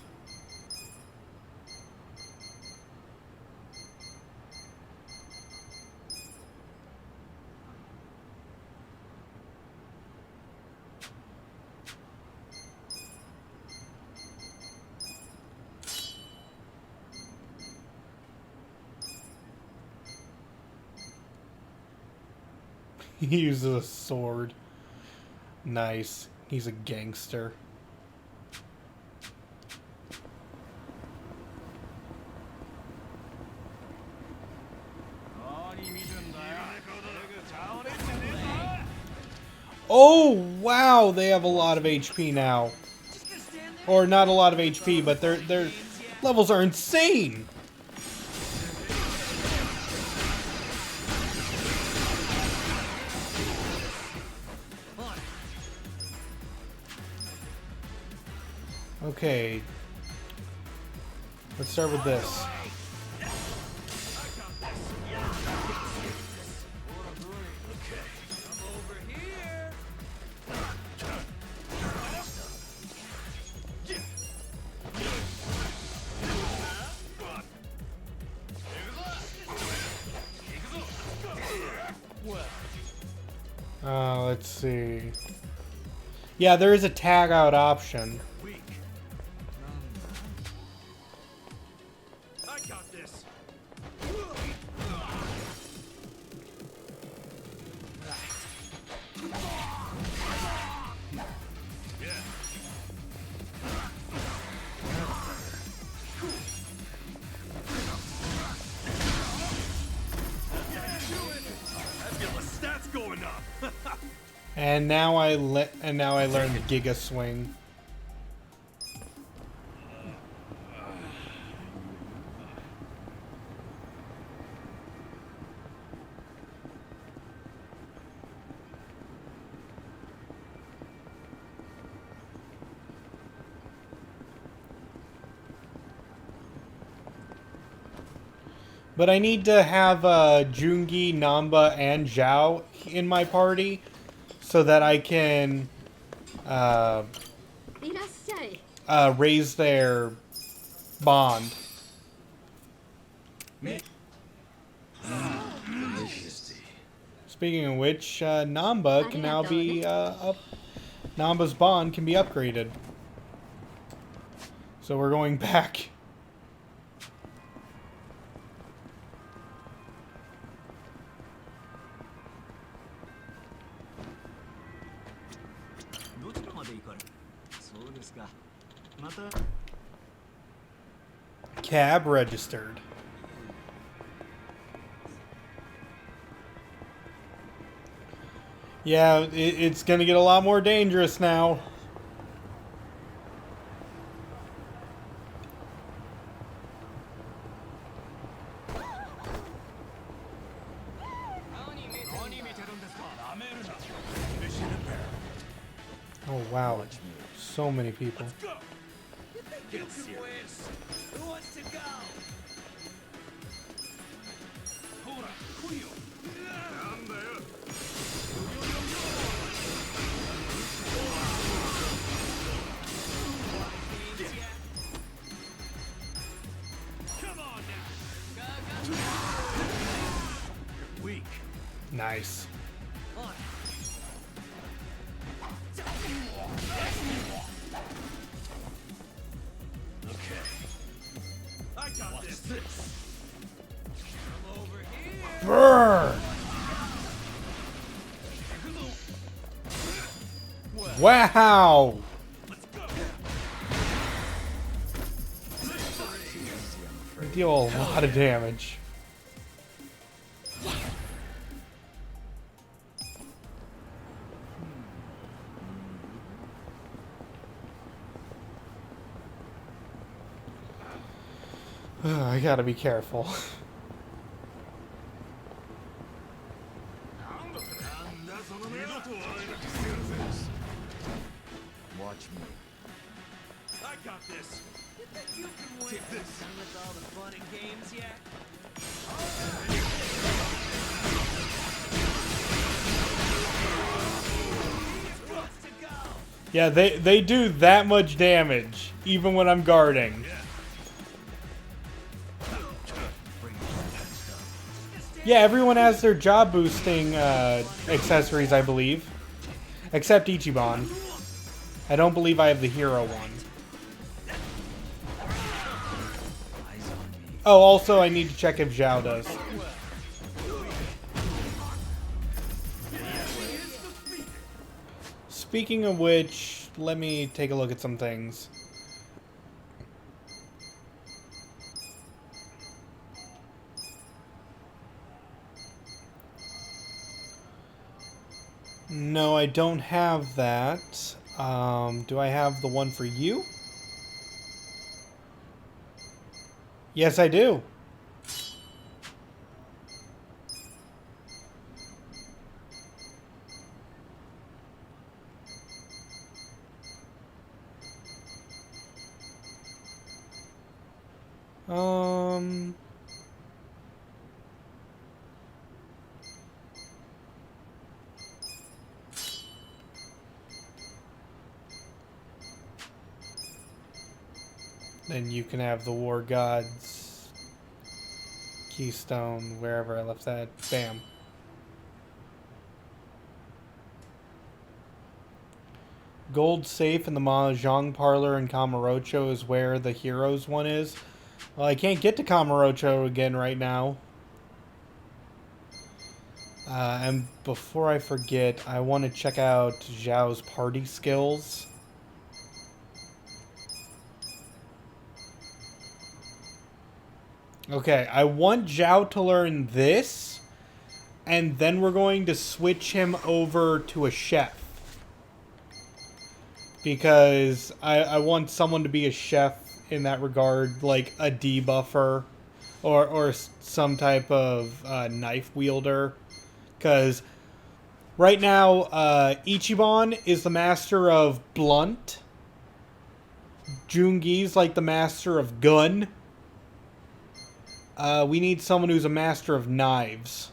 He uses a sword. Nice. He's a gangster. Oh, wow, they have a lot of HP now. Or not a lot of HP, but their levels are insane. Okay. Let's start with this. Let's see. Yeah, there is a tag out option. I got this. Stats going up. And now I learned the Giga Swing. But I need to have Jungi, Namba, and Zhao in my party so that I can raise their bond. Speaking of which, Namba can now be up. Namba's bond can be upgraded. So we're going back. Cab registered. Yeah, it's gonna get a lot more dangerous now. Oh wow, so many people. Get serious. Who wants to go? Come on now. You're weak. Nice. I got this. Come over here. Burn! Wow! They deal a lot of damage. I gotta be careful. Watch me. I got this. You think you can win? Take this. Done with all the fun and games yet? Yeah, they do that much damage, even when I'm guarding. Yeah, everyone has their job boosting accessories, I believe. Except Ichiban. I don't believe I have the hero one. Oh, also I need to check if Zhao does. Speaking of which, let me take a look at some things. No, I don't have that. Do I have the one for you? Yes, I do. Then you can have the War Gods Keystone wherever I left that. Bam. gold safe in the Mahjong parlor in Kamurocho is where the heroes one is. Well, I can't get to Kamurocho again right now. And before I forget, I want to check out Zhao's party skills. Okay, I want Zhao to learn this, and then we're going to switch him over to a chef. Because I want someone to be a chef in that regard, like a debuffer or some type of knife wielder. Because right now, Ichiban is the master of blunt. Jungi's like the master of gun. We need someone who's a master of knives.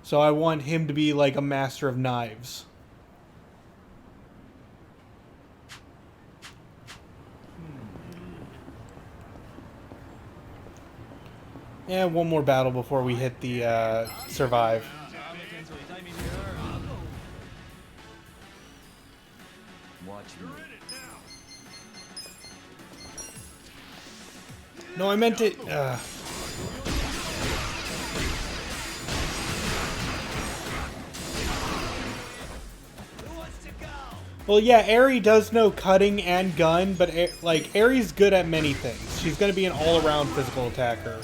So I want him to be like a master of knives. Yeah, one more battle before we hit the survive. Watch me. No, I meant it. Well, yeah, Eri does know cutting and gun, but like Eri's good at many things. She's gonna be an all-around physical attacker.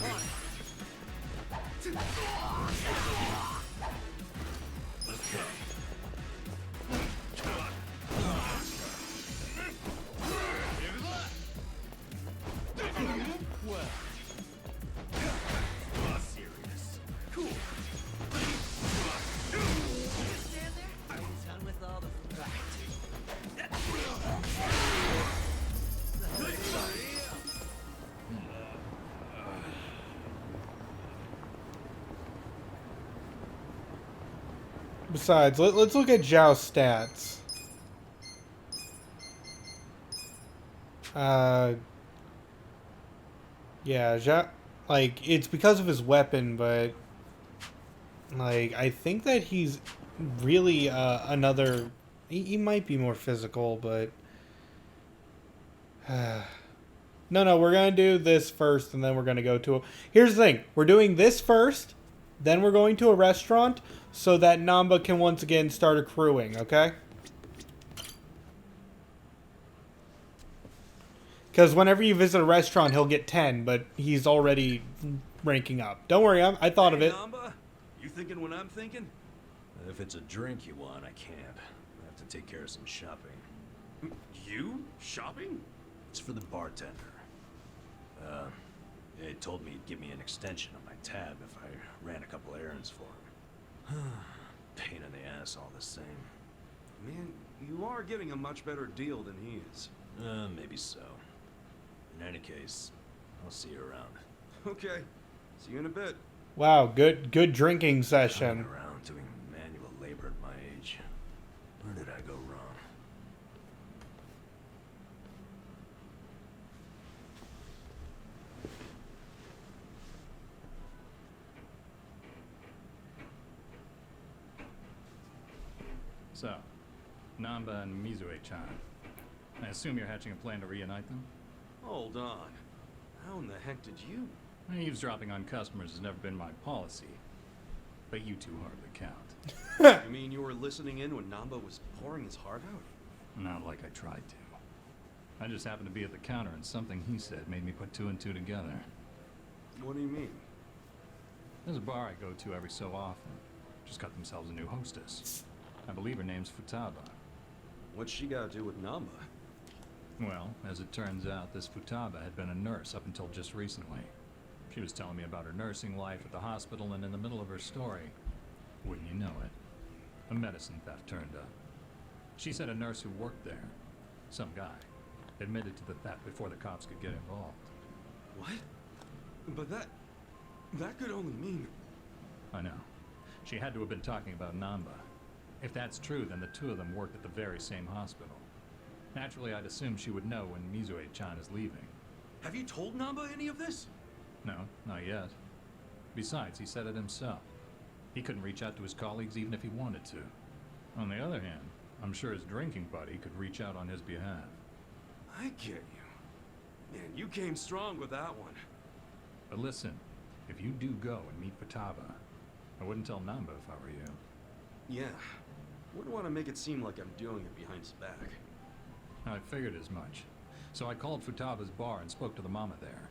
Besides, let's look at Zhao's stats. Yeah, Zhao, like, it's because of his weapon, but, like, I think that he's really, another, he might be more physical, but, no, we're gonna do this first, and then we're gonna go to here's the thing, we're doing this first, then we're going to a restaurant, so that Namba can once again start accruing, okay? Because whenever you visit a restaurant, he'll get 10, but he's already ranking up. Don't worry, I thought of it. Namba, you thinking what I'm thinking? If it's a drink you want, I can't. I have to take care of some shopping. You? Shopping? It's for the bartender. He told me he'd give me an extension on my tab if I ran a couple errands for him. Pain in the ass all the same. Man, you are getting a much better deal than he is. Maybe so. In any case, I'll see you around. Okay. See you in a bit. Wow, good drinking session. Coming around doing manual labor at my age. Where did I go wrong? So, Namba and Mizue-chan. I assume you're hatching a plan to reunite them? Hold on. How in the heck did you? Eavesdropping on customers has never been my policy. But you two hardly count. You mean you were listening in when Namba was pouring his heart out? Not like I tried to. I just happened to be at the counter and something he said made me put two and two together. What do you mean? There's a bar I go to every so often. Just got themselves a new hostess. I believe her name's Futaba. What's she got to do with Namba? Well, as it turns out, this Futaba had been a nurse up until just recently. She was telling me about her nursing life at the hospital, and in the middle of her story, wouldn't you know it, a medicine theft turned up. She said a nurse who worked there, some guy, admitted to the theft before the cops could get involved. What? But that could only mean... I know. She had to have been talking about Namba. If that's true, then the two of them worked at the very same hospital. Naturally, I'd assume she would know when Mizue-chan is leaving. Have you told Namba any of this? No, not yet. Besides, he said it himself. He couldn't reach out to his colleagues even if he wanted to. On the other hand, I'm sure his drinking buddy could reach out on his behalf. I get you. Man, you came strong with that one. But listen, if you do go and meet Futaba, I wouldn't tell Namba if I were you. Yeah. Wouldn't want to make it seem like I'm doing it behind his back. I figured as much. So I called Futaba's bar and spoke to the mama there.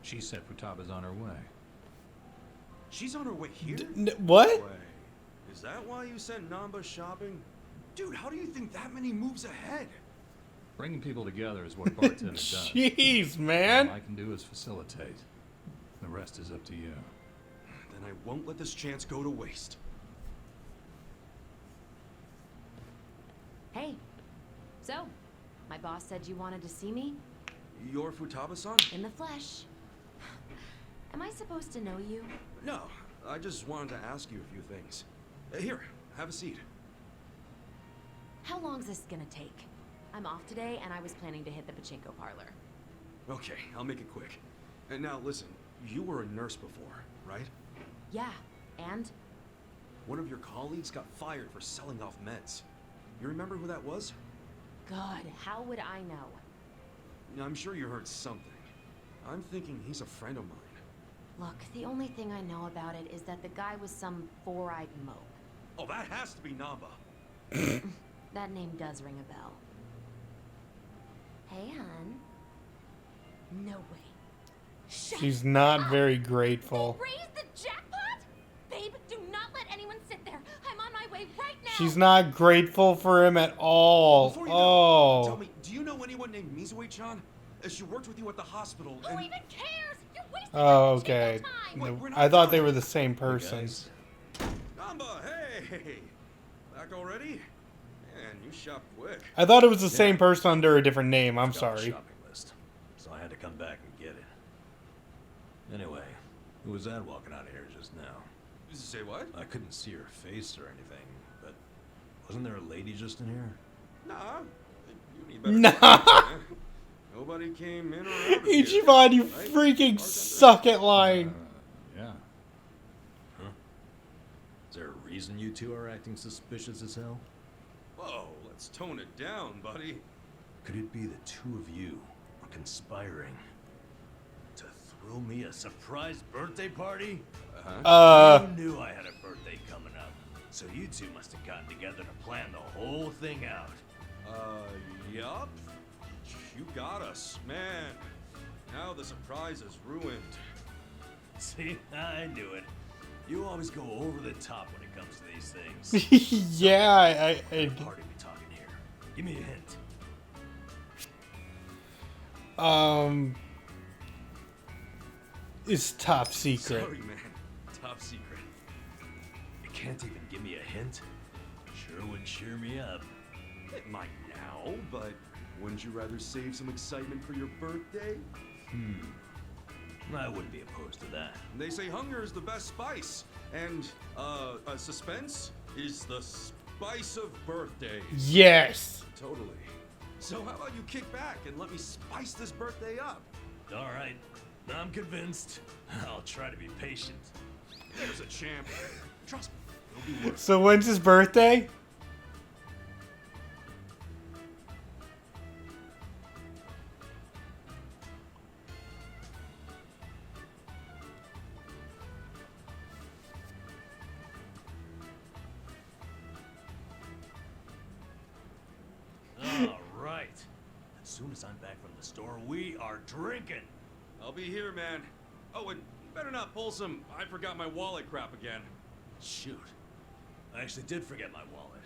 She said Futaba's on her way. She's on her way here? What? Wait, is that why you sent Namba shopping? Dude, how do you think that many moves ahead? Bringing people together is what bartender does. Jeez, man. All I can do is facilitate. The rest is up to you. Then I won't let this chance go to waste. Hey. So, my boss said you wanted to see me? You're Futaba-san? In the flesh. Am I supposed to know you? No, I just wanted to ask you a few things. Here, have a seat. How long's this gonna take? I'm off today, and I was planning to hit the pachinko parlor. Okay, I'll make it quick. And now listen, you were a nurse before, right? Yeah, and? One of your colleagues got fired for selling off meds. You remember who that was? God, how would I know? I'm sure you heard something. I'm thinking he's a friend of mine. Look, the only thing I know about it is that the guy was some four-eyed mope. Oh, that has to be Namba. That name does ring a bell. Hey, hon. No way. She's not very grateful. Raise the jackpot? Babe, do not let anyone sit there. I'm on my way right now. She's not grateful for him at all. Before you go, Oh. tell me, do you know anyone named Mizue-chan? She worked with you at the hospital. Who and... even cares? You're wasting Oh, okay. Wait, we're not I thought done. they were the same person. Namba, hey! Back already? Man, you shop quick. I thought it was the same person under a different name. I'm Got the sorry. shopping list, so I had to come back and get it. Anyway, who was that walking out of here just now? Say what? I couldn't see her face or anything, but wasn't there a lady just in here? Nah. You need better Nah. practice, man. Nobody came in or out of here. Ichiban, you Right? freaking suck at lying. Yeah. Huh? Is there a reason you two are acting suspicious as hell? Whoa, let's tone it down, buddy. Could it be the two of you are conspiring to throw me a surprise birthday party? You knew I had a birthday coming up, so you two must have gotten together to plan the whole thing out. Yup. You got us, man. Now the surprise is ruined. See, I knew it. You always go over the top when it comes to these things. Yeah, I What party we talking here? Give me a hint. It's top secret. Sorry, man. Top secret. You can't even give me a hint? Sure would cheer me up. It might now, but wouldn't you rather save some excitement for your birthday? I wouldn't be opposed to that. They say hunger is the best spice, and suspense is the spice of birthdays. Yes. Totally. So how about you kick back and let me spice this birthday up? All right, I'm convinced. I'll try to be patient. There's a champ. Trust me, it'll be worth it. So when's his birthday? All right. As soon as I'm back from the store, we are drinking. I'll be here, man. Oh, and you better not pull some I forgot my wallet crap again. Shoot. I actually did forget my wallet.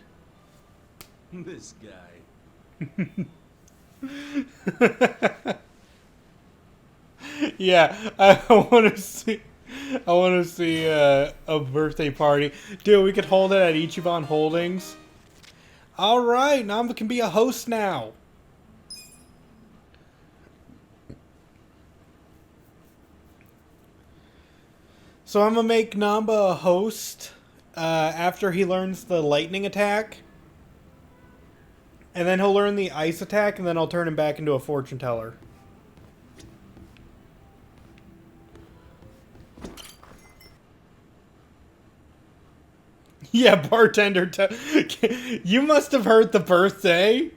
This guy. Yeah, I want to see. I want to see a birthday party, dude. We could hold it at Ichiban Holdings. All right, Namba can be a host now. So I'm gonna make Namba a host after he learns the lightning attack, and then he'll learn the ice attack, and then I'll turn him back into a fortune teller. Yeah, bartender. You must have heard the birthday.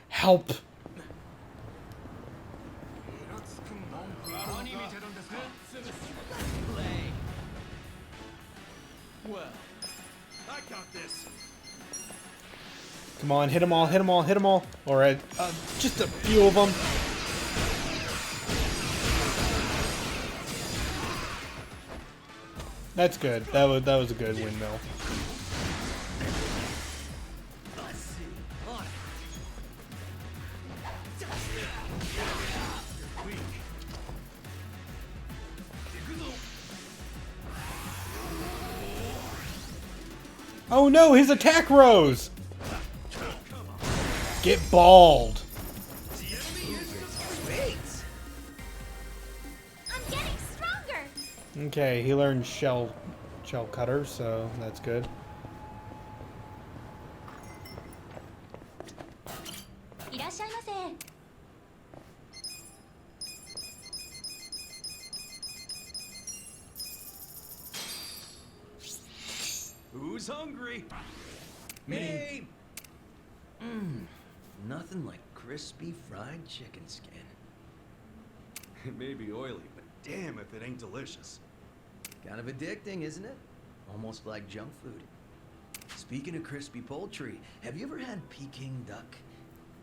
Help. Well, I got this. Come on, hit them all, hit them all, hit them all. All right, just a few of them. That's good. That was a good windmill. Oh no, his attack rose! Get balled. I'm getting stronger. Okay, he learned shell cutter, so that's good. Who's hungry? Me! Nothing like crispy fried chicken skin. It may be oily, but damn if it ain't delicious. Kind of addicting, isn't it? Almost like junk food. Speaking of crispy poultry, have you ever had Peking duck?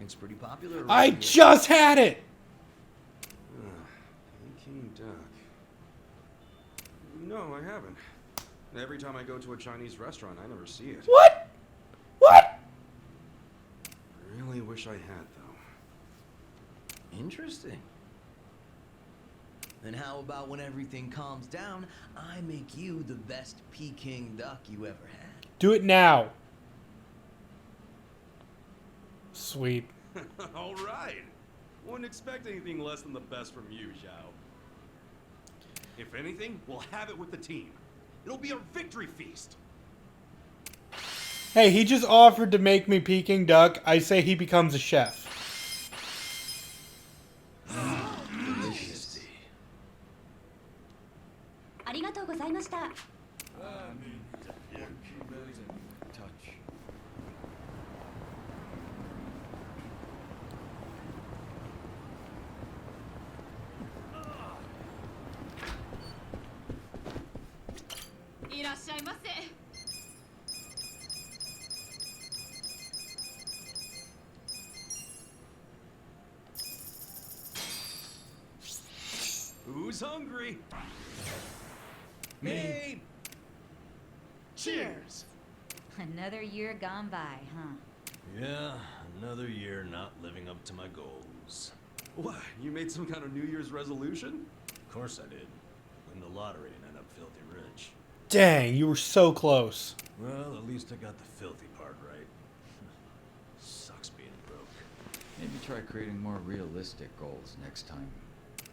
It's pretty popular around I here. just had it! Peking duck. No, I haven't. Every time I go to a Chinese restaurant, I never see it. What? What? Really wish I had, though. Interesting. Then how about when everything calms down, I make you the best Peking duck you ever had? Do it now. Sweet. All right. Wouldn't expect anything less than the best from you, Zhao. If anything, we'll have it with the team. It'll be a victory feast. Hey, he just offered to make me Peking duck. I say he becomes a chef. Delicious. ありがとうございました。 touch. Who's hungry? Me! Cheers. Another year gone by, huh? Yeah, another year not living up to my goals. What? You made some kind of New Year's resolution? Of course I did. Win the lottery and end up filthy rich. Dang, you were so close. Well, at least I got the filthy part right. Sucks being broke. Maybe try creating more realistic goals next time.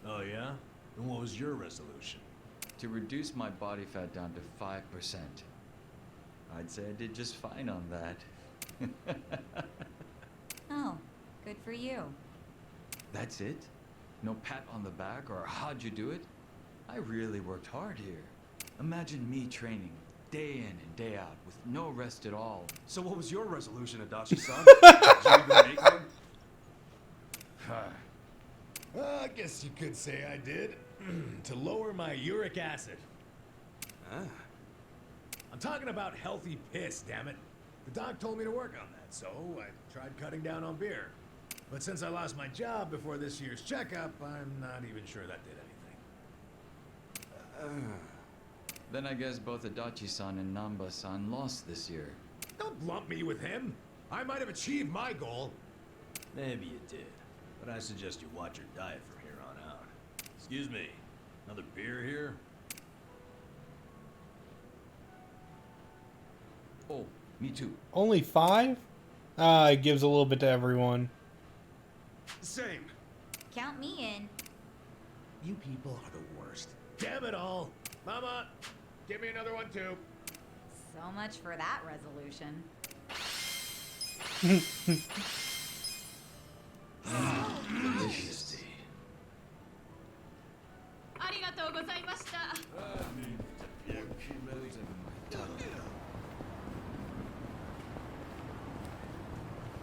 Oh yeah? And what was your resolution? To reduce my body fat down to 5%. I'd say I did just fine on that. Oh, good for you. That's it? No pat on the back or how'd you do it? I really worked hard here. Imagine me training day in and day out with no rest at all. So what was your resolution, Adachi-san? Did you even make one? I guess you could say I did. To lower my uric acid. Ah. I'm talking about healthy piss, damn it. The doc told me to work on that, so I tried cutting down on beer. But since I lost my job before this year's checkup, I'm not even sure that did anything. Then I guess both Adachi-san and Namba-san lost this year. Don't lump me with him. I might have achieved my goal. Maybe you did, but I suggest you watch your diet from here on out. Excuse me, another beer here? Oh, me too. Only 5? It gives a little bit to everyone. Same. Count me in. You people are the worst. Damn it all. Mama, give me another one too. So much for that resolution. Delicious. ありがとうございました。 My tongue.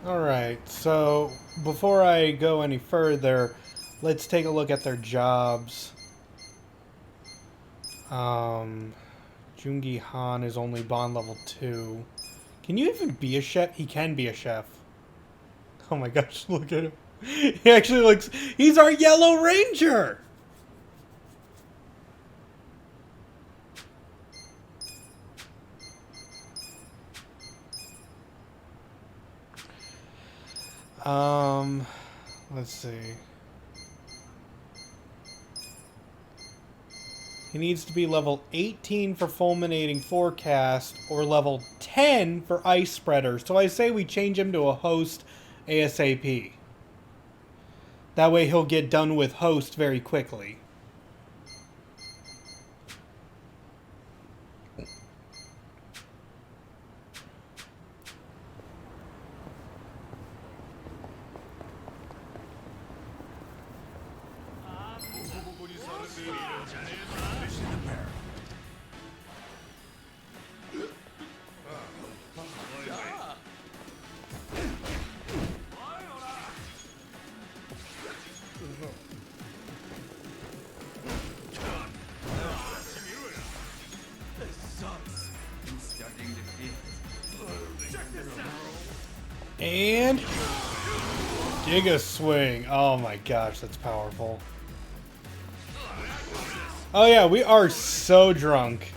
Alright, so before I go any further, let's take a look at their jobs. Jungi Han is only bond level 2. Can you even be a chef? He can be a chef. Oh my gosh, look at him. He actually looks... He's our Yellow Ranger! Let's see. He needs to be level 18 for Fulminating Forecast or level 10 for Ice Spreader. So I say we change him to a host ASAP. That way he'll get done with host very quickly. And Giga Swing. Oh my gosh, that's powerful. Oh yeah, we are so drunk.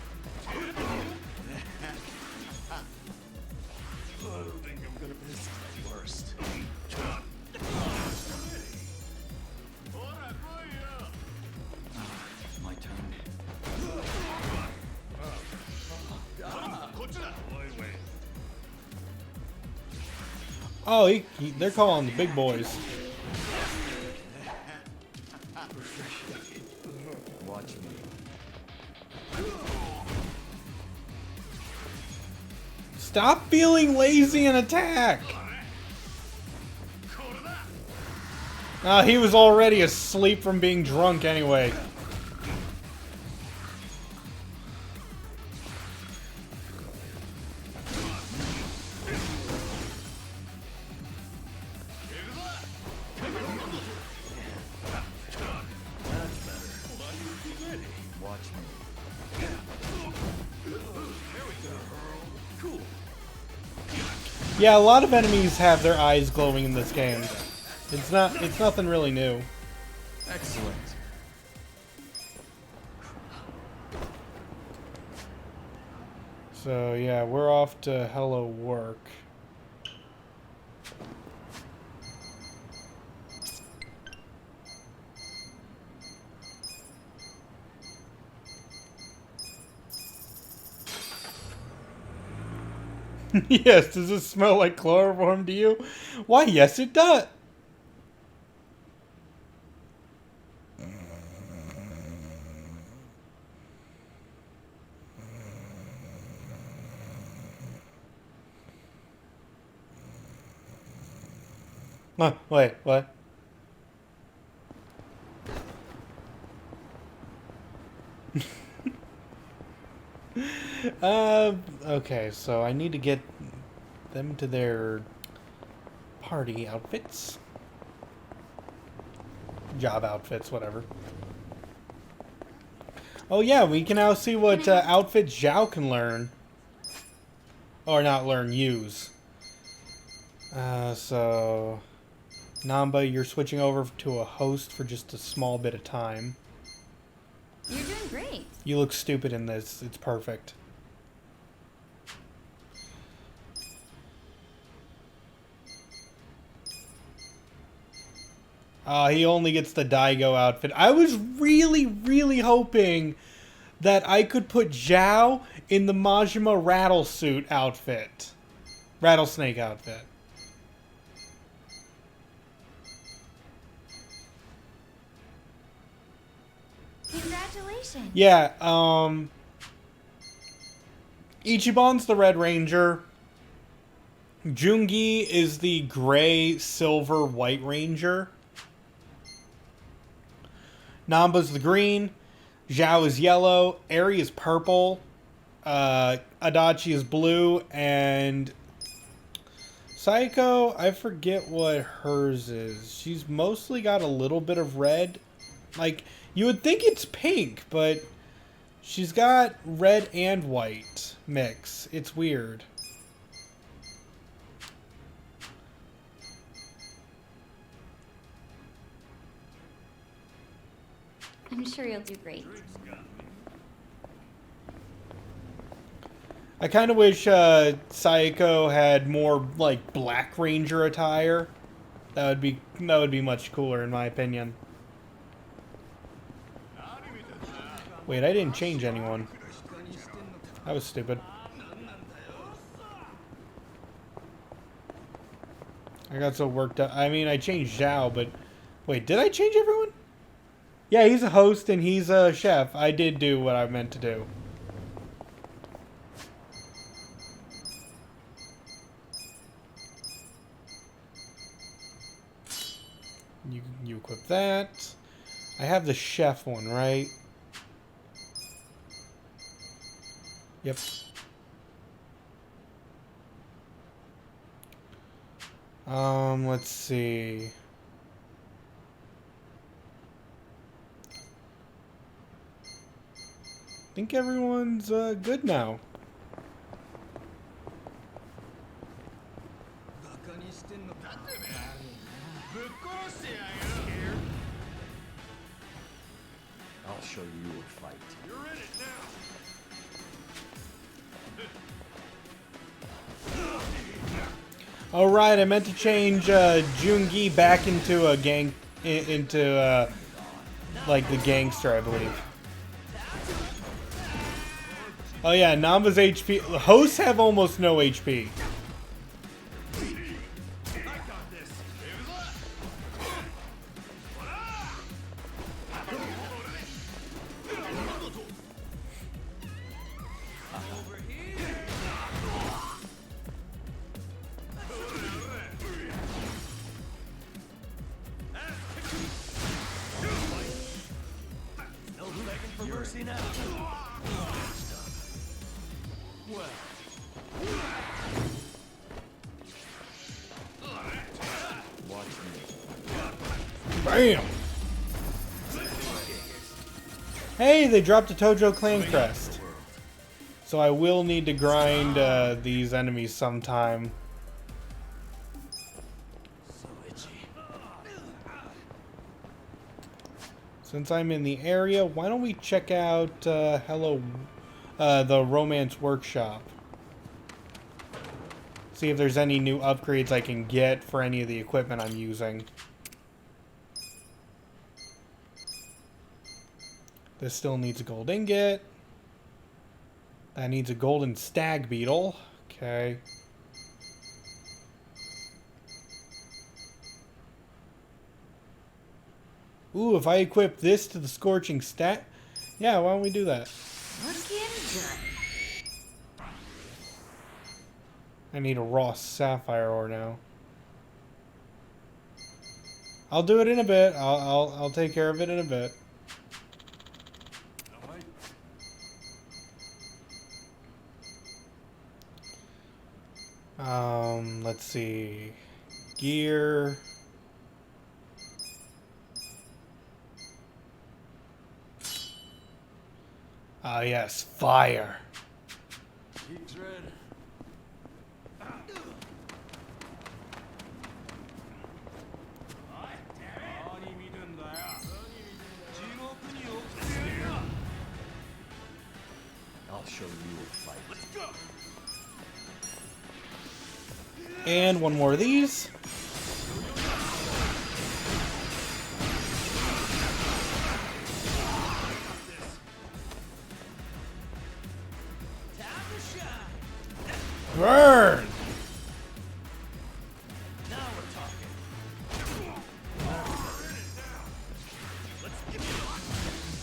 My turn. Oh, they're calling the big boys. Watch me. Stop feeling lazy and attack! He was already asleep from being drunk anyway. Watch me. Yeah, a lot of enemies have their eyes glowing in this game. It's nothing really new. Excellent. So yeah, we're off to Hello Work. Yes, does it smell like chloroform to you? Why, yes it does. Wait, what? Okay, so I need to get them to their party outfits. Job outfits, whatever. Oh yeah, we can now see what outfits Zhao can learn. Or not learn, use. So... Namba, you're switching over to a host for just a small bit of time. You're doing great. You look stupid in this. It's perfect. He only gets the Daigo outfit. I was really, really hoping that I could put Zhao in the Majima Rattlesuit outfit. Rattlesnake outfit. Congratulations. Yeah, Ichiban's the Red Ranger. Jungi is the gray, silver, white ranger. Namba's the green. Zhao is yellow. Eri is purple. Adachi is blue. And Psycho, I forget what hers is. She's mostly got a little bit of red. Like, you would think it's pink, but she's got red and white mix. It's weird. I'm sure you'll do great. I kind of wish Psycho had more like Black Ranger attire. That would be much cooler in my opinion. Wait, I didn't change anyone. That was stupid. I got so worked up. I mean, I changed Zhao, but wait, did I change everyone? Yeah, he's a host and he's a chef. I did do what I meant to do. You equip that. I have the chef one, right? Yep. Let's see. I think everyone's good now. I'll show you a fight. You're in it now. Oh right, I meant to change Joon-gi back into a gang, like the gangster, I believe. Oh yeah, Namba's HP. Hosts have almost no HP. Bam! Hey, they dropped a Tojo clan crest. So I will need to grind these enemies sometime. Since I'm in the area, why don't we check out the Romance Workshop. See if there's any new upgrades I can get for any of the equipment I'm using. This still needs a gold ingot. That needs a golden stag beetle. Okay. Ooh, if I equip this to the scorching stat... Yeah, why don't we do that? Looking good. I need a raw sapphire ore now. I'll do it in a bit. I'll take care of it in a bit. Let's see. Gear. Ah, yes, fire. Keep dread. I'll show you a fight. Let's go. And one more of these. Burn!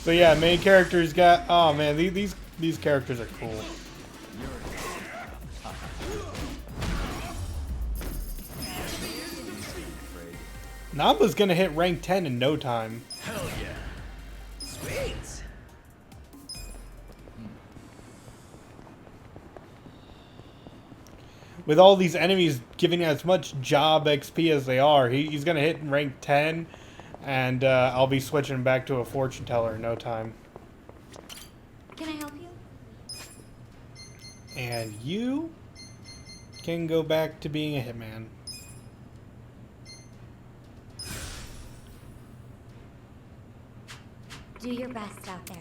So yeah, main characters got. Oh man, these characters are cool. Namba's gonna hit rank 10 in no time. Hell yeah. Sweet. with all these enemies giving as much job XP as they are, he's going to hit rank 10, and I'll be switching back to a fortune teller in no time. Can I help you? And you can go back to being a hitman. Do your best out there.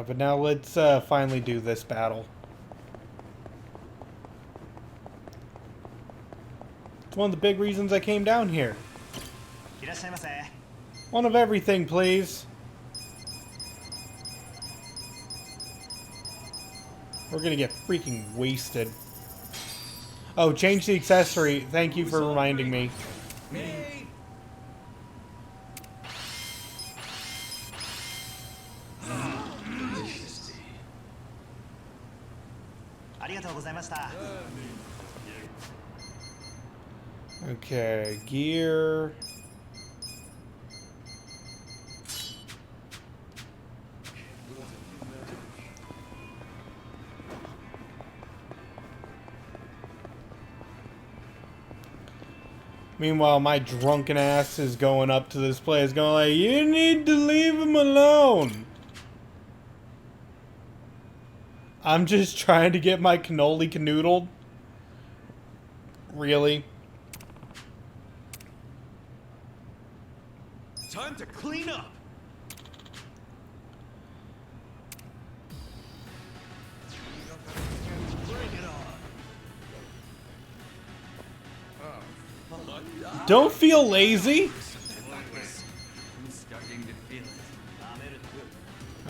But now let's finally do this battle. It's one of the big reasons I came down here. One of everything, please. We're gonna get freaking wasted. Oh, change the accessory. Thank you for reminding me. Okay, gear. Meanwhile, my drunken ass is going up to this place going like, you need to leave him alone. I'm just trying to get my cannoli canoodled. Really? Time to clean up. Bring it on. Don't feel lazy. I'm starting to feel it.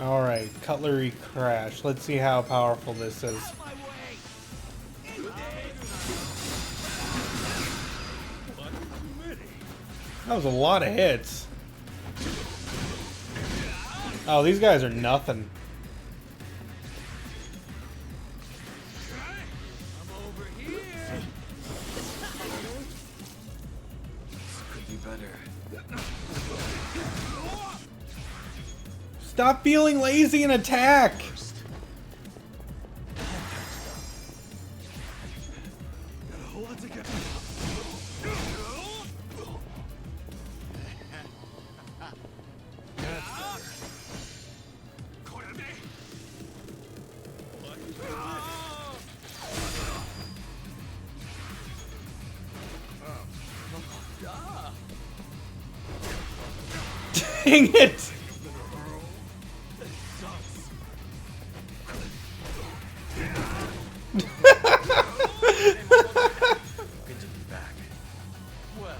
Alright, cutlery crash. Let's see how powerful this is. That was a lot of hits. Oh, these guys are nothing. Could be better. Stop feeling lazy and attack! Hold it together. Dang it! Good to be back. Well.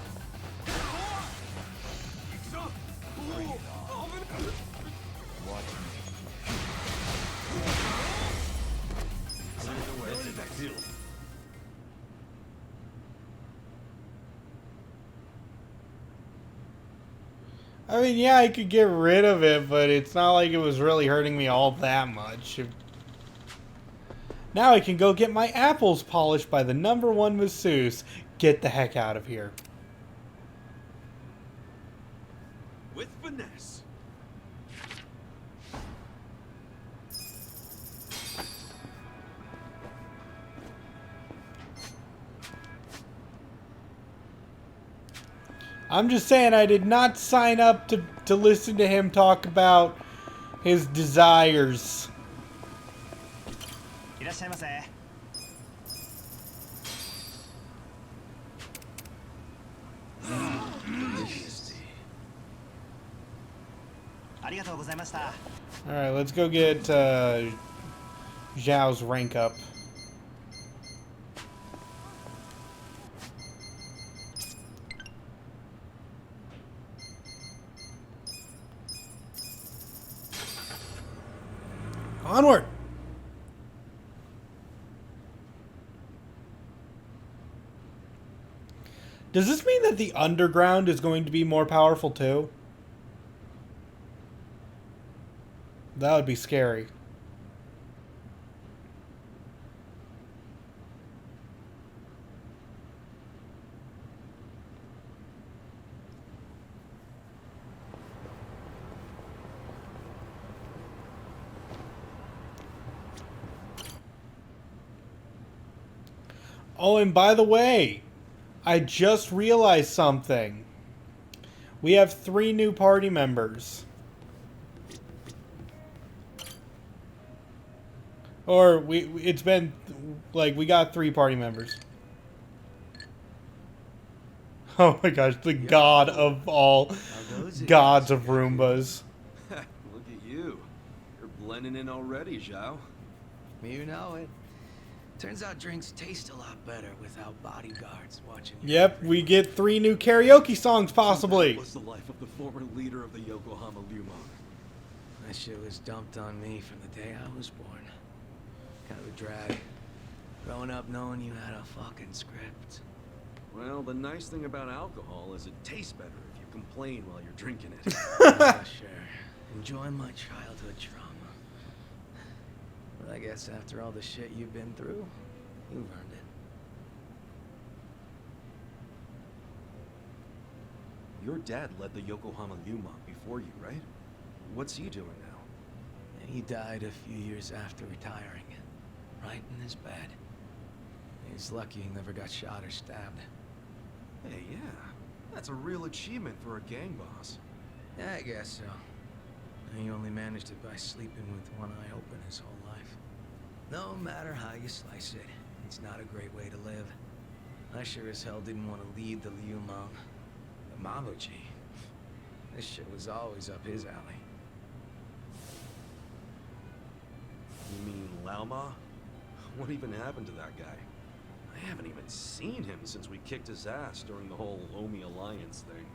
Watch me. I mean, yeah, I could get rid of it, but it's not like it was really hurting me all that much. Now I can go get my apples polished by the #1 masseuse. Get the heck out of here. With finesse. I'm just saying I did not sign up to listen to him talk about his desires. Alright, let's go get Zhao's rank up. Onward! Does this mean that the underground is going to be more powerful too? That would be scary. Oh, and by the way, I just realized something. We have 3 new party members. Or it's been like we got 3 party members. Oh my gosh, the god of all gods of Roombas. Look at you. You're blending in already, Zhao. You know it. Turns out drinks taste a lot better without bodyguards watching you. Yep, we get 3 new karaoke songs possibly. That was the life of the former leader of the Yokohama Lumon. That shit was dumped on me from the day I was born. Kind of a drag. Growing up knowing you had a fucking script. Well, the nice thing about alcohol is it tastes better if you complain while you're drinking it. Yeah, sure. Enjoy my childhood trauma. But I guess after all the shit you've been through, you've earned it. Your dad led the Yokohama Lumon before you, right? What's he doing now? And he died a few years after retiring. Right in his bed. He's lucky he never got shot or stabbed. Hey, yeah. That's a real achievement for a gang boss. Yeah, I guess so. He only managed it by sleeping with one eye open his whole life. No matter how you slice it, it's not a great way to live. I sure as hell didn't want to lead the Lumon. The Mabuchi. This shit was always up his alley. You mean Laoma? What even happened to that guy? I haven't even seen him since we kicked his ass during the whole Omi Alliance thing.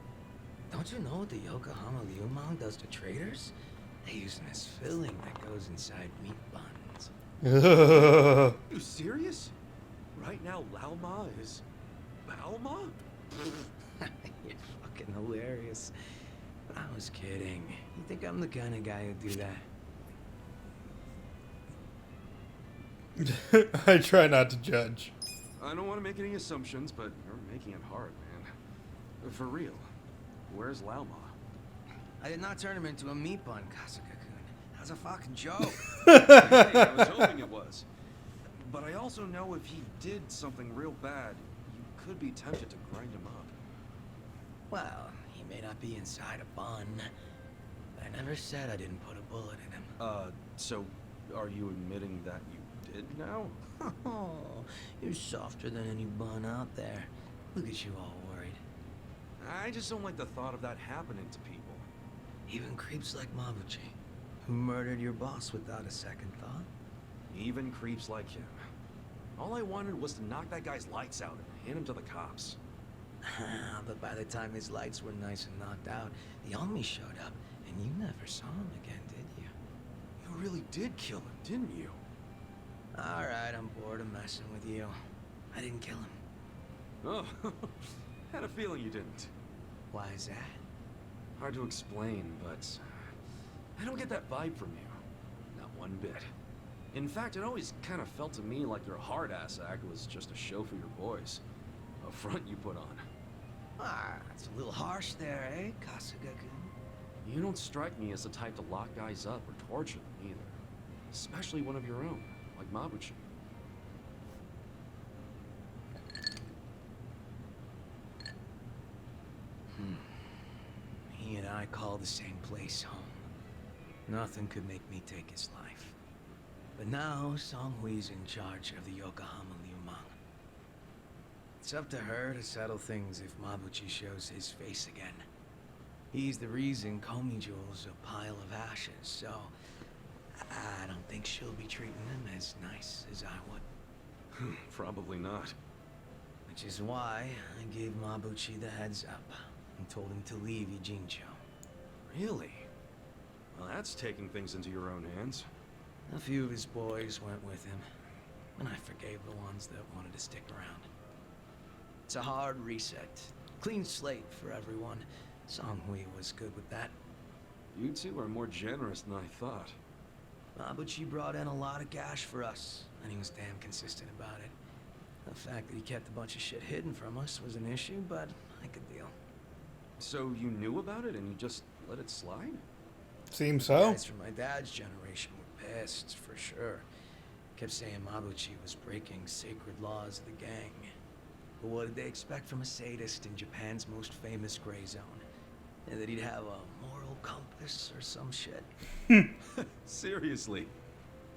Don't you know what the Yokohama Lumon does to traders? They use this filling that goes inside meat buns. You serious? Right now, Laoma is... Laoma? You're fucking hilarious. But I was kidding. You think I'm the kind of guy who'd do that? I try not to judge. I don't want to make any assumptions, but you're making it hard, man. For real. Where's Laoma? I did not turn him into a meat bun, Kasuga-kun. That was a fucking joke. Hey, I was hoping it was. But I also know if he did something real bad, you could be tempted to grind him up. Well, he may not be inside a bun. But I never said I didn't put a bullet in him. So are you admitting that you did now? Oh, you're softer than any bun out there. Look at you all worried. I just don't like the thought of that happening to people. Even creeps like Mabuchi, who murdered your boss without a second thought. Even creeps like him. All I wanted was to knock that guy's lights out and hand him to the cops. But by the time his lights were nice and knocked out, the Omi showed up, and you never saw him again, did you? You really did kill him, didn't you? Alright, I'm bored of messing with you. I didn't kill him. Oh, had a feeling you didn't. Why is that? Hard to explain, but I don't get that vibe from you. Not one bit. In fact, it always kind of felt to me like your hard-ass act was just a show for your boys. A front you put on. Ah, it's a little harsh there, eh, Kasuga-kun? You don't strike me as the type to lock guys up or torture them either. Especially one of your own, like Mabuchi. He and I call the same place home. Nothing could make me take his life. But now, Songhui's in charge of the Yokohama Lumon. It's up to her to settle things if Mabuchi shows his face again. He's the reason Komijul's a pile of ashes, so I don't think she'll be treating him as nice as I would. Probably not. Which is why I gave Mabuchi the heads up and told him to leave Ijincho. Really? Well, that's taking things into your own hands. A few of his boys went with him, and I forgave the ones that wanted to stick around. It's a hard reset. Clean slate for everyone. Songhui was good with that. You two are more generous than I thought. Mabuchi brought in a lot of cash for us, and he was damn consistent about it. The fact that he kept a bunch of shit hidden from us was an issue, but I could deal. So you knew about it and you just let it slide? Seems so. Guys from my dad's generation were pissed, for sure. Kept saying Mabuchi was breaking sacred laws of the gang. But what did they expect from a sadist in Japan's most famous gray zone? And that he'd have a moral compass or some shit? Seriously.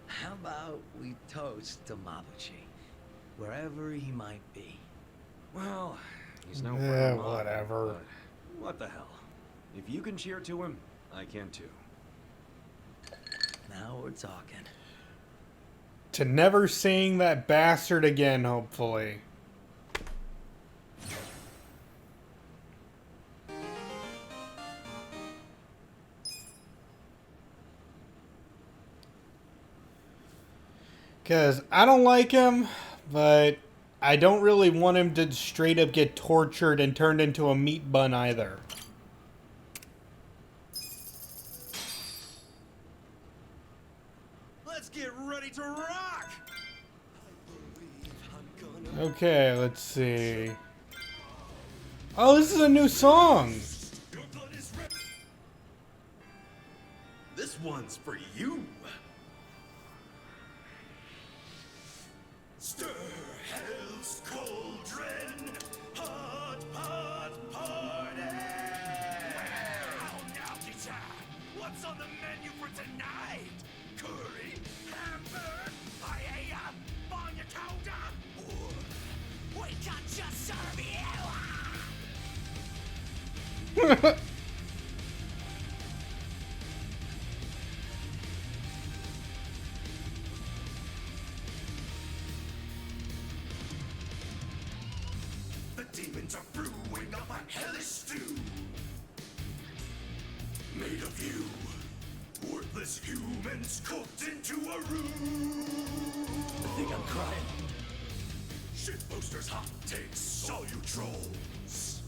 How about we toast to Mabuchi, wherever he might be? Well, he's no Yeah, friend of mine, whatever. but what the hell? If you can cheer to him, I can too. Now we're talking. To never seeing that bastard again, hopefully. Because I don't like him, but I don't really want him to straight up get tortured and turned into a meat bun either. Let's get ready to rock! Okay, let's see. Oh, this is a new song! This one's for you. Stir hell's cauldron, hot pot party. Now, teacher, what's on the menu for tonight? Curry, hamburger, paella, banya coda, or we can just serve you. Demons are brewing up a hellish stew, made of you, worthless humans cooked into a roux. I think I'm crying. Shit posters, hot takes, all you trolls.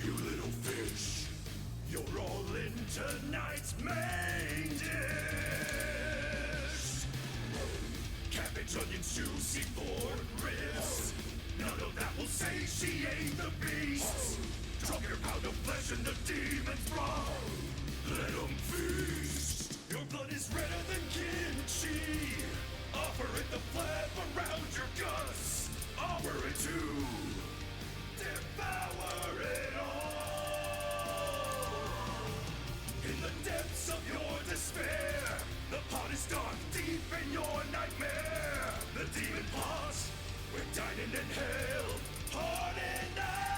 You little fish, you're all in tonight's main dish. Cabbage, onions, juicy pork ribs. None of that will satiate the beasts. Drop your pound of flesh in the demon's broth. Let them feast. Your blood is redder than kimchi. Offer it the flap around your guts. Offer it to devour it all. In the depths of your despair, the pot is dark deep in your nightmare. The demon plots. We're dining in hell, hard enough.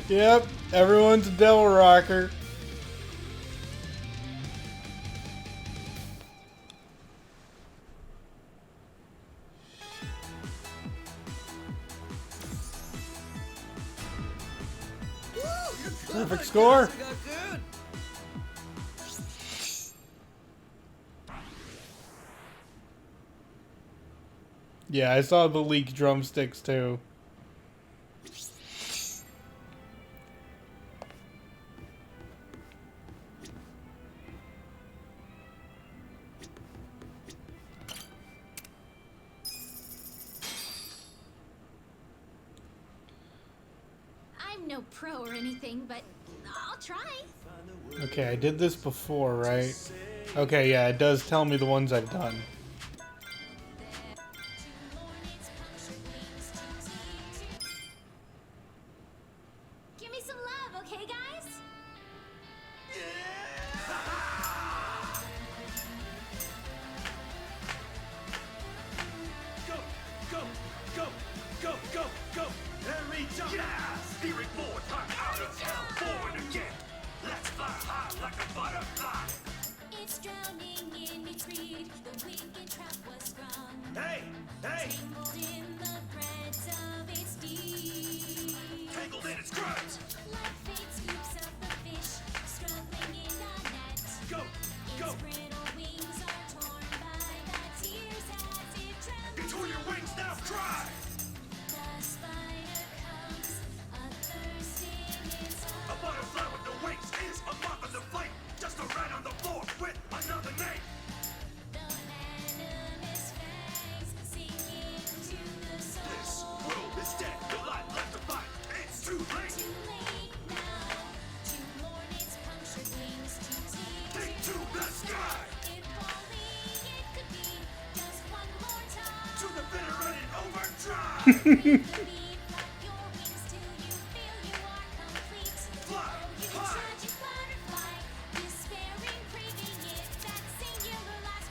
Yep, everyone's a devil rocker. Perfect score. Yeah, I saw the leaked drumsticks too. I'm no pro or anything, but I'll try. Okay, I did this before, right? Okay, yeah, it does tell me the ones I've done. Give me some love, okay, guys? Go, go, go, go, go, go. There we go. Yeah, spirit forward, I'm out of hell, forward again. Let's fly high like a butterfly. It's drowning in its greed. The wicked trap was sprung. Hey, hey. Tangled in the threads of its deed. Tangled in its grubs. Like fate scoops up the fish, struggling in a net. Go, go. Its brittle wings are torn by the tears as it trembles. You tore your wings, now cry. The spider comes, athirst in its A butterfly with no wings is a moth on the flame. Just a rat on the floor with another name. The venomous fangs sink into the soul. This world is dead.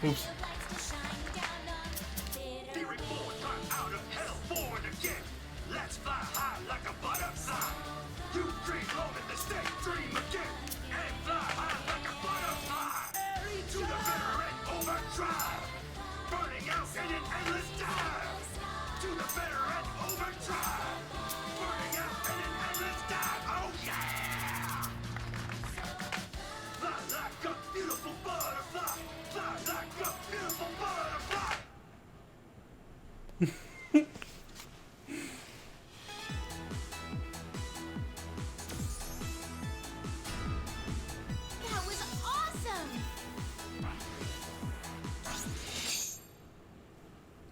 Oops. Let's fly high like a butterfly. You dream low in the state, dream again, and fly high like a butterfly. To the bitter end, overdrive. Burning out in an endless dive. To the bitter end, overdrive. Burning out in an endless dive. Oh yeah! Fly like a beautiful butterfly. Fly like a beautiful butterfly. That was awesome!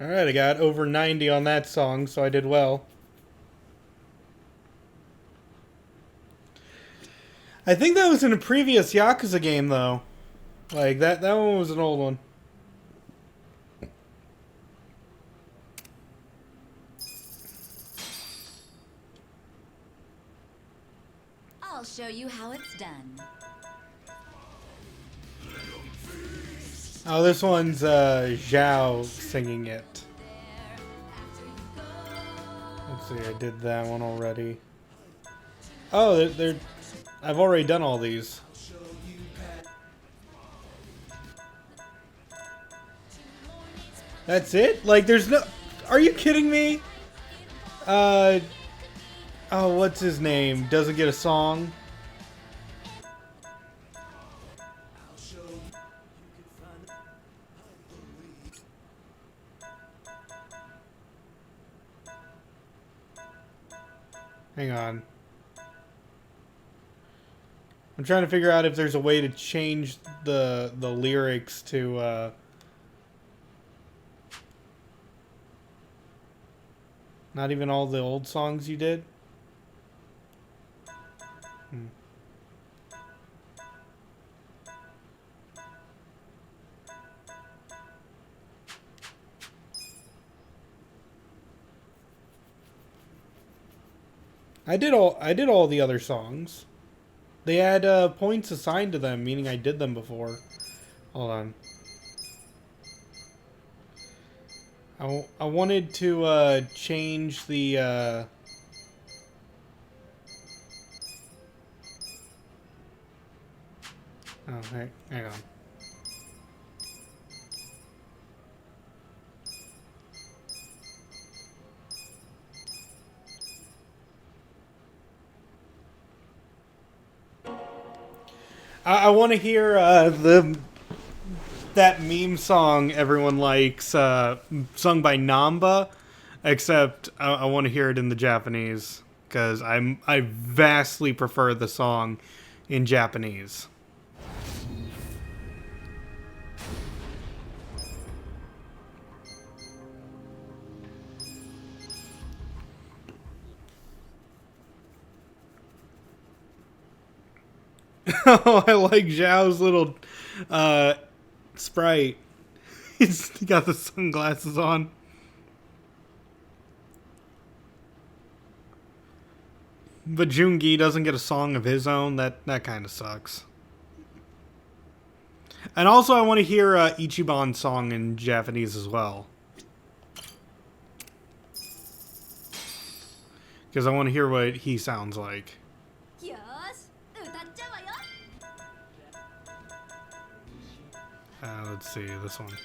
Alright, I got over 90 on that song, so I did well. I think that was in a previous Yakuza game, though. Like, that one was an old one. I'll show you how it's done. Oh, this one's Zhao singing it. Let's see, I did that one already. Oh, they're I've already done all these. That's it? Like, there's no... Are you kidding me? Oh, what's his name? Doesn't get a song? Hang on. I'm trying to figure out if there's a way to change the lyrics to not even all the old songs you did. I did all the other songs. They had points assigned to them, meaning I did them before. Hold on. I wanted to change the oh, hang on. I want to hear that meme song everyone likes, sung by Namba, except I want to hear it in the Japanese because I vastly prefer the song in Japanese. Oh, I like Zhao's little sprite. He's got the sunglasses on. But Jungi doesn't get a song of his own. That kind of sucks. And also, I want to hear Ichiban's song in Japanese as well. Because I want to hear what he sounds like. Let's see, this one.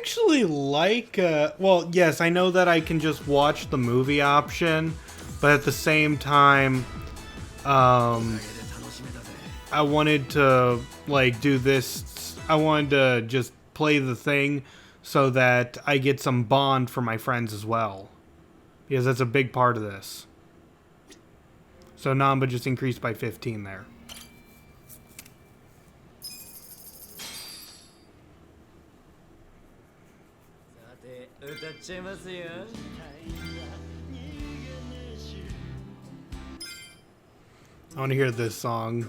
actually like, well, yes, I know that I can just watch the movie option, but at the same time, I wanted to, like, do this. I wanted to just play the thing so that I get some bond for my friends as well. Because that's a big part of this. So Namba just increased by 15 there. I want to hear this song.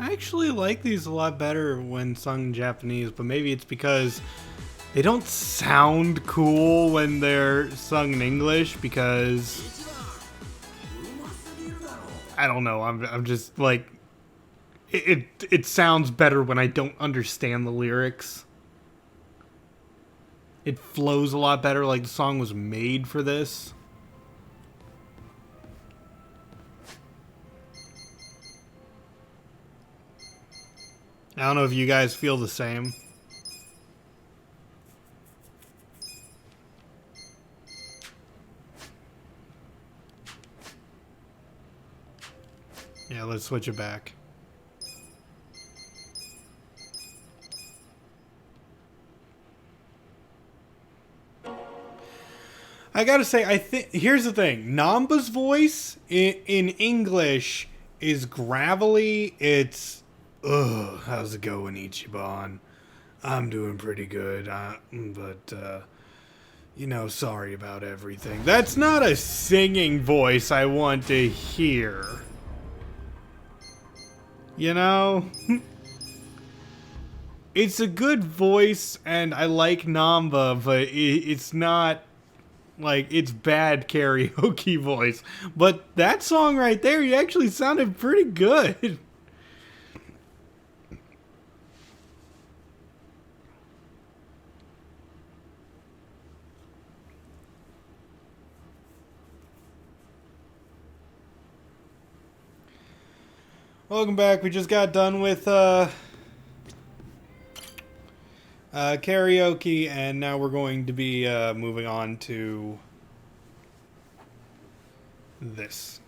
I actually like these a lot better when sung in Japanese, but maybe it's because they don't sound cool when they're sung in English, because I don't know, I'm just like it sounds better when I don't understand the lyrics. It flows a lot better, like the song was made for this. I don't know if you guys feel the same. Yeah, let's switch it back. I gotta say, I think here's the thing: Namba's voice in English is gravelly. It's, ugh, how's it going, Ichiban? I'm doing pretty good, but you know, sorry about everything. That's not a singing voice I want to hear. You know? It's a good voice, and I like Namba, but it's not, like, it's bad karaoke voice. But that song right there, he actually sounded pretty good. Welcome back. We just got done with karaoke, and now we're going to be moving on to this.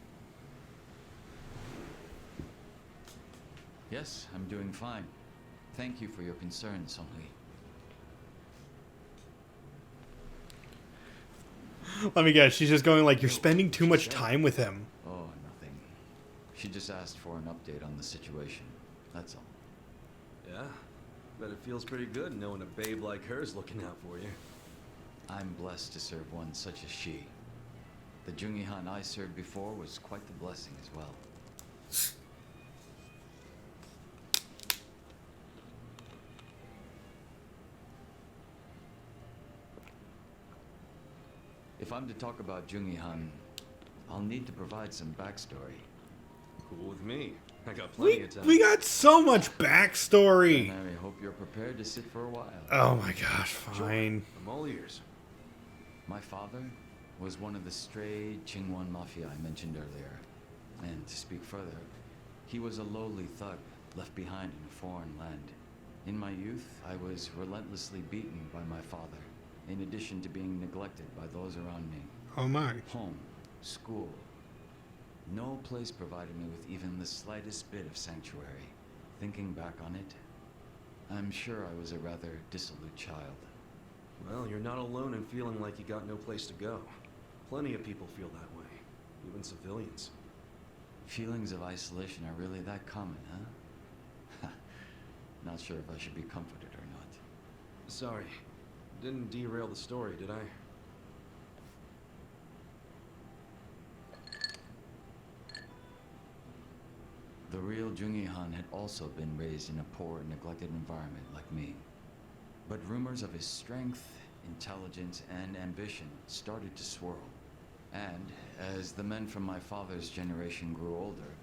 Yes, I'm doing fine. Thank you for your concern, Songli. Let me guess, she's just going like, you're spending too much time with him. Oh, nothing. She just asked for an update on the situation. That's all. Yeah? Bet it feels pretty good knowing a babe like her's looking out for you. I'm blessed to serve one such as she. The Jungihan I served before was quite the blessing as well. If I'm to talk about Jungihan, I'll need to provide some backstory. Cool with me. I got plenty of time. We got so much backstory. And I hope you're prepared to sit for a while. Oh my gosh, fine. I'm all ears. My father was one of the stray Qingwan Mafia I mentioned earlier. And to speak further, he was a lowly thug left behind in a foreign land. In my youth, I was relentlessly beaten by my father, in addition to being neglected by those around me. Oh my. Home, school. No place provided me with even the slightest bit of sanctuary. Thinking back on it, I'm sure I was a rather dissolute child. Well, you're not alone in feeling like you got no place to go. Plenty of people feel that way, even civilians. Feelings of isolation are really that common, huh? Not sure if I should be comforted or not. Sorry. Didn't derail the story, did I? The real Jungi Han had also been raised in a poor and neglected environment like me. But rumors of his strength, intelligence, and ambition started to swirl. And as the men from my father's generation grew older,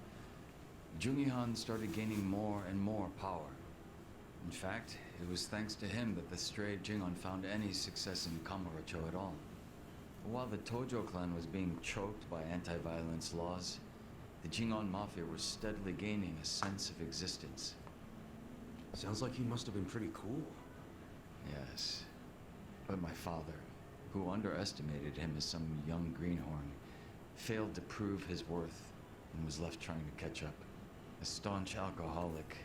Jungi Han started gaining more and more power. In fact, it was thanks to him that the stray Jingon found any success in Kamurocho at all. While the Tojo clan was being choked by anti-violence laws, the Jingon Mafia were steadily gaining a sense of existence. Sounds like he must have been pretty cool. Yes. But my father, who underestimated him as some young greenhorn, failed to prove his worth and was left trying to catch up. A staunch alcoholic,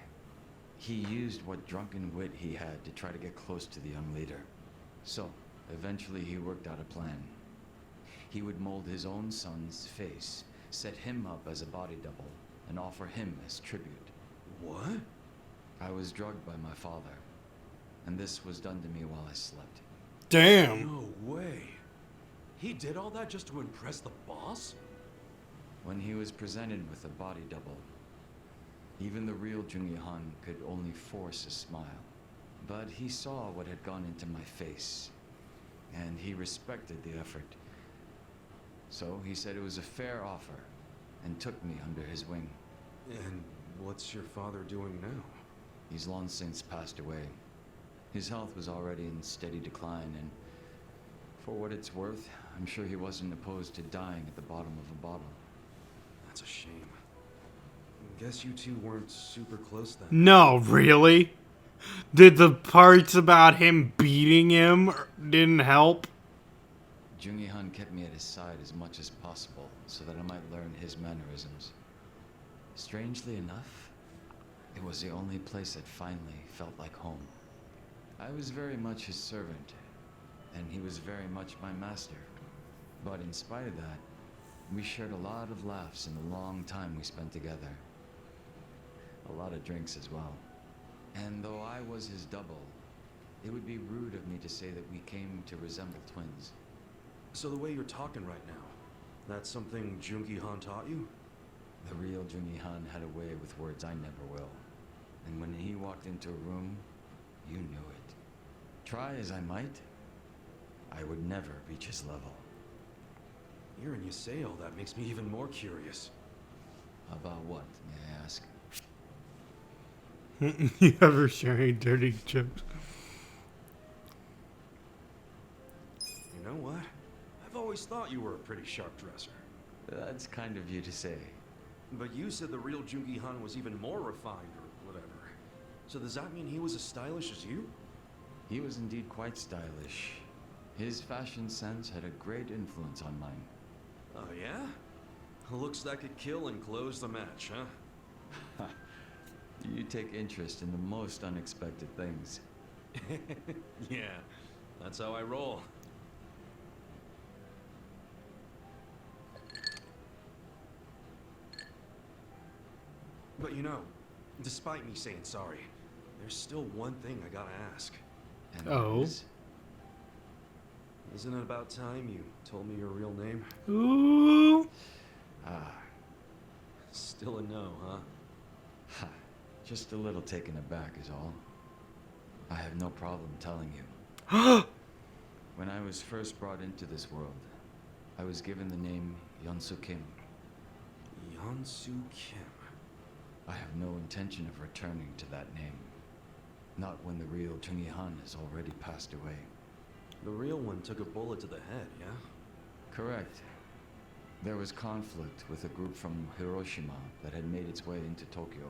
he used what drunken wit he had to try to get close to the young leader. So, eventually he worked out a plan. He would mold his own son's face, set him up as a body double, and offer him as tribute. What? I was drugged by my father, and this was done to me while I slept. Damn. No way. He did all that just to impress the boss? When he was presented with a body double, even the real Jungi Han could only force a smile. But he saw what had gone into my face, and he respected the effort. So he said it was a fair offer, and took me under his wing. And what's your father doing now? He's long since passed away. His health was already in steady decline, and for what it's worth, I'm sure he wasn't opposed to dying at the bottom of a bottle. That's a shame. Guess you two weren't super close then. No, really? Did the parts about him beating him didn't help? Jungi Han kept me at his side as much as possible so that I might learn his mannerisms. Strangely enough, it was the only place that finally felt like home. I was very much his servant, and he was very much my master. But in spite of that, we shared a lot of laughs in the long time we spent together. A lot of drinks as well. And though I was his double, it would be rude of me to say that we came to resemble twins. So the way you're talking right now, that's something Jungi Han taught you? The real Jungi Han had a way with words I never will. And when he walked into a room, you knew it. Try as I might, I would never reach his level. Hearing you say all that makes me even more curious. About what, may I ask? You ever sharing dirty jokes? You know what? I've always thought you were a pretty sharp dresser. That's kind of you to say. But you said the real Jungi Han was even more refined or whatever. So does that mean he was as stylish as you? He was indeed quite stylish. His fashion sense had a great influence on mine. Oh yeah? Looks that could kill and close the match, huh? You take interest in the most unexpected things. Yeah, that's how I roll. But you know, despite me saying sorry, there's still one thing I gotta ask. And Oh. Isn't it about time you told me your real name? Ooh. Still a no, huh? Ha. Just a little taken aback is all. I have no problem telling you. When I was first brought into this world, I was given the name Yeonsu Kim. Yeonsu Kim. I have no intention of returning to that name. Not when the real Jungi Han has already passed away. The real one took a bullet to the head, yeah? Correct. There was conflict with a group from Hiroshima that had made its way into Tokyo.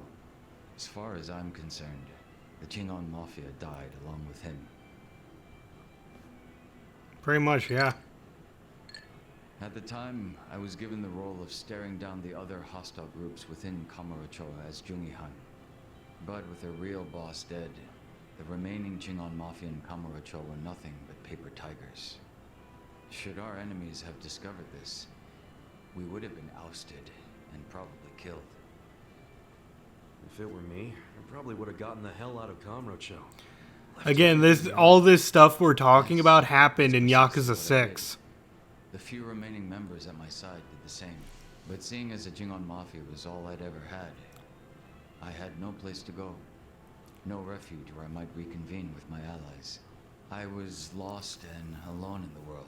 As far as I'm concerned, the Jingon Mafia died along with him. Pretty much, yeah. At the time, I was given the role of staring down the other hostile groups within Kamurocho as Jungihan. But with their real boss dead, the remaining Jingon Mafia in Kamurocho were nothing but paper tigers. Should our enemies have discovered this, we would have been ousted and probably killed. If it were me, I probably would have gotten the hell out of Kamurocho. Again, all this stuff we're talking about happened in Yakuza 6. The few remaining members at my side did the same. But seeing as the Jingon Mafia was all I'd ever had, I had no place to go. No refuge where I might reconvene with my allies. I was lost and alone in the world.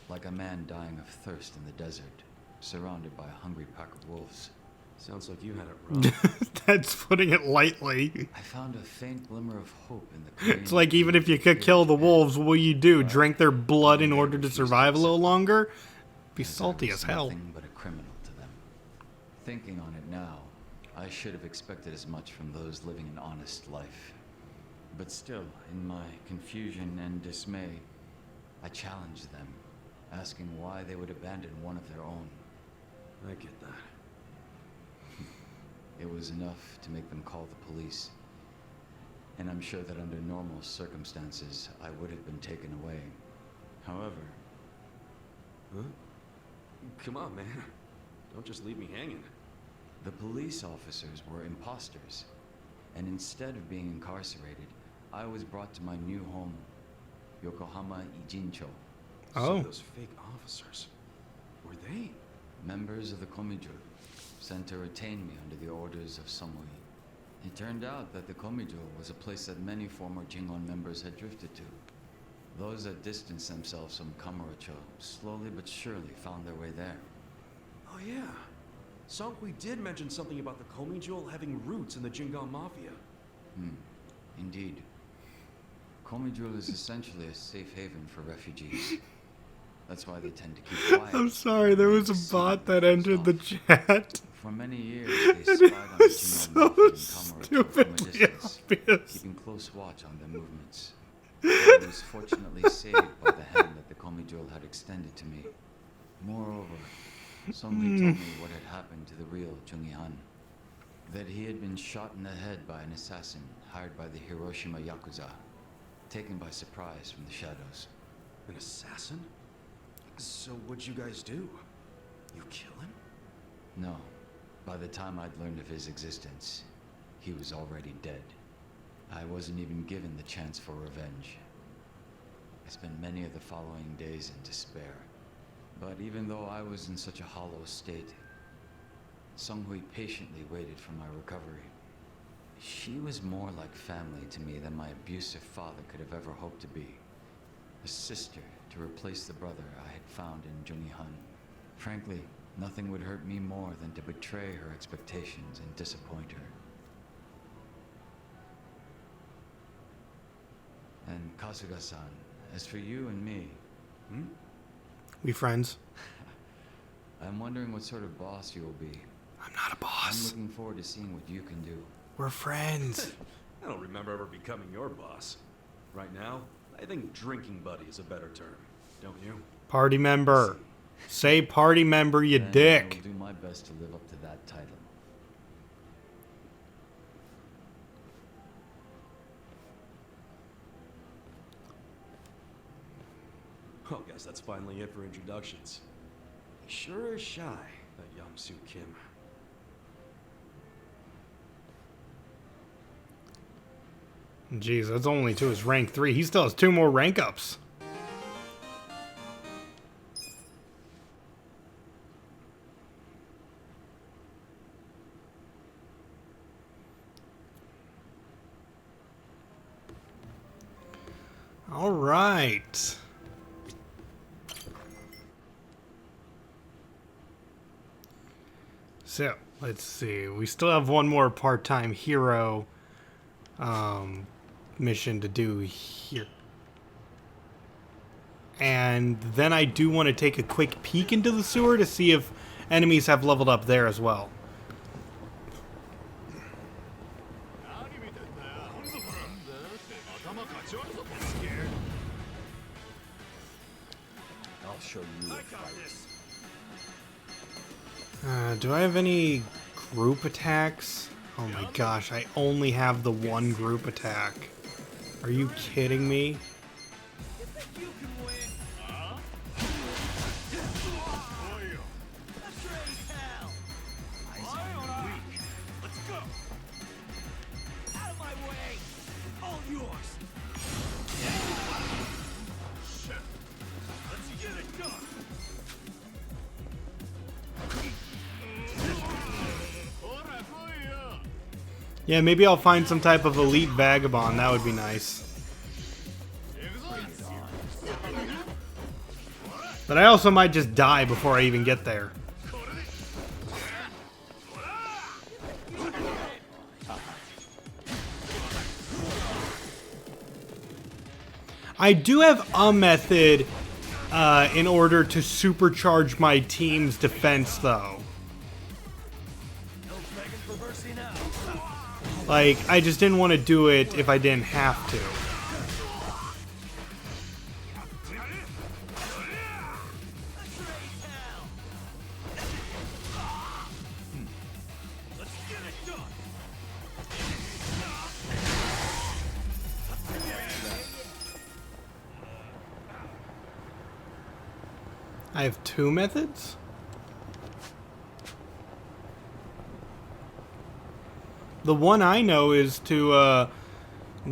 Like a man dying of thirst in the desert, surrounded by a hungry pack of wolves. Sounds like you had it rough. That's putting it lightly. I found a faint glimmer of hope in the Korean. It's like even if you could kill the wolves, what will you do? Drink their blood in order to survive a little longer? Be salty as hell. Nothing but a criminal to them. Thinking on it now, I should have expected as much from those living an honest life. But still, in my confusion and dismay, I challenged them, asking why they would abandon one of their own. I get that. It was enough to make them call the police. And I'm sure that under normal circumstances, I would have been taken away. However... Huh? Come on, man. Don't just leave me hanging. The police officers were imposters. And instead of being incarcerated, I was brought to my new home, Yokohama Ijincho. So those fake officers, were they? Members of the Komijo, sent to retain me under the orders of Samui. It turned out that the Komijo was a place that many former Jingon members had drifted to. Those that distanced themselves from Kamurocho slowly but surely found their way there. Oh yeah. Songhui did mention something about the Komi having roots in the Jingon Mafia. Indeed. Komi is essentially a safe haven for refugees. That's why they tend to keep quiet. I'm sorry, there was a bot that entered the chat. For many years, they spied on the Jingon Mafia in Kamurocho from a distance, keeping close watch on their movements. I was fortunately saved by the hand that the Komi had extended to me. Moreover, Songhui told me what had happened to the real Jungihan. That he had been shot in the head by an assassin hired by the Hiroshima Yakuza, taken by surprise from the shadows. An assassin? So what'd you guys do? You kill him? No. By the time I'd learned of his existence, he was already dead. I wasn't even given the chance for revenge. I spent many of the following days in despair. But even though I was in such a hollow state, Songhui patiently waited for my recovery. She was more like family to me than my abusive father could have ever hoped to be. A sister to replace the brother I had found in Jungihan. Frankly, nothing would hurt me more than to betray her expectations and disappoint her. And Kasuga-san, as for you and me... We friends? I'm wondering what sort of boss you will be. I'm not a boss. I'm looking forward to seeing what you can do. We're friends. I don't remember ever becoming your boss. Right now, I think drinking buddy is a better term, don't you? Party member. Say party member, you Then dick. I will do my best to live up to that title. Oh, guess that's finally it for introductions. He sure is shy, that Yamsu Kim. Jeez, that's only to his rank 3. He still has 2 more rank ups. All right. So, let's see. We still have one more part-time hero mission to do here. And then I do want to take a quick peek into the sewer to see if enemies have leveled up there as well. I'll show you a fight. Do I have any group attacks? Oh my gosh, I only have the one group attack. Are you kidding me? Yeah, maybe I'll find some type of elite vagabond. That would be nice. But I also might just die before I even get there. I do have a method in order to supercharge my team's defense, though. Like, I just didn't want to do it if I didn't have to. I have two methods? The one I know is to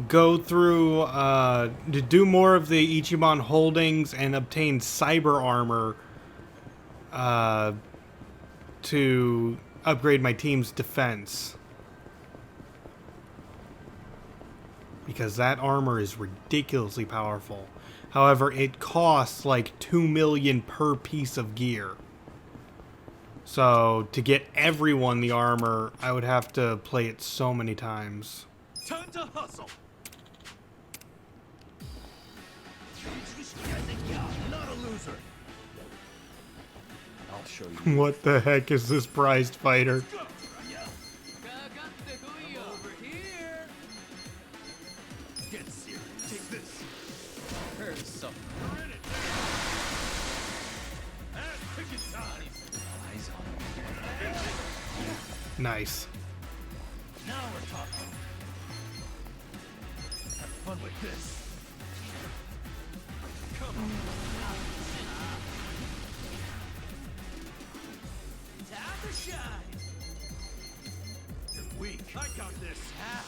go through, to do more of the Ichiban holdings and obtain cyber armor to upgrade my team's defense. Because that armor is ridiculously powerful. However, it costs like 2 million per piece of gear. So, to get everyone the armor, I would have to play it so many times. Time to hustle. Not a loser. I'll show you. What the heck is this prized fighter? Over here. Get serious. Take this. Heard something. We're in it. Pick it time. Eyes on. Nice. Now we're talking. Have fun with this. Come on. Time to shine. You're weak. I got this. How?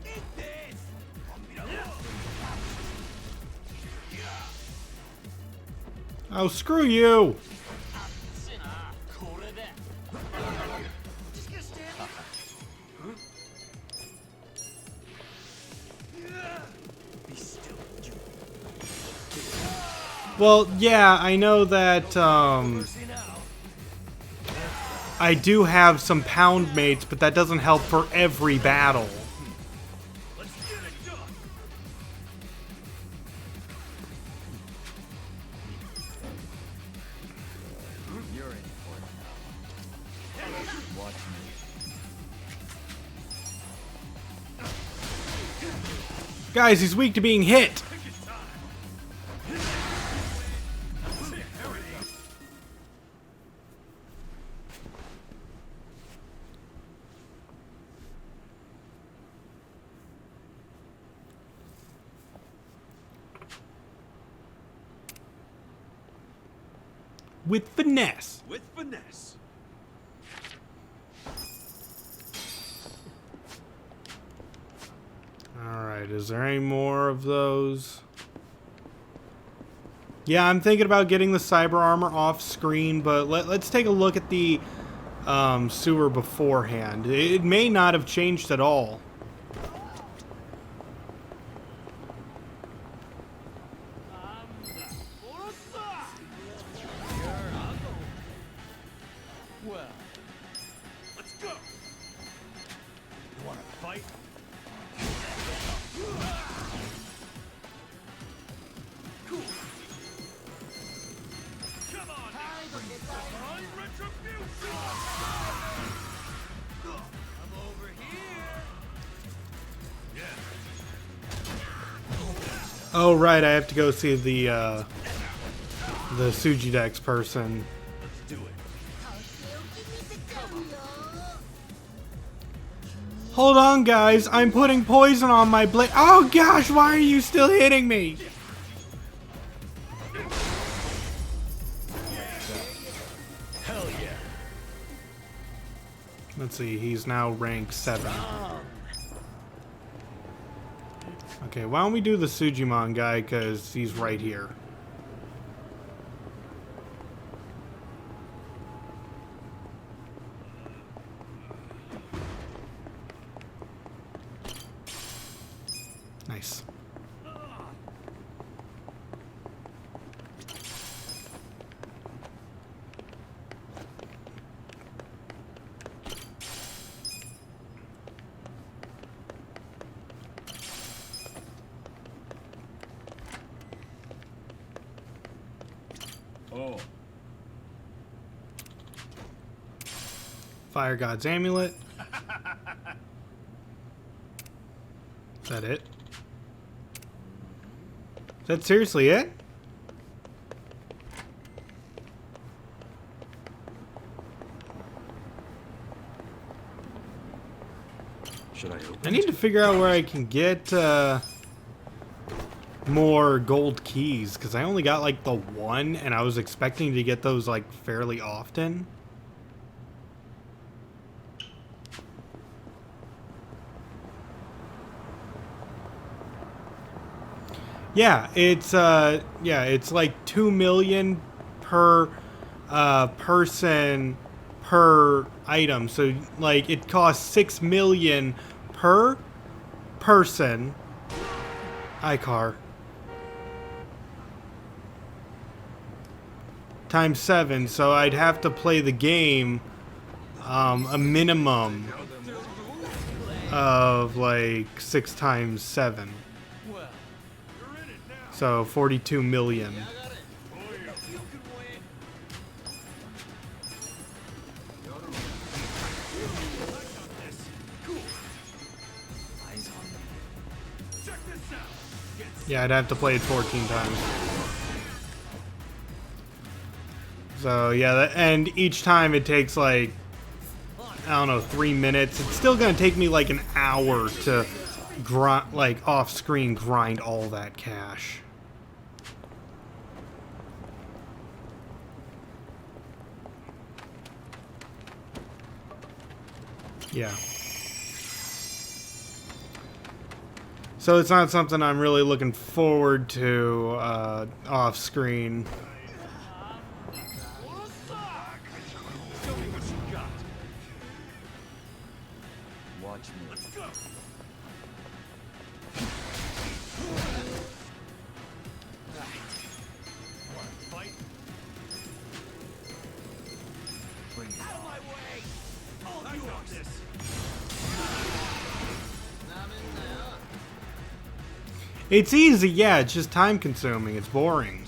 Eat this. Oh, screw you! Well, yeah, I know that, I do have some pound mates, but that doesn't help for every battle. You're in for it now. Watch me. Guys, he's weak to being hit! With finesse. With finesse. Alright, is there any more of those? Yeah, I'm thinking about getting the cyber armor off screen, but let's take a look at the sewer beforehand. It may not have changed at all. Well, let's go. You want to fight? Cool. Oh right, I have to go see the Sujidex person. Hold on, guys. I'm putting poison on my blade. Oh gosh, why are you still hitting me? Hell yeah. Let's see, he's now rank 7. Okay, why don't we do the Sujimon guy, because he's right here. Nice. Oh. Fire God's Amulet. Is that it? Is that seriously it? Should I open I need to figure out where I can get more gold keys, because I only got like the one, and I was expecting to get those like fairly often. Yeah, it's like 2 million per person per item. So like it costs 6 million per person. Icar. Times 7, so I'd have to play the game a minimum of like 6 times 7. So 42 million. Yeah, I'd have to play it 14 times. So yeah, and each time it takes like, I don't know, 3 minutes. It's still gonna take me like an hour to grind, like off screen grind all that cash. Yeah. So it's not something I'm really looking forward to off screen. Watch me. Let's go. Fight. Bring it. Out of my way! All yours! This. It's easy, yeah, it's just time consuming, it's boring.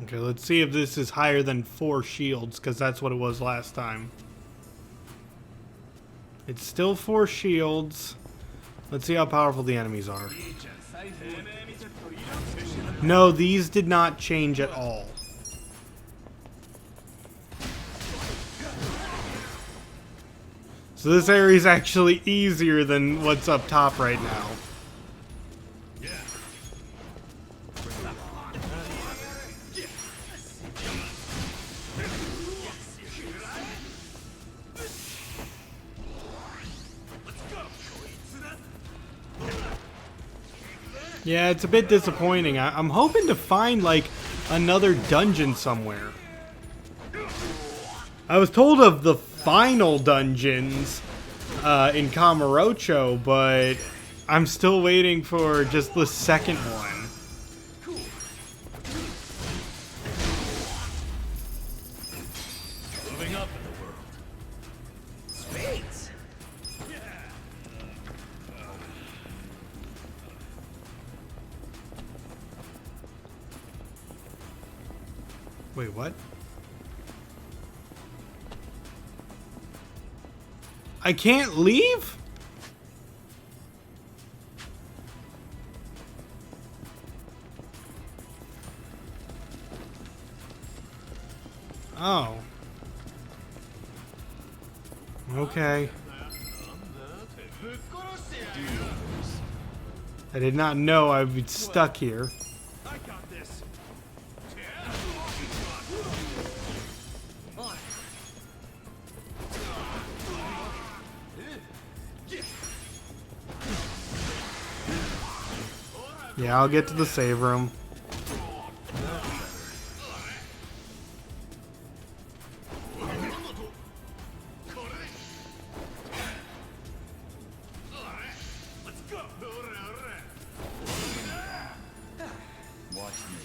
Okay, let's see if this is higher than 4 shields, because that's what it was last time. It's still 4 shields. Let's see how powerful the enemies are. No, these did not change at all. So this area is actually easier than what's up top right now. Yeah, it's a bit disappointing. I'm hoping to find, like, another dungeon somewhere. I was told of the final dungeons in Kamurocho, but I'm still waiting for just the second one. Moving up in the world. Spades! Wait, what? I can't leave? Oh. Okay. I did not know I would be stuck here. I got this. Yeah, I'll get to the save room. Watch me.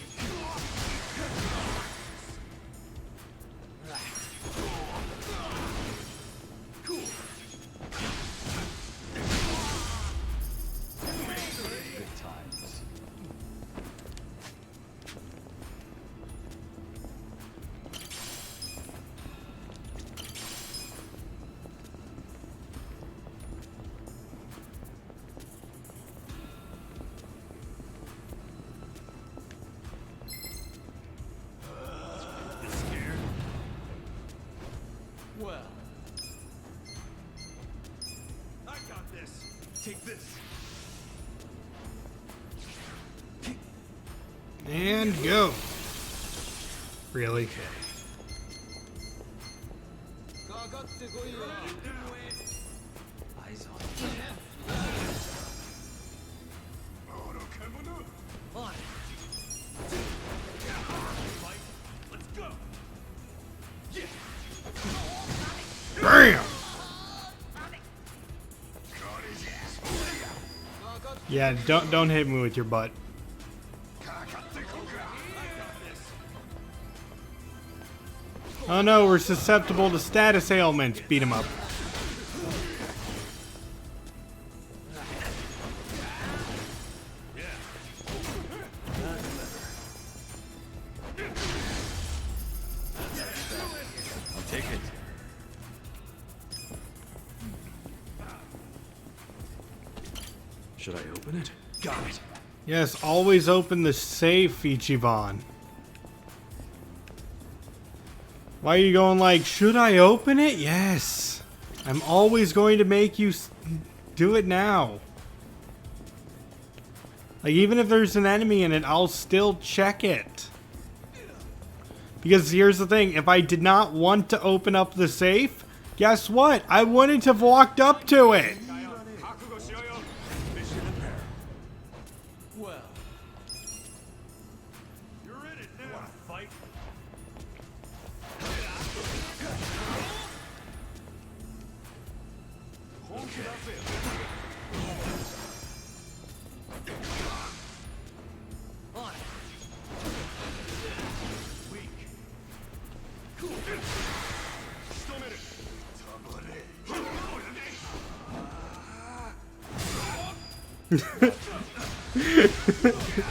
Good times. Well. I got this. Take this. And go. Really? Eyes on. Let's go. Bam! Yeah, don't hit me with your butt. Oh no, we're susceptible to status ailments. Beat him up. I'll take it. Should I open it? Got it. Yes, always open the safe, Ichiban. Why are you going like, should I open it? Yes. I'm always going to make you do it now. Like, even if there's an enemy in it, I'll still check it. Because here's the thing, if I did not want to open up the safe, guess what? I wouldn't have walked up to it. Well. You're in it now. Wanna fight?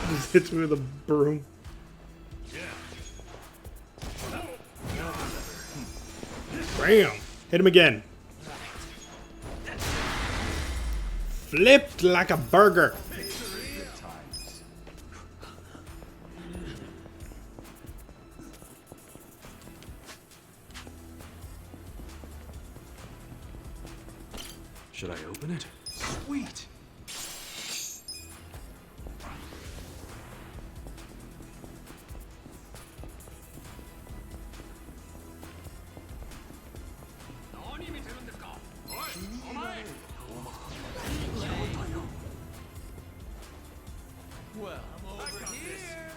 Just hits me with a broom. Bam! Hit him again. Flipped like a burger. Good times. Should I open it? Sweet. Well, I'm over here.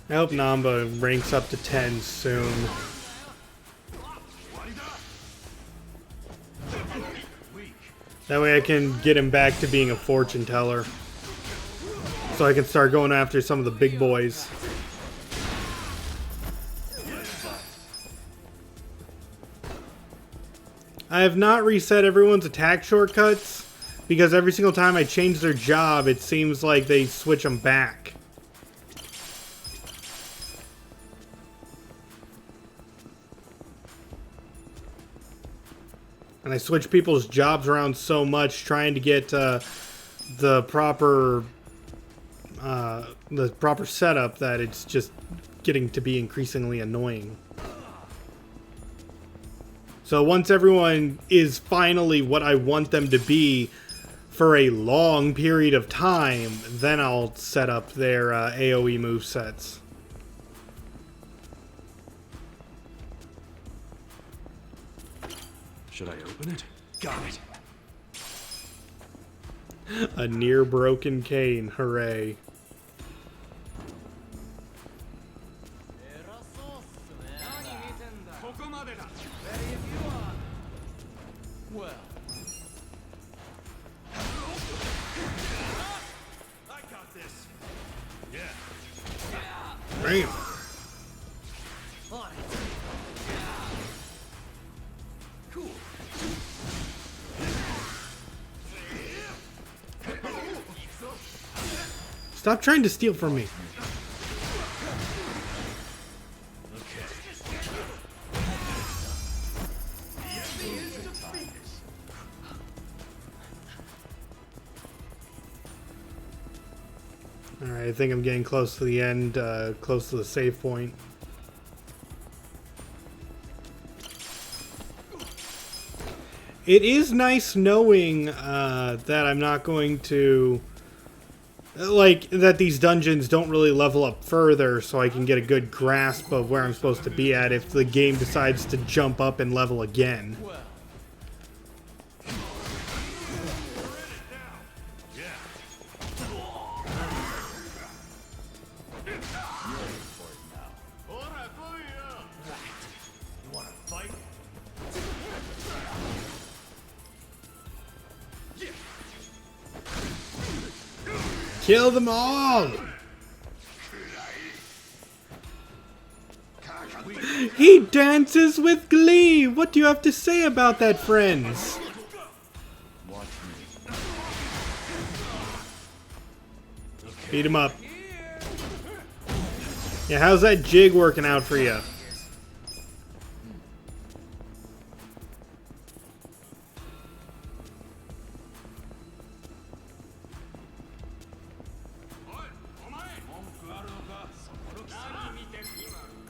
I hope Namba ranks up to 10 soon. That way I can get him back to being a fortune teller. So I can start going after some of the big boys. I have not reset everyone's attack shortcuts because every single time I change their job, it seems like they switch them back. And I switch people's jobs around so much trying to get the proper setup that it's just getting to be increasingly annoying. So once everyone is finally what I want them to be for a long period of time, then I'll set up their AoE movesets. Should I open it? Got it. A near broken cane, hooray. Well. I got this. Yeah. Bam. Cool. Stop trying to steal from me. Alright, I think I'm getting close to the end, close to the save point. It is nice knowing that I'm not going to... like, that these dungeons don't really level up further, so I can get a good grasp of where I'm supposed to be at if the game decides to jump up and level again. Kill them all! He dances with glee! What do you have to say about that, friends? Beat him up. Yeah, how's that jig working out for you?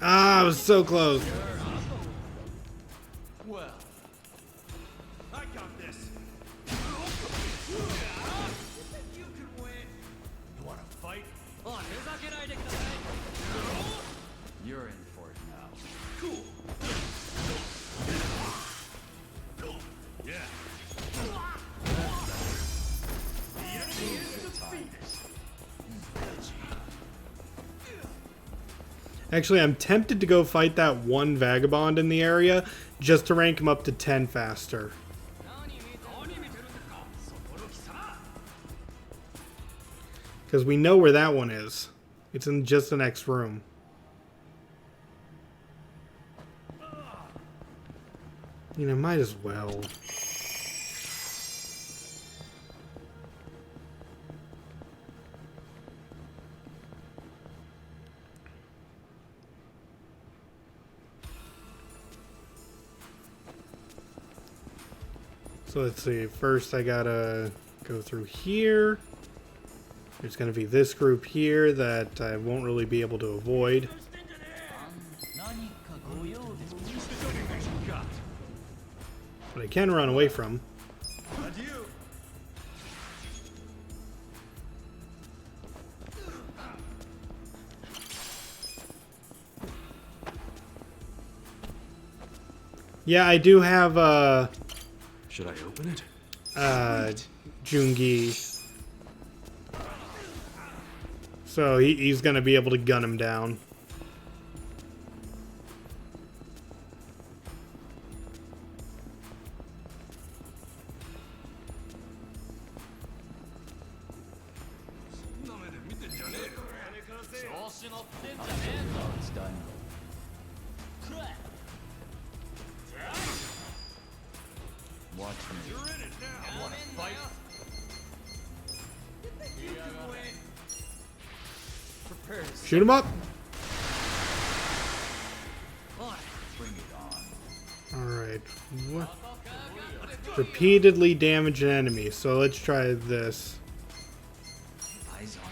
Ah, I was so close. Well, I got this. You can win. You want to fight? You're in for it now. Cool. Yeah. The enemy is defeated. Actually, I'm tempted to go fight that one vagabond in the area just to rank him up to 10 faster. Because we know where that one is. It's in just the next room. You know, might as well. So let's see, first I gotta go through here. There's gonna be this group here that I won't really be able to avoid. But I can run away from. Yeah, I do have Should I open it? Jungi. So he's gonna be able to gun him down. Oh, it's done. Watch me. You're in it now. Wanna fight? Prepare to Shoot him up. bring it on. Alright. Repeatedly damage an enemy. So let's try this. Eyes on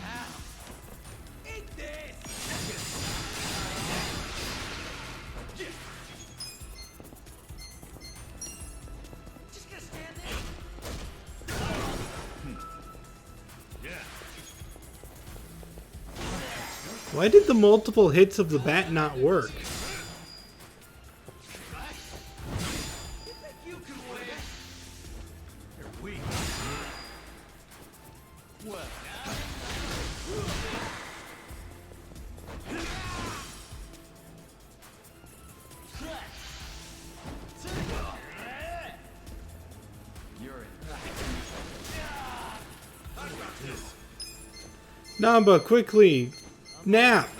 Why did the multiple hits of the bat not work? Namba, quickly! Nap!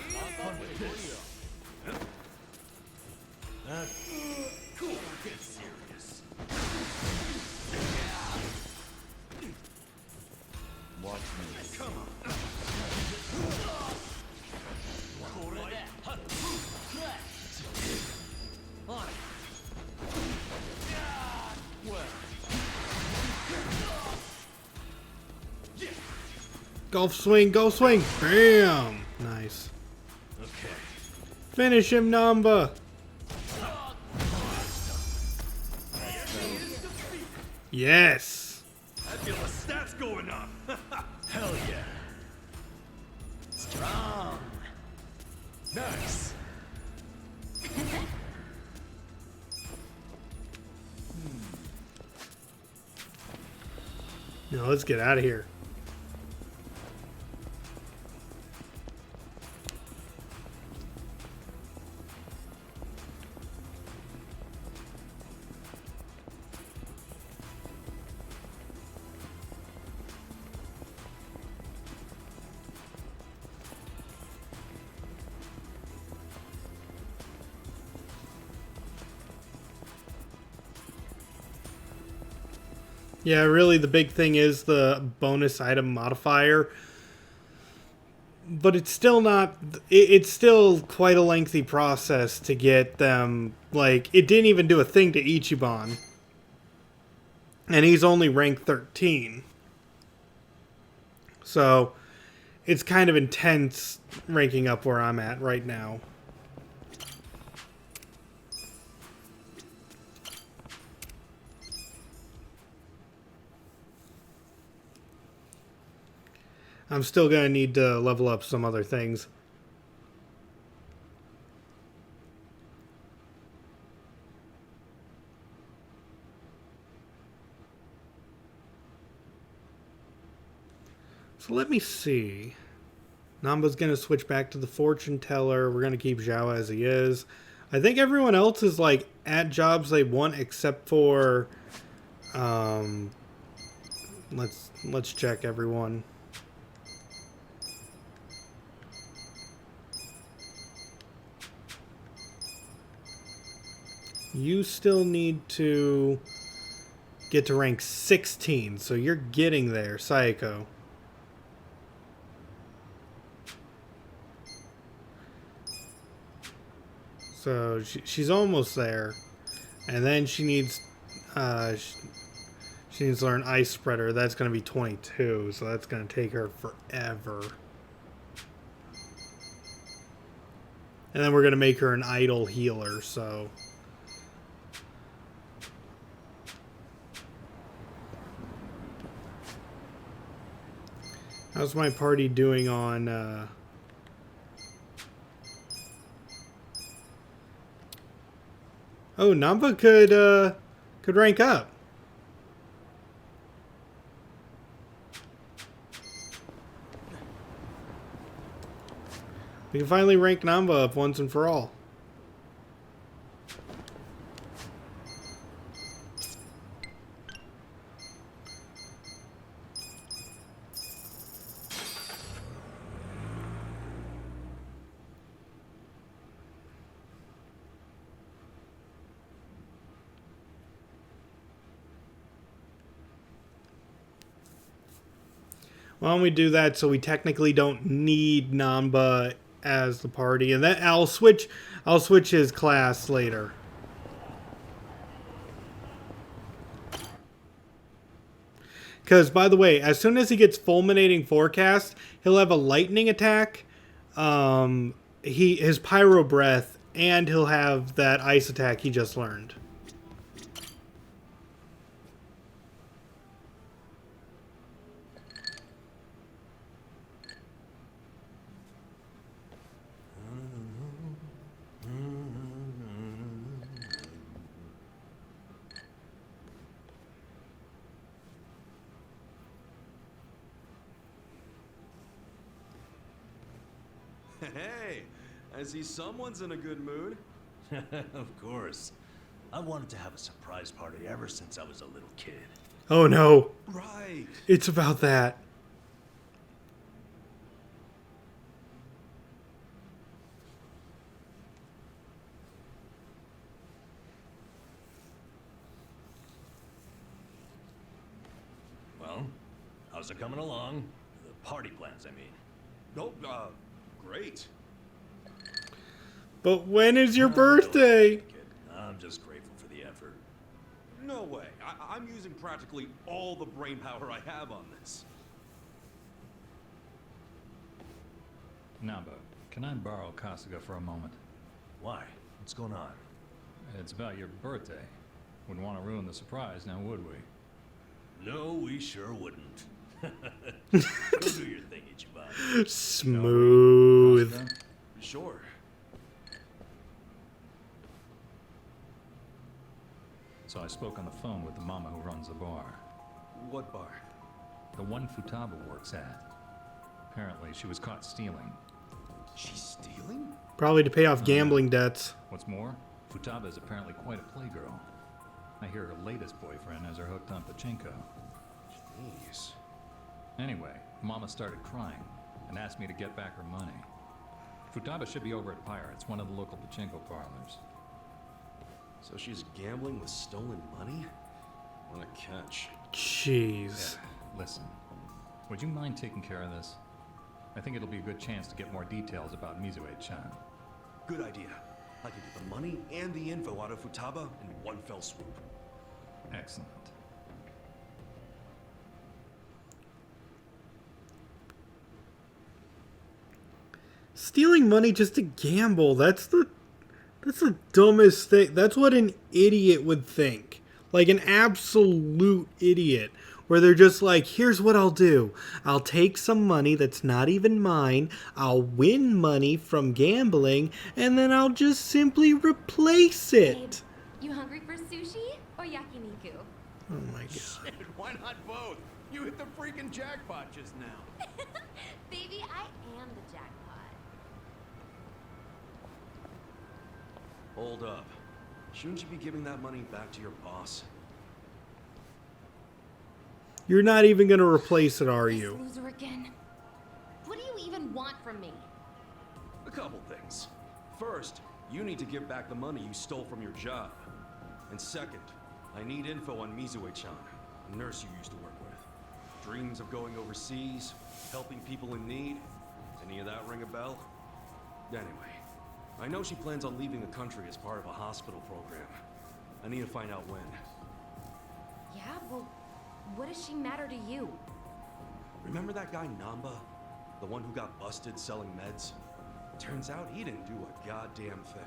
Watch me. Come on. Golf swing, golf swing! Bam! Nice. Okay. Finish him, Namba! Yes! I feel the stats going up. Hell yeah. Strong. Nice. Now let's get out of here. Yeah, really the big thing is the bonus item modifier. But it's still not... It's still quite a lengthy process to get them... Like, it didn't even do a thing to Ichiban. And he's only rank 13. So, it's kind of intense ranking up where I'm at right now. I'm still going to need to level up some other things. So let me see. Namba's going to switch back to the fortune teller. We're going to keep Zhao as he is. I think everyone else is like at jobs they want except for let's check everyone. You still need to get to rank 16, so you're getting there, Sayako. So she's almost there, and then she needs she needs to learn Ice Spreader. That's going to be 22, so that's going to take her forever. And then we're going to make her an idle healer, so... How's my party doing on, Oh, Namba could rank up. We can finally rank Namba up once and for all. Why don't we do that so we technically don't need Namba as the party, and then I'll switch his class later. Because, by the way, as soon as he gets fulminating forecast, he'll have a lightning attack, his pyro breath, and he'll have that ice attack he just learned. Hey, I see someone's in a good mood. Of course. I wanted to have a surprise party ever since I was a little kid. Oh no. Right. It's about that. Well, how's it coming along? The party plans, I mean. Oh, great. But when is your birthday? I'm just grateful for the effort. No way. I'm using practically all the brain power I have on this. Namba, can I borrow Kasuga for a moment? Why? What's going on? It's about your birthday. Wouldn't want to ruin the surprise, now would we? No, we sure wouldn't. Go do your thing, Ichiban. Smooth. Sure. So I spoke on the phone with the mama who runs the bar. What bar? The one Futaba works at. Apparently, she was caught stealing. She's stealing? Probably to pay off gambling debts. What's more, Futaba is apparently quite a playgirl. I hear her latest boyfriend has her hooked on pachinko. Jeez. Anyway, Mama started crying and asked me to get back her money. Futaba should be over at Pirates, one of the local pachinko parlors. So she's gambling with stolen money? What a catch. Jeez. Yeah, listen, would you mind taking care of this? I think it'll be a good chance to get more details about Mizue-chan. Good idea. I can get the money and the info out of Futaba in one fell swoop. Excellent. Stealing money just to gamble, that's the dumbest thing. That's what an idiot would think. Like an absolute idiot. Where they're just like, here's what I'll do. I'll take some money that's not even mine. I'll win money from gambling. And then I'll just simply replace it. Babe, you hungry for sushi or yakiniku? Oh my god. Shit, why not both? You hit the freaking jackpot just now. Baby, I am the jackpot. Hold up. Shouldn't you be giving that money back to your boss? You're not even going to replace it, are you? Loser again. What do you even want from me? A couple things. First, you need to give back the money you stole from your job. And second, I need info on Mizue-chan, a nurse you used to work with. Dreams of going overseas, helping people in need. Any of that ring a bell? Anyway, I know she plans on leaving the country as part of a hospital program. I need to find out when. Yeah, well, what does she matter to you? Remember that guy Namba? The one who got busted selling meds? Turns out he didn't do a goddamn thing.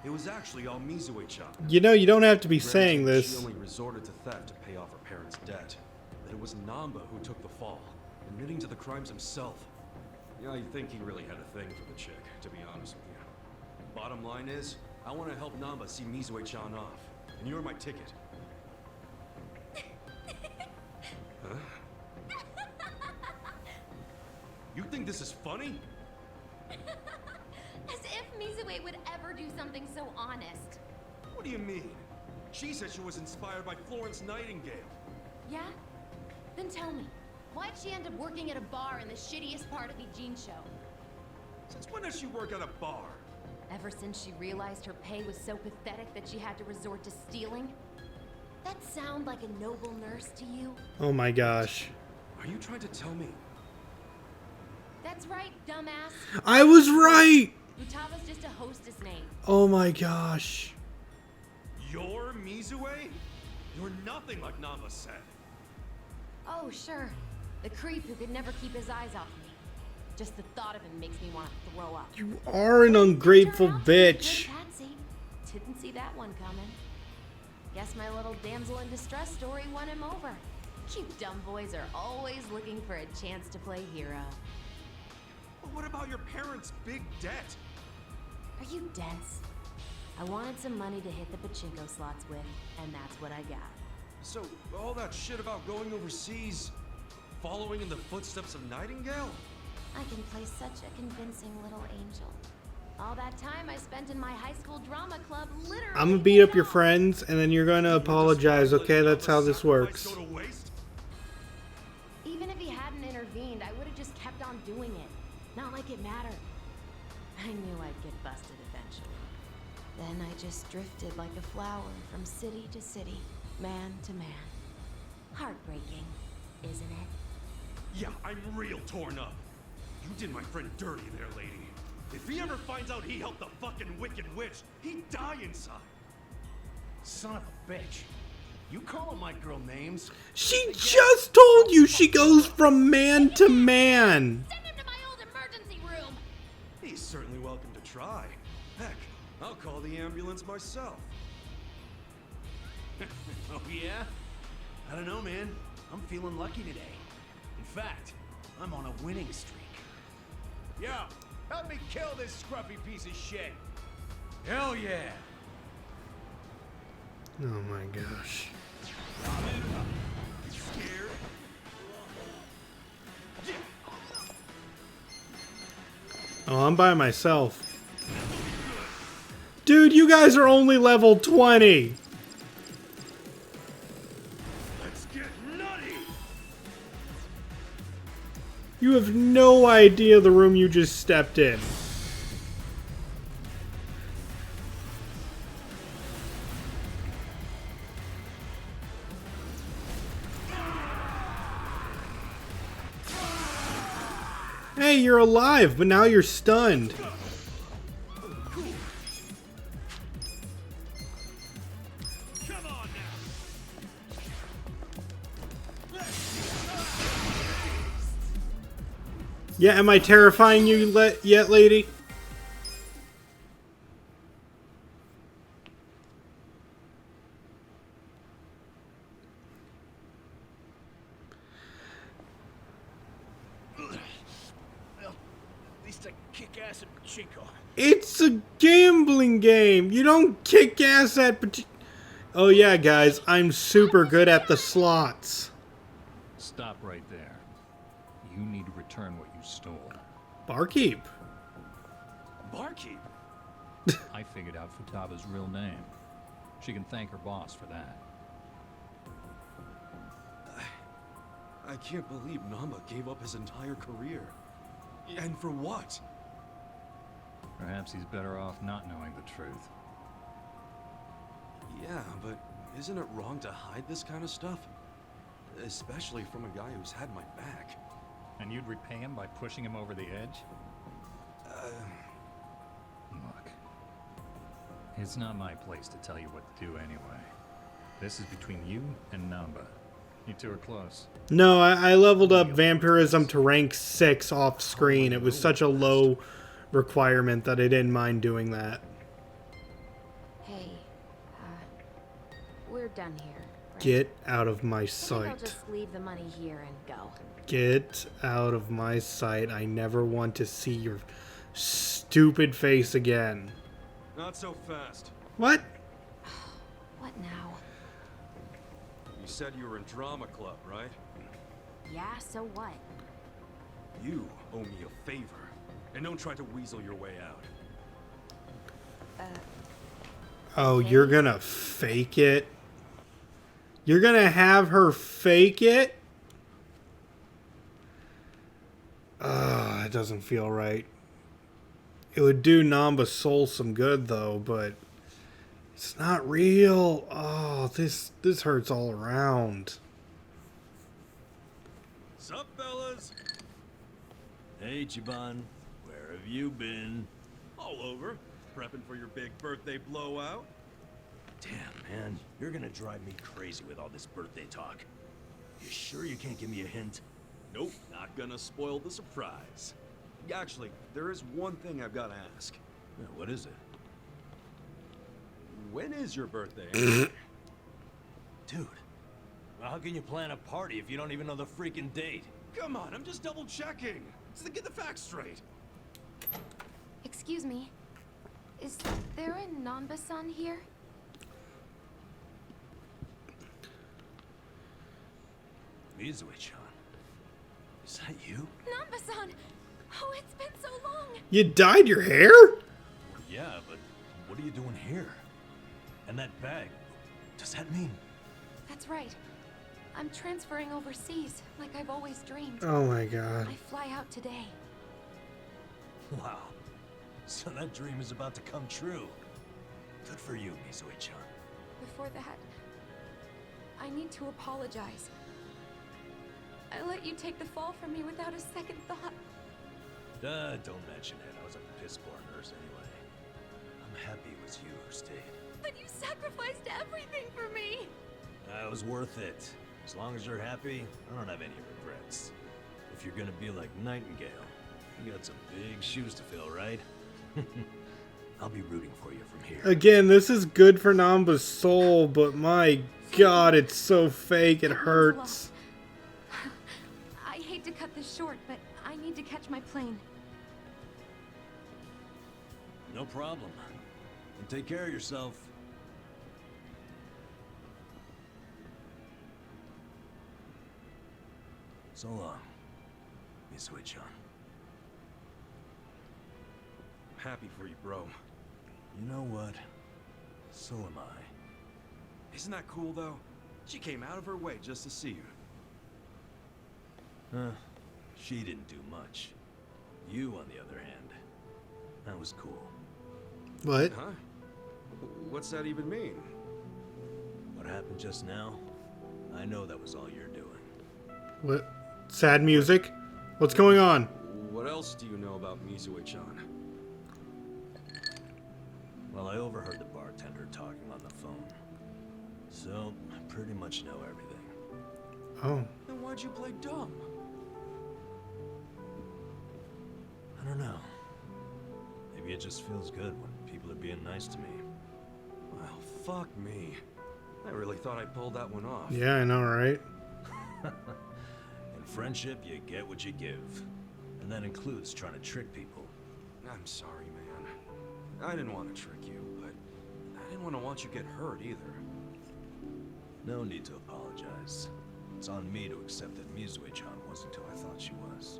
It was actually all Mizue-chan. You know, you don't have to be saying She this. only resorted to theft to pay off her parents' debt. But it was Namba who took the fall, admitting to the crimes himself. Yeah, I think he really had a thing for the chick, to be honest with you. Bottom line is, I want to help Namba see Mizue-chan off, and you're my ticket. Huh? You think this is funny? As if Mizue would ever do something so honest. What do you mean? She said she was inspired by Florence Nightingale. Yeah? Then tell me, why'd she end up working at a bar in the shittiest part of the Jean show? Since when does she work at a bar? Ever since she realized her pay was so pathetic that she had to resort to stealing? That sound like a noble nurse to you? Oh my gosh. Are you trying to tell me? That's right, dumbass. I was right! Futaba's just a hostess name. Oh my gosh. You're Mizue? You're nothing like Namba said. Oh, sure. The creep who could never keep his eyes off me. Just the thought of him makes me want to throw up. You are an ungrateful bitch. Patsy. Didn't see that one coming. Guess my little damsel in distress story won him over. You dumb boys are always looking for a chance to play hero. But what about your parents' big debt? Are you dense? I wanted some money to hit the pachinko slots with, and that's what I got. So, all that shit about going overseas, following in the footsteps of Nightingale? I can play such a convincing little angel. All that time I spent in my high school drama club literally... I'm gonna beat up your friends, and then you're gonna apologize, okay? That's how this works. Even if he hadn't intervened, I would have just kept on doing it. Not like it mattered. I knew I'd get busted eventually. Then I just drifted like a flower from city to city, man to man. Heartbreaking, isn't it? Yeah, I'm real torn up. You did my friend dirty there, lady. If he ever finds out he helped the fucking Wicked Witch, he'd die inside. Son of a bitch. You calling my girl names? She just told you she goes from man to man. Send him to my old emergency room! He's certainly welcome to try. Heck, I'll call the ambulance myself. Oh yeah? I don't know, man. I'm feeling lucky today. In fact, I'm on a winning streak. Yo, help me kill this scruffy piece of shit. Hell yeah! Oh my gosh. Scared? Oh, I'm by myself. Dude, you guys are only level 20. Let's get nutty! You have no idea the room you just stepped in. Hey, you're alive, but now you're stunned. Yeah, am I terrifying you yet, lady? Well, at least I kick ass at pachinko. It's a gambling game. You don't kick ass at Oh yeah, guys, I'm super good at the slots. Stop right there. You need to return what you stole. Barkeep. Barkeep? I figured out Futaba's real name. She can thank her boss for that. I can't believe Namba gave up his entire career. And for what? Perhaps he's better off not knowing the truth. Yeah, but isn't it wrong to hide this kind of stuff? Especially from a guy who's had my back. And you'd repay him by pushing him over the edge? Look. It's not my place to tell you what to do anyway. This is between you and Namba. You two are close. No, I leveled up vampirism to rank 6 off screen. It was such a low requirement that I didn't mind doing that. Hey, we're done here. Right? Get out of my I think sight. I'll just leave the money here and go. Get out of my sight. I never want to see your stupid face again. Not so fast. What? What now? You said you were in drama club, right? Yeah, so what? You owe me a favor. And don't try to weasel your way out. Oh, you're gonna fake it? You're gonna have her fake it? It doesn't feel right. It would do Namba's soul some good, though, but it's not real. Oh, this hurts all around. Sup, fellas? Hey, Chiban. Where have you been? All over. Prepping for your big birthday blowout. Damn, man. You're gonna drive me crazy with all this birthday talk. You sure you can't give me a hint? Nope, not gonna spoil the surprise. Actually, there is one thing I've got to ask. What is it? When is your birthday? Dude, well, how can you plan a party if you don't even know the freaking date? Come on, I'm just double checking. So get the facts straight. Excuse me. Is there a Nanba-san here? Mizue-chan. Is that you? Nanba-san! Oh, it's been so long! You dyed your hair? Yeah, but what are you doing here? And that bag, does that mean? That's right. I'm transferring overseas, like I've always dreamed. Oh my god. I fly out today. Wow. So that dream is about to come true. Good for you, Mizue-chan. Before that, I need to apologize. I let you take the fall from me without a second thought. Don't mention it. I was a piss-poor nurse anyway. I'm happy it was you who stayed. But you sacrificed everything for me! That was worth it. As long as you're happy, I don't have any regrets. If you're gonna be like Nightingale, you got some big shoes to fill, right? I'll be rooting for you from here. Again, this is good for Namba's soul, but my god, it's so fake, it hurts. I hate to cut this short, but I need to catch my plane. No problem. And take care of yourself. So long, Mizue-chan. I'm happy for you, bro. You know what? So am I. Isn't that cool, though? She came out of her way just to see you. Huh. She didn't do much. You, on the other hand, that was cool. What? Huh? What's that even mean? What happened just now? I know that was all you're doing. What? Sad music? What's going on? What else do you know about Mizue-chan? Well, I overheard the bartender talking on the phone. So, I pretty much know everything. Oh. Then why'd you play dumb? I don't know. Maybe it just feels good when people are being nice to me. Well, fuck me. I really thought I pulled that one off. Yeah, I know, right? In friendship, you get what you give. And that includes trying to trick people. I'm sorry, man. I didn't want to trick you, but I didn't want you to get hurt either. No need to apologize. It's on me to accept that Mizue-chan wasn't who I thought she was.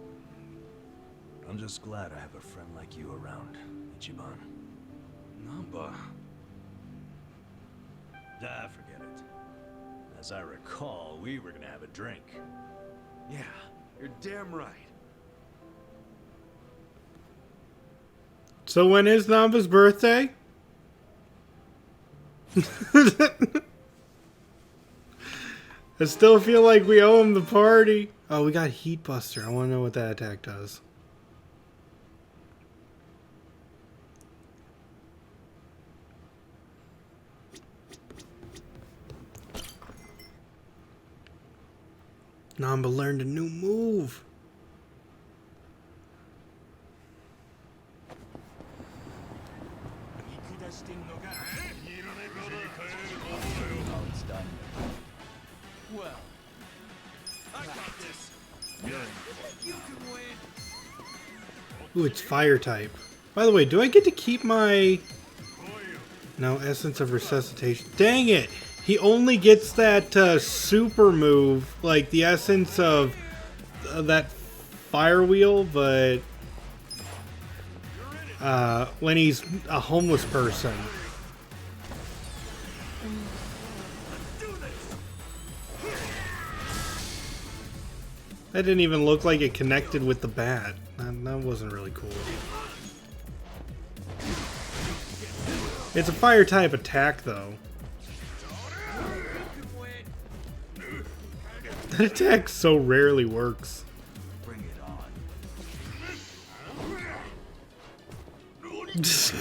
I'm just glad I have a friend like you around, Ichiban. Namba. Forget it. As I recall, we were gonna have a drink. Yeah, you're damn right. So when is Namba's birthday? I still feel like we owe him the party. Oh, we got Heat Buster. I want to know what that attack does. Namba learned a new move. Oh, it's done. Well, I got this. You can win. Ooh, it's fire type. By the way, do I get to keep my No essence of resuscitation. Dang it! He only gets that super move, like the essence of that fire wheel, but when he's a homeless person. That didn't even look like it connected with the bat. That wasn't really cool. It's a fire type attack, though. That attack so rarely works. Bring it on. Let's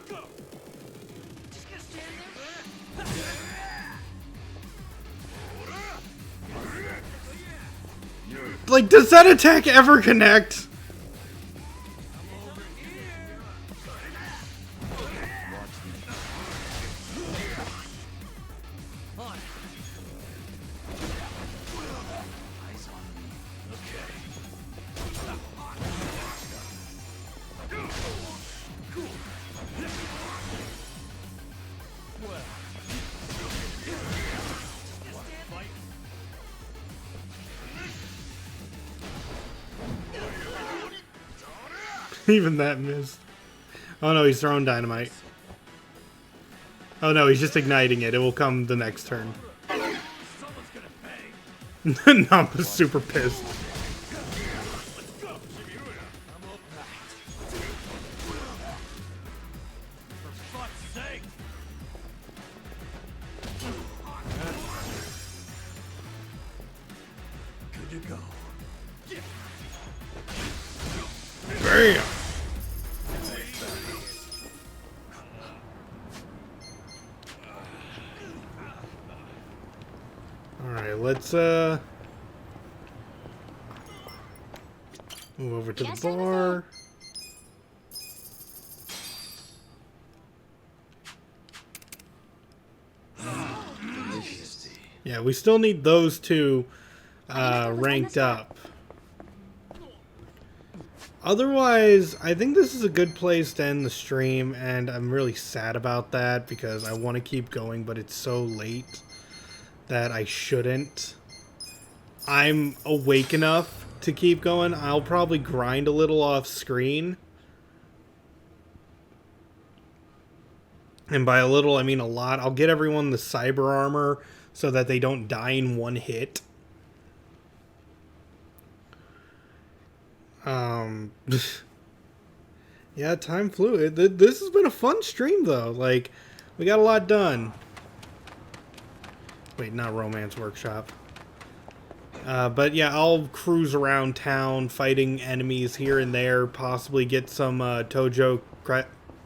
go. Like, does that attack ever connect? Even that missed. Oh no, he's throwing dynamite. Oh no, he's just igniting it. It will come the next turn. Nampa's super pissed. Good to go. Bam! Alright, let's move over to the bar. Yeah, we still need those two ranked up. Otherwise, I think this is a good place to end the stream, and I'm really sad about that because I want to keep going, but it's so late that I shouldn't. I'm awake enough to keep going. I'll probably grind a little off screen. And by a little, I mean a lot. I'll get everyone the cyber armor so that they don't die in one hit. Yeah, time flew. This has been a fun stream, though. Like, we got a lot done. Wait, not Romance Workshop. But yeah, I'll cruise around town fighting enemies here and there. Possibly get some Tojo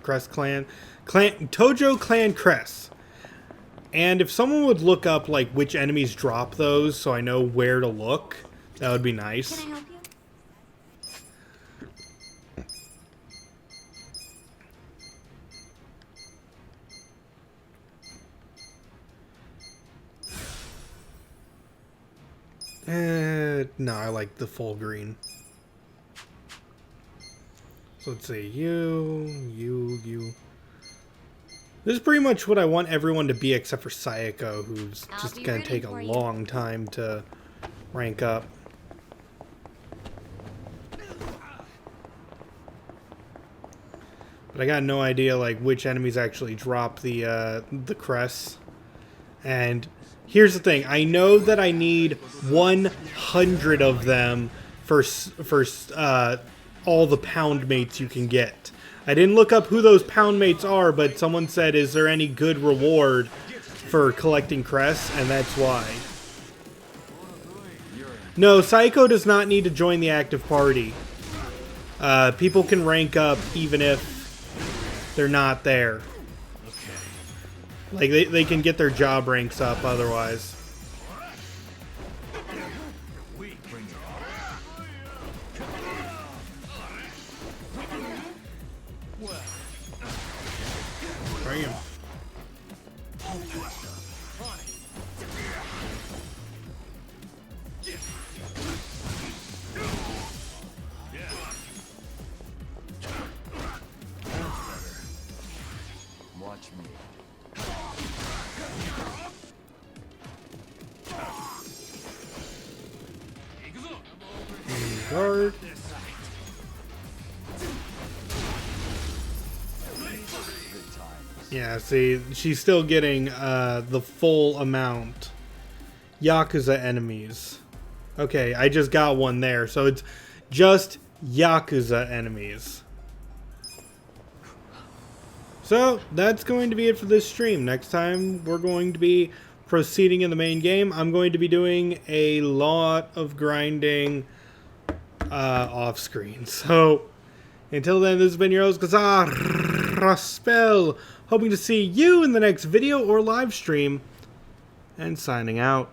Crest Clan. Tojo Clan Crest. And if someone would look up, like, which enemies drop those so I know where to look, that would be nice. Can I help you? No, I like the full green. So let's see, you. This is pretty much what I want everyone to be except for Sayako, who's just gonna take a long time to rank up. But I got no idea like which enemies actually drop the crests. And here's the thing, I know that I need 100 of them for all the pound mates you can get. I didn't look up who those pound mates are, but someone said, is there any good reward for collecting crests? And that's why. No, Psycho does not need to join the active party. People can rank up even if they're not there. Like, they can get their job ranks up otherwise. Bam. watch me. Guard. Yeah, see, she's still getting the full amount. Yakuza enemies. Okay, I just got one there, so it's just Yakuza enemies. So, that's going to be it for this stream. Next time, we're going to be proceeding in the main game. I'm going to be doing a lot of grinding off screen. So, until then, this has been your host, Raspel. Hoping to see you in the next video or live stream. And signing out.